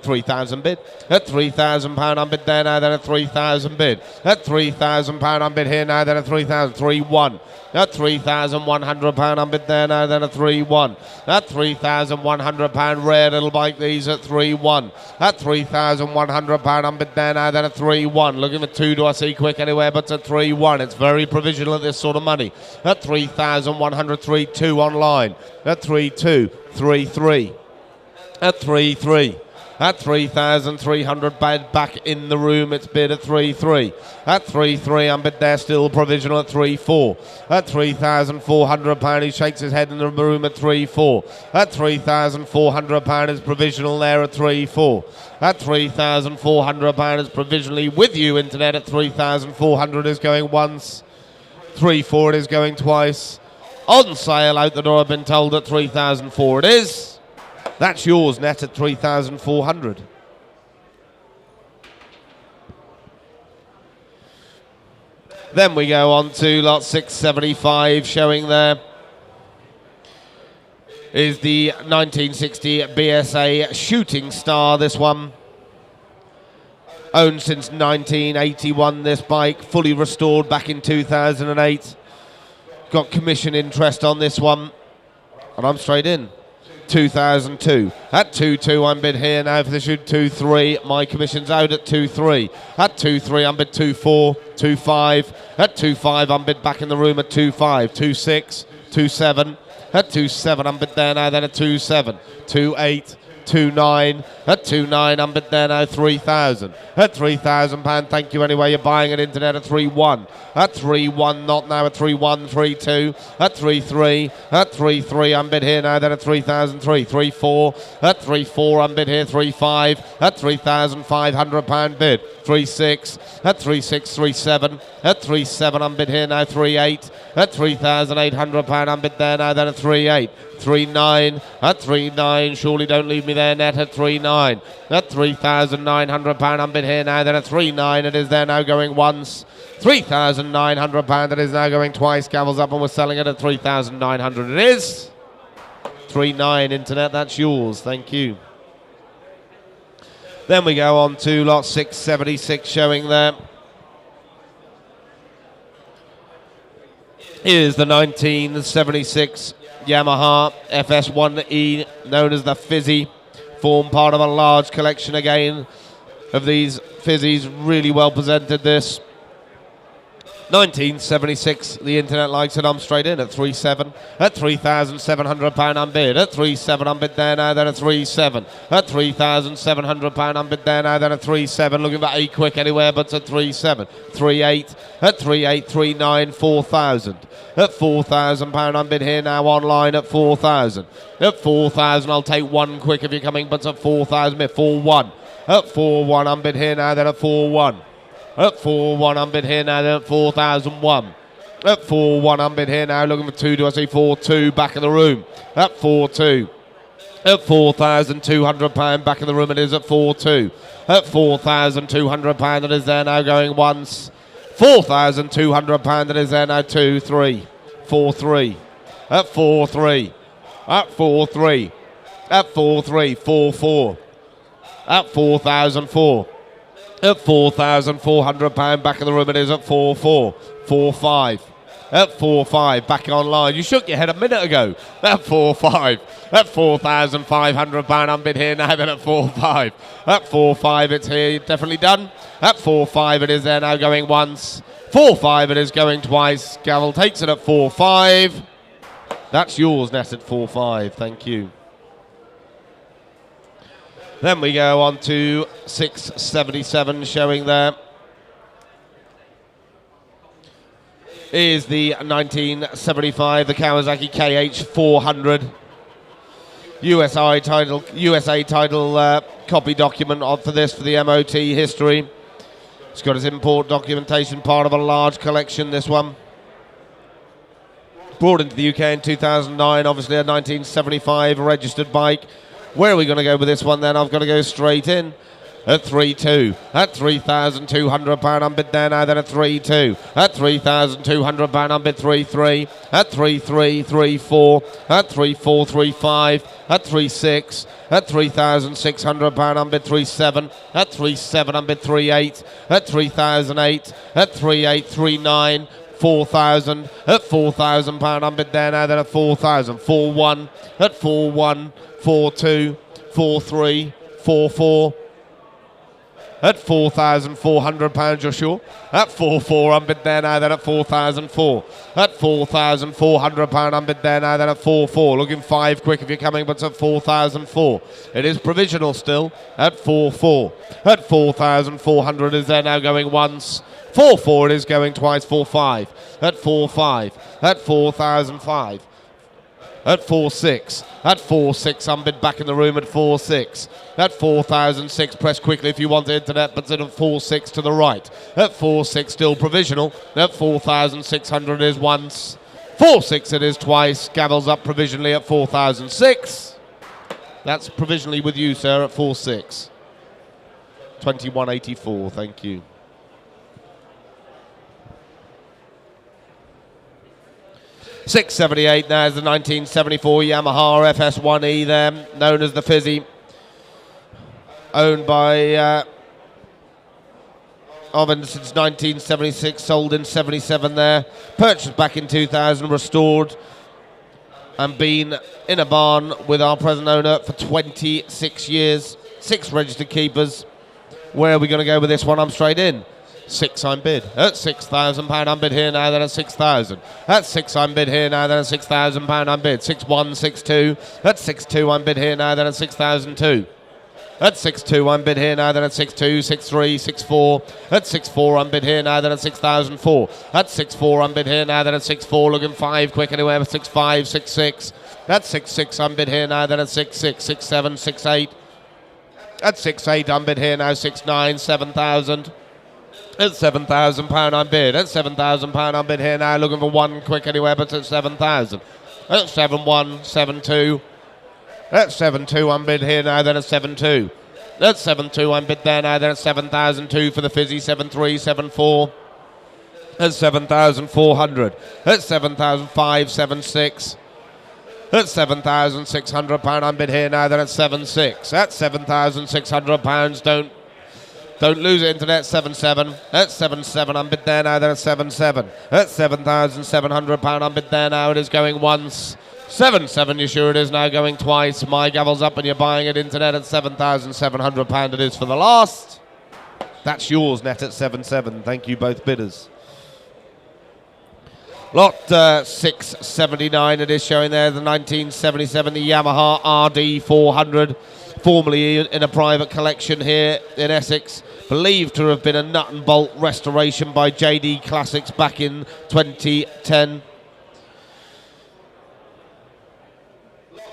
3,000 bid. At £3,000 I'm bid there now, then at 3,000 bid. At £3,000 I'm bid here now, then at 3,000. 3,100. At £3,100 I'm bid there now, then at 3,100. At £3,100 rare little bike these at 3,100. At £3,100 I'm bid there now, then at 3,100. Looking for 2, do I see quick anywhere, but at 3,100. It's very provisional at this sort of money. At 3,100, 3,200 online. At 3,200, 3,300. At 3,300. At 3,300 bid back in the room, it's bid at 3,300. At 3,300 I'm bid there still provisional at 3,400. At £3,400 he shakes his head in the room at 3,400. At £3,400 is provisional there at 3,400. At £3,400 is provisionally with you internet at 3,400 is going once. 3,400 is going twice. On sale out the door I've been told at 3,400 it is. That's yours net at 3,400. Then we go on to lot 675 showing there is the 1960 BSA Shooting Star, this one. Owned since 1981, this bike, fully restored back in 2008. Got commission interest on this one, and I'm straight in. 2002. At 2-2, I'm bid here now for the shoot. 2-3, my commission's out at 2-3. At 2-3, I'm bid 2-4, 2-5. At 2-5, I'm bid back in the room at 2-5, 2-6, 2-7. At 2-7, I'm bid there now, then at 2-7, 2-8, 2-9. At 2-9, I'm bid there now, 3,000. At £3,000, thank you anyway, you're buying an internet at 3-1. At 3-1, not now at 3-1, 3-2. At 3-3, at 3-3, I'm bid here now, then at 3,003. 3-4, at 3-4, I'm bid here, 3-5. At £3,500 bid. 3-6, at 3-6, 3-7. At 3-7, I'm bid here now, 3-8. At £3,800, I'm bid there now, then at 3-8. 3-9, at 3-9, surely don't leave me there, net at 3-9. At £3,900, I'm bid here now, then at 3-9, it is there now going once. £3,900, it is now going twice, gavels up, and we're selling it at 3,900. It is 3-9 internet, that's yours, thank you. Then we go on to lot 676 showing there. Here's the 1976 Yamaha FS1E, known as the Fizzy. Form part of a large collection again of these Fizzies. Really well presented this. 1976, the internet likes it. I'm straight in at 3-7. At £3,700 I'm bid. At 3-7 I'm bid there now, then at 3-7. At £3,700 I'm bid there now, then at 3-7. Looking for 8 quick anywhere, but at 3-7. 3-8. At 3-8, 3-9, 4,000. At £4,000 I'm bid here now online at 4,000. At 4,000 I'll take 1 quick if you're coming, but at 4,000, 4-1. At 4-1 I'm bid here now, then at 4-1. At 4-1 I'm bid here now, then at 4,001. At 4-1 I'm bid here now, looking for 2, do I see 4-2, back in the room. At 4-2. At £4,200 back in the room, it is at 4-2. At £4,200 it is there now going once. £4,200 it is there now 2-3. 4-3. At 4-3. At 4-3. At 4-3. 4-4. At 4,004. At £4,400 back in the room, it is at 4-4. 4-5. At 4-5, back online. You shook your head a minute ago. At 4-5. At £4,500 I'm bid here now, then at 4-5. At 4-5 it's here, definitely done. At 4-5 it is there now going once. 4-5 it is going twice. Gavel takes it at 4-5. That's yours, Ness, at 4-5. Thank you. Then we go on to 677 showing there. Is the 1975, the Kawasaki KH400. USA title copy document for this, for the MOT history. It's got its import documentation, part of a large collection, this one. Brought into the UK in 2009, obviously a 1975 registered bike. Where are we going to go with this one then? I've got to go straight in at 3-2. At £3,200 I'm bid there now, then at 3-2. At £3,200 I'm bid 3-3. At 3-3, 3-4. At 3-4, 3-5. At 3-6. At £3,600 I'm bid 3-7. At 3-7 I'm bid 3-8. At 3,008. At 3-8, 3-9. 4,000. At £4,000 I'm bid there now, then at 4,000. 4-1. At 4-1. 4-2, 4-3, 4-4. At £4,400, you're sure? At 4-4, I'm bid there now, then at 4,004. At £4,400, I'm bid there now, then at 4-4. Looking 5 quick if you're coming, but it's at 4,004. It is provisional still at 4-4. At 4,400 is there now going once. 4-4 it is going twice. 4-5. At 4-5. At 4,005. At 4-6. At 4-6, I'm bid back in the room at 4-6. At 4,006, press quickly if you want the internet, but at 4-6 to the right. At 4-6, still provisional. At 4,600 is once. 4-6 it is twice. Gavels up provisionally at 4,006. That's provisionally with you, sir, at 4-6. 2184, thank you. 678 now is the 1974 Yamaha FS1E there, known as the Fizzy. Owned by Oven since 1976, sold in 77 there. Purchased back in 2000, restored. and been in a barn with our present owner for 26 years, 6 registered keepers. Where are we going to go with this one? I'm straight in. 6 I'm bid. At £6,000 I'm bid here now, then at 6,000. At 6 I'm bid here now, then at £6,000 I'm bid. 6-1, 6-2. At 6-2 I'm bid here now, then at 6,002. At 6-2 I'm bid here now, then at 6-2, 6-3, 6-4. At 6-4 I'm bid here now, then at 6,004. At 6-4 I'm bid here now, then at 6-4, looking 5 quick anywhere, 6-5, 6-6. At 6-6 I'm bid here now, then at 6-6, 6-7, 6-8. At 6-8 I'm bid here now, 6-9, 7,000. At £7,000 I'm bid. At £7,000 I'm bid here now, looking for 1 quick anywhere, but at 7,000. At 7-1, 7-2. At 7-2 I'm bid here now, then at 7-2. At 7-2 I'm bid there now, then at 7,002 for the fizzy, 7-3, 7-4. At 7,400. At 7,005, 7-6. At £7,600 I'm bid here now, then at 7-6. At £7,600 don't lose it, internet, 7-7. At 7-7 I'm bid there now, then at 7-7. At £7,700 I'm bid there now, it is going once. 7-7, you sure it is now going twice. My gavel's up and you're buying it, internet, at £7,700 it is for the last. That's yours, net, at 7-7. Thank you, both bidders. Lot 679 it is showing there, the 1977, the Yamaha RD400, formerly in a private collection here in Essex, believed to have been a nut and bolt restoration by JD Classics back in 2010.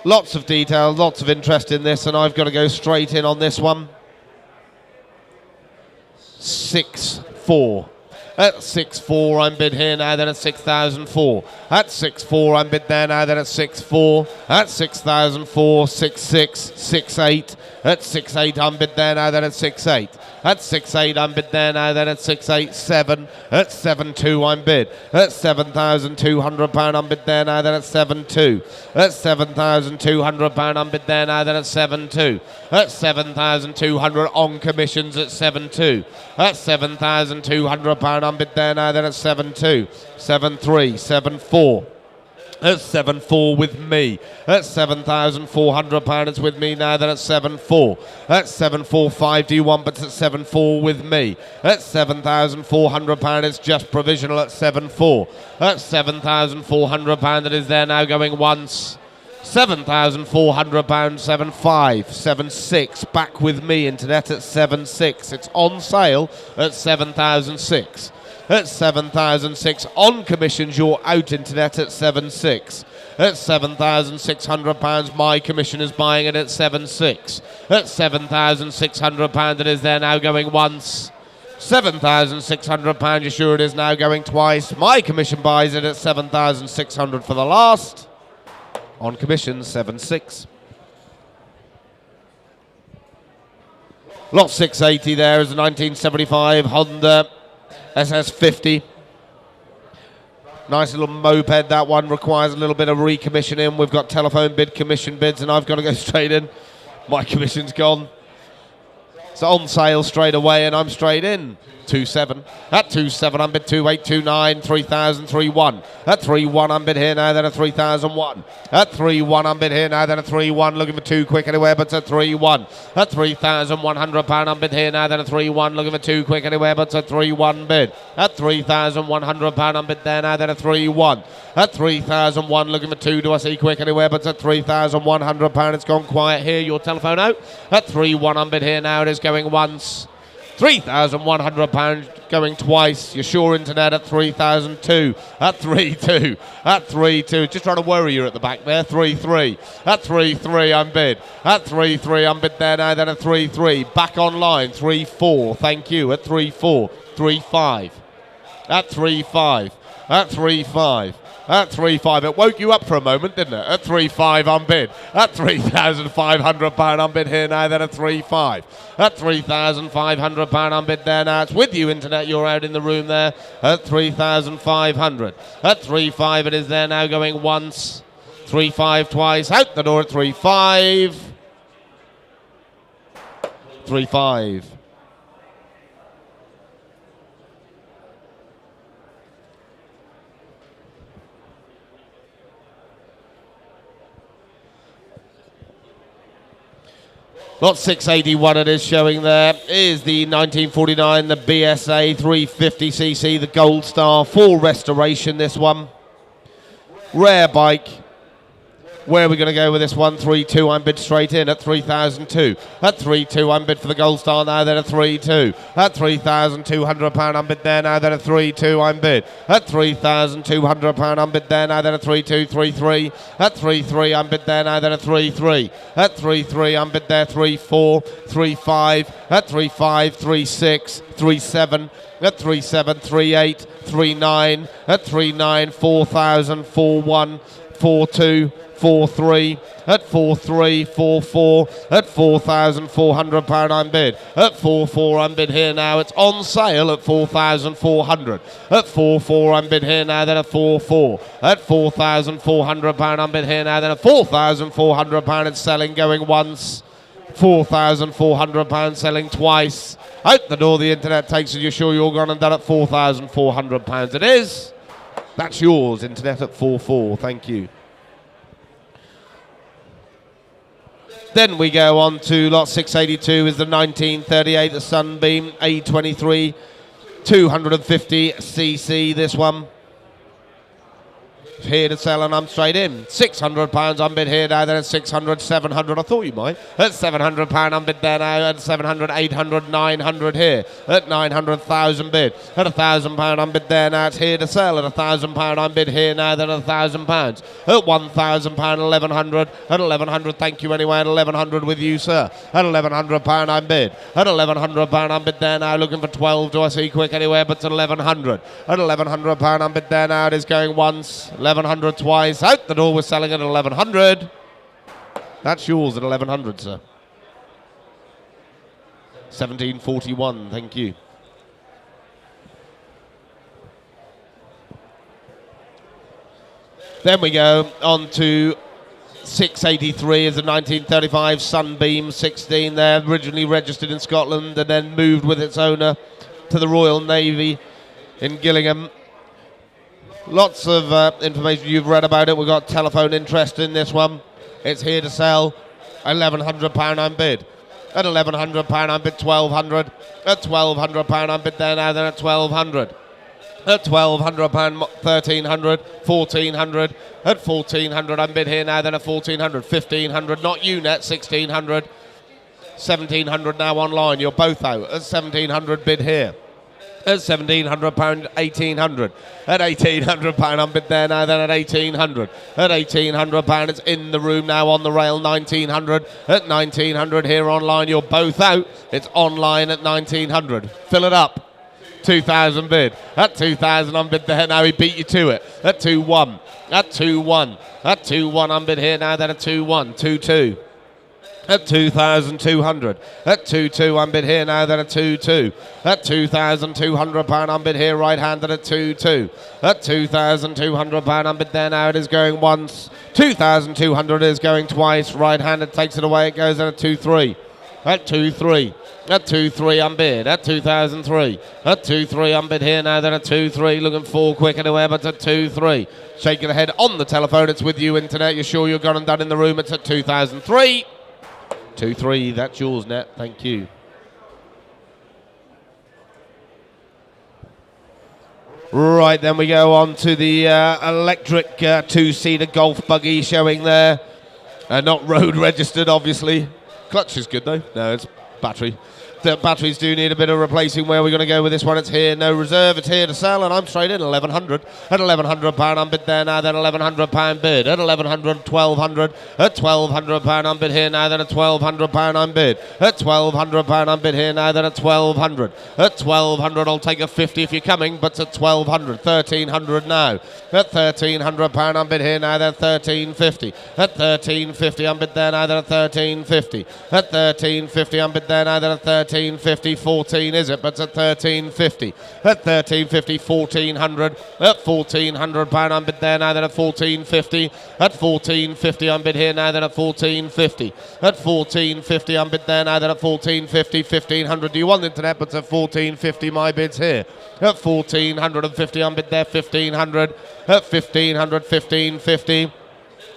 Lots of detail, lots of interest in this, and I've got to go straight in on this one. 6-4. At 6-4 I'm bid here now, then at 6,004. At 6-4 I'm bid there now, then at 6-4. At 6,004, 6-6, 6-8. At 6-8 I'm bid there now, then at 6-8. At 6-8 I'm bid there now, then at 6-8, 7. At 7-2 I'm bid. At £7,200 I'm bid there now, then at 7-2. At £7,200 I'm bid there now, then at 7-2. At 7,200 on commissions at 7-2. At £7,200 I'm bid there now, then at 7-2. 7-3, 7-4. At 7-4 with me. At £7,400 it's with me now, then at 7-4. At 7-4, 5 do you want, but at 7-4 with me. At £7,400 it's just provisional at 7-4. At £7,400 it is there now going once. £7,400, 7-5, 7-6, back with me, internet, at 7-6. It's on sale at 7,006. At 7,006 on commissions, you're out, internet, at 7.6. At £7,600, my commission is buying it at 7.6. At £7,600, it is there now going once. £7,600, you're sure it is now going twice. My commission buys it at 7,600 for the last. On commission, 7.6. Lot 680 there is a 1975 Honda SS50. Nice little moped, that one. Requires a little bit of recommissioning. We've got telephone bid, commission bids, and I've got to go straight in. My commission's gone. It's on sale straight away, and I'm straight in. 2.7. At 2.7, I'm bid 2.8, 2.9, 3,000, 3.1. At 3.1, I'm bid here now, then at 3,001. At 3.1, I'm bid here now, then at 3.1. Looking for 2 quick anywhere, but at 3.1. At £3,100, I'm bid here now, then at 3.1. Looking for 2 quick anywhere, but at 3.1 bid. At £3,100, I'm bid there now, then at 3.1. At 3,001, looking for 2. Do I see quick anywhere, but at £3,100, it's gone quiet here. Your telephone out. At 3.1, I'm bid here now, it is going once. £3,100 going twice. You're sure, internet, at 3,002. At 3.2. At 3.2. Just trying to worry you at the back there. 3.3. At 3.3 I'm bid. At 3.3 I'm bid there now, then at 3.3. Back online. 3.4. Thank you. At 3.4. 3.5. At 3.5. At 3.5. At 3.5, it woke you up for a moment, didn't it? At 3.5, I'm bid. At £3,500, I'm bid here now, then at 3.5. At £3,500, I'm bid there now. It's with you, internet, you're out in the room there. At 3,500. At 3.5, it is there now going once. 3.5 twice. Out the door at 3.5. 3.5. Lot 681 it is showing there is the 1949, the BSA 350cc, the Gold Star, full restoration this one. Rare bike. Where are we going to go with this one? 3-2, I'm bid straight in at 3,002. At 3-2, I'm bid for the Gold Star now, then at 3-2. At £3,200, I'm bid there now, then at 3-2, I'm bid. At £3,200, I'm bid there now, then at 3-2, 3-3. At 3-3, I'm bid there now, then at 3-3. At 3-3, I'm bid there 3-4, 3-5. At 3-5, 3-6, 3-7. At 3-7, 3-8, 3-9. At 3-9, 4,000, 4-1, 4-2. 4-3, at 4-3, 4-4, at £4,400 I'm bid. At 4-4 I'm bid here now, it's on sale at 4,400. At 4-4 I'm bid here now, then at 4-4. At £4,400 I'm bid here now, then at £4,400 it's selling, going once. £4,400 selling twice. Out the door the internet takes it, you're sure you're gone and done at £4,400 it is. That's yours, internet at 4-4, thank you. Then we go on to lot 682 is the 1938, the Sunbeam A23 250cc, this one. Here to sell and I'm straight in. £600 I'm bid here now, then at 600, 700, I thought you might. At £700 I'm bid there now, at 700, 800, 900 here. At 900,000 bid. At £1,000 I'm bid there now, it's here to sell. At £1,000 I'm bid here now, then at £1,000. At £1,000, 1,100. At 1,100, thank you anyway, at 1,100 with you, sir. At £1,100 I'm bid. At £1,100 I'm bid there now, looking for 12, do I see quick anywhere, but at 1,100. At £1,100 I'm bid there now, it is going once. 1,100 twice. Out the door, we're selling at 1,100. That's yours at 1,100, sir. 1741, thank you. Then we go on to 683 is a 1935 Sunbeam 16 there, originally registered in Scotland and then moved with its owner to the Royal Navy in Gillingham. Lots of information you've read about it. We've got telephone interest in this one. It's here to sell. £1,100 I'm bid. At £1,100 I'm bid 1,200. At £1,200 I'm bid there now, then at 1,200. At £1,200, 1,300, 1,400. At 1,400 I'm bid here now, then at 1,400. 1,500, not you net, 1,600. 1,700 now online. You're both out. At 1,700 bid here. At £1,700, 1,800. At £1,800 I'm bid there now, then at 1,800. At £1,800 it's in the room now on the rail, 1,900. At 1,900 here online, you're both out. It's online at 1,900. Fill it up. 2,000 bid. At 2,000 I'm bid there now, he beat you to it. At 2-1. At 2-1. At 2-1 I'm bid here now, then at 2-1. 2-2. At 2,200. At 2-2 I'm bid here now, then at 2-2. At £2,200 I'm bid here right-handed at 2-2. At £2,200 I'm bid there now, it is going once. 2,200 is going twice. Right-handed takes it away, it goes in at 2-3. At 2-3. At 2-3 I'm bid. At 2,003. At 2-3 I'm bid here now, then at 2-3. Looking for quick anywhere, but at 2-3. Shaking the head on the telephone, it's with you, internet. You're sure you're gone and done in the room, it's at 2,003. 2-3, that's yours, net. Thank you. Right, then we go on to the electric two-seater golf buggy showing there. Not road registered, obviously. Clutch is good, though. No, it's battery. The batteries do need a bit of replacing. Where are we going to go with this one? It's here, no reserve. It's here to sell, and I'm straight in 1,100. At £1,100 I'm bid there now, then £1,100 bid. At 1,100, 1,200. At £1,200 I'm bid here now, then at £1,200 I'm bid. At £1,200 I'm bid here now, then at 1,200. At 1,200 I'll take a 50 if you're coming, but at 1,200, 1,300 now. At £1,300 I'm bid here now, then 1,350. At 1,350 I'm bid there now, then at 1,350. At 1,350 I'm bid there now, then at 1,350, 14 is it, but it's at 1,350. At 1,350, 1,400. At £1,400 I'm bid there now, then at 1,450. At 1,450 I'm bid here now, then at 1,450. At 1,450 I'm bid there now, then at 1,450, 1,500. Do you want internet? But at 1,450 my bid's here. At 1,450 I'm bid there, 1,500. At 1,500, 1,550.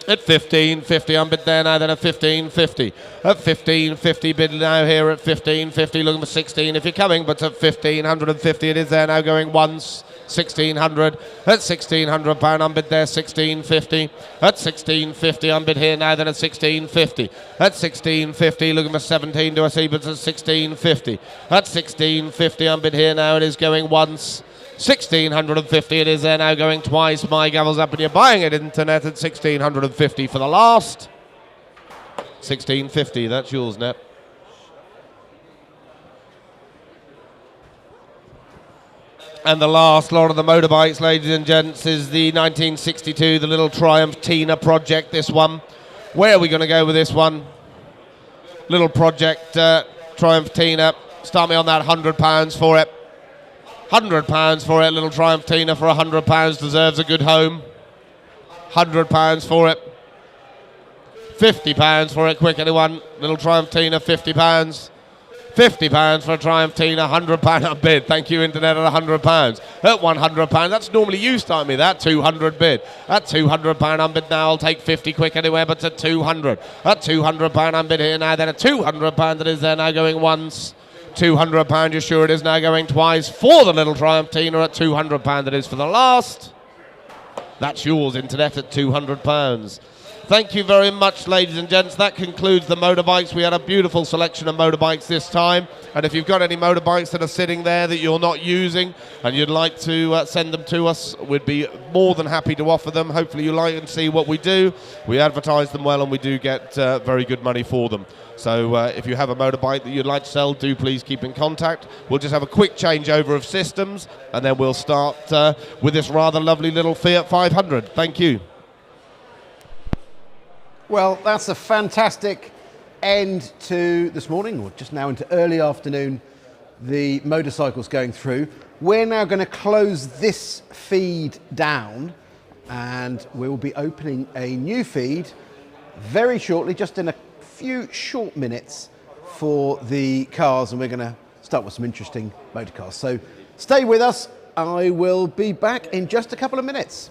At 1550, I'm bid there now, then at 1550. At 1550, bid now here at 1550, looking for 16 if you're coming, but at 1550 it is there now, going once. 1600 at £1,600 I'm bid there 1650 at 1650 I'm bid here now then at 1650 at 1650 looking for 17 do I see, but at 1650 at 1650 I'm bid here now, it is going once. 1650 it is there now, going twice. My gavel's up and you're buying it internet at 1650 for the last. 1650, that's yours, Net. And the last lot of the motorbikes, ladies and gents, is the 1962, the little Triumph Tina project, this one. Where are we going to go with this one? Little project, Triumph Tina. Start me on that £100 for it. £100 for it, little Triumph Tina for £100 deserves a good home. £100 for it. £50 for it, quick anyone. Little Triumph Tina, £50. £50 for a Triumph Tina, £100 up bid. Thank you, internet, at £100. At £100, that's normally you start me that, 200 bid. At £200 I'm bid now, I'll take 50 quick anywhere, but at 200. At £200 I'm bid here now, then at £200 that is there now, going once. £200, you're sure it is now, going twice for the little Triumph Tina at £200 that is for the last. That's yours, internet, at £200. Thank you very much, ladies and gents. That concludes the motorbikes. We had a beautiful selection of motorbikes this time. And if you've got any motorbikes that are sitting there that you're not using and you'd like to send them to us, we'd be more than happy to offer them. Hopefully you like and see what we do. We advertise them well and we do get very good money for them. So if you have a motorbike that you'd like to sell, do please keep in contact. We'll just have a quick changeover of systems and then we'll start with this rather lovely little Fiat 500. Thank you. Well, that's a fantastic end to this morning, or just now into early afternoon, the motorcycles going through. We're now going to close this feed down and we'll be opening a new feed very shortly, just in a few short minutes, for the cars, and we're going to start with some interesting motor cars. So stay with us. I will be back in just a couple of minutes.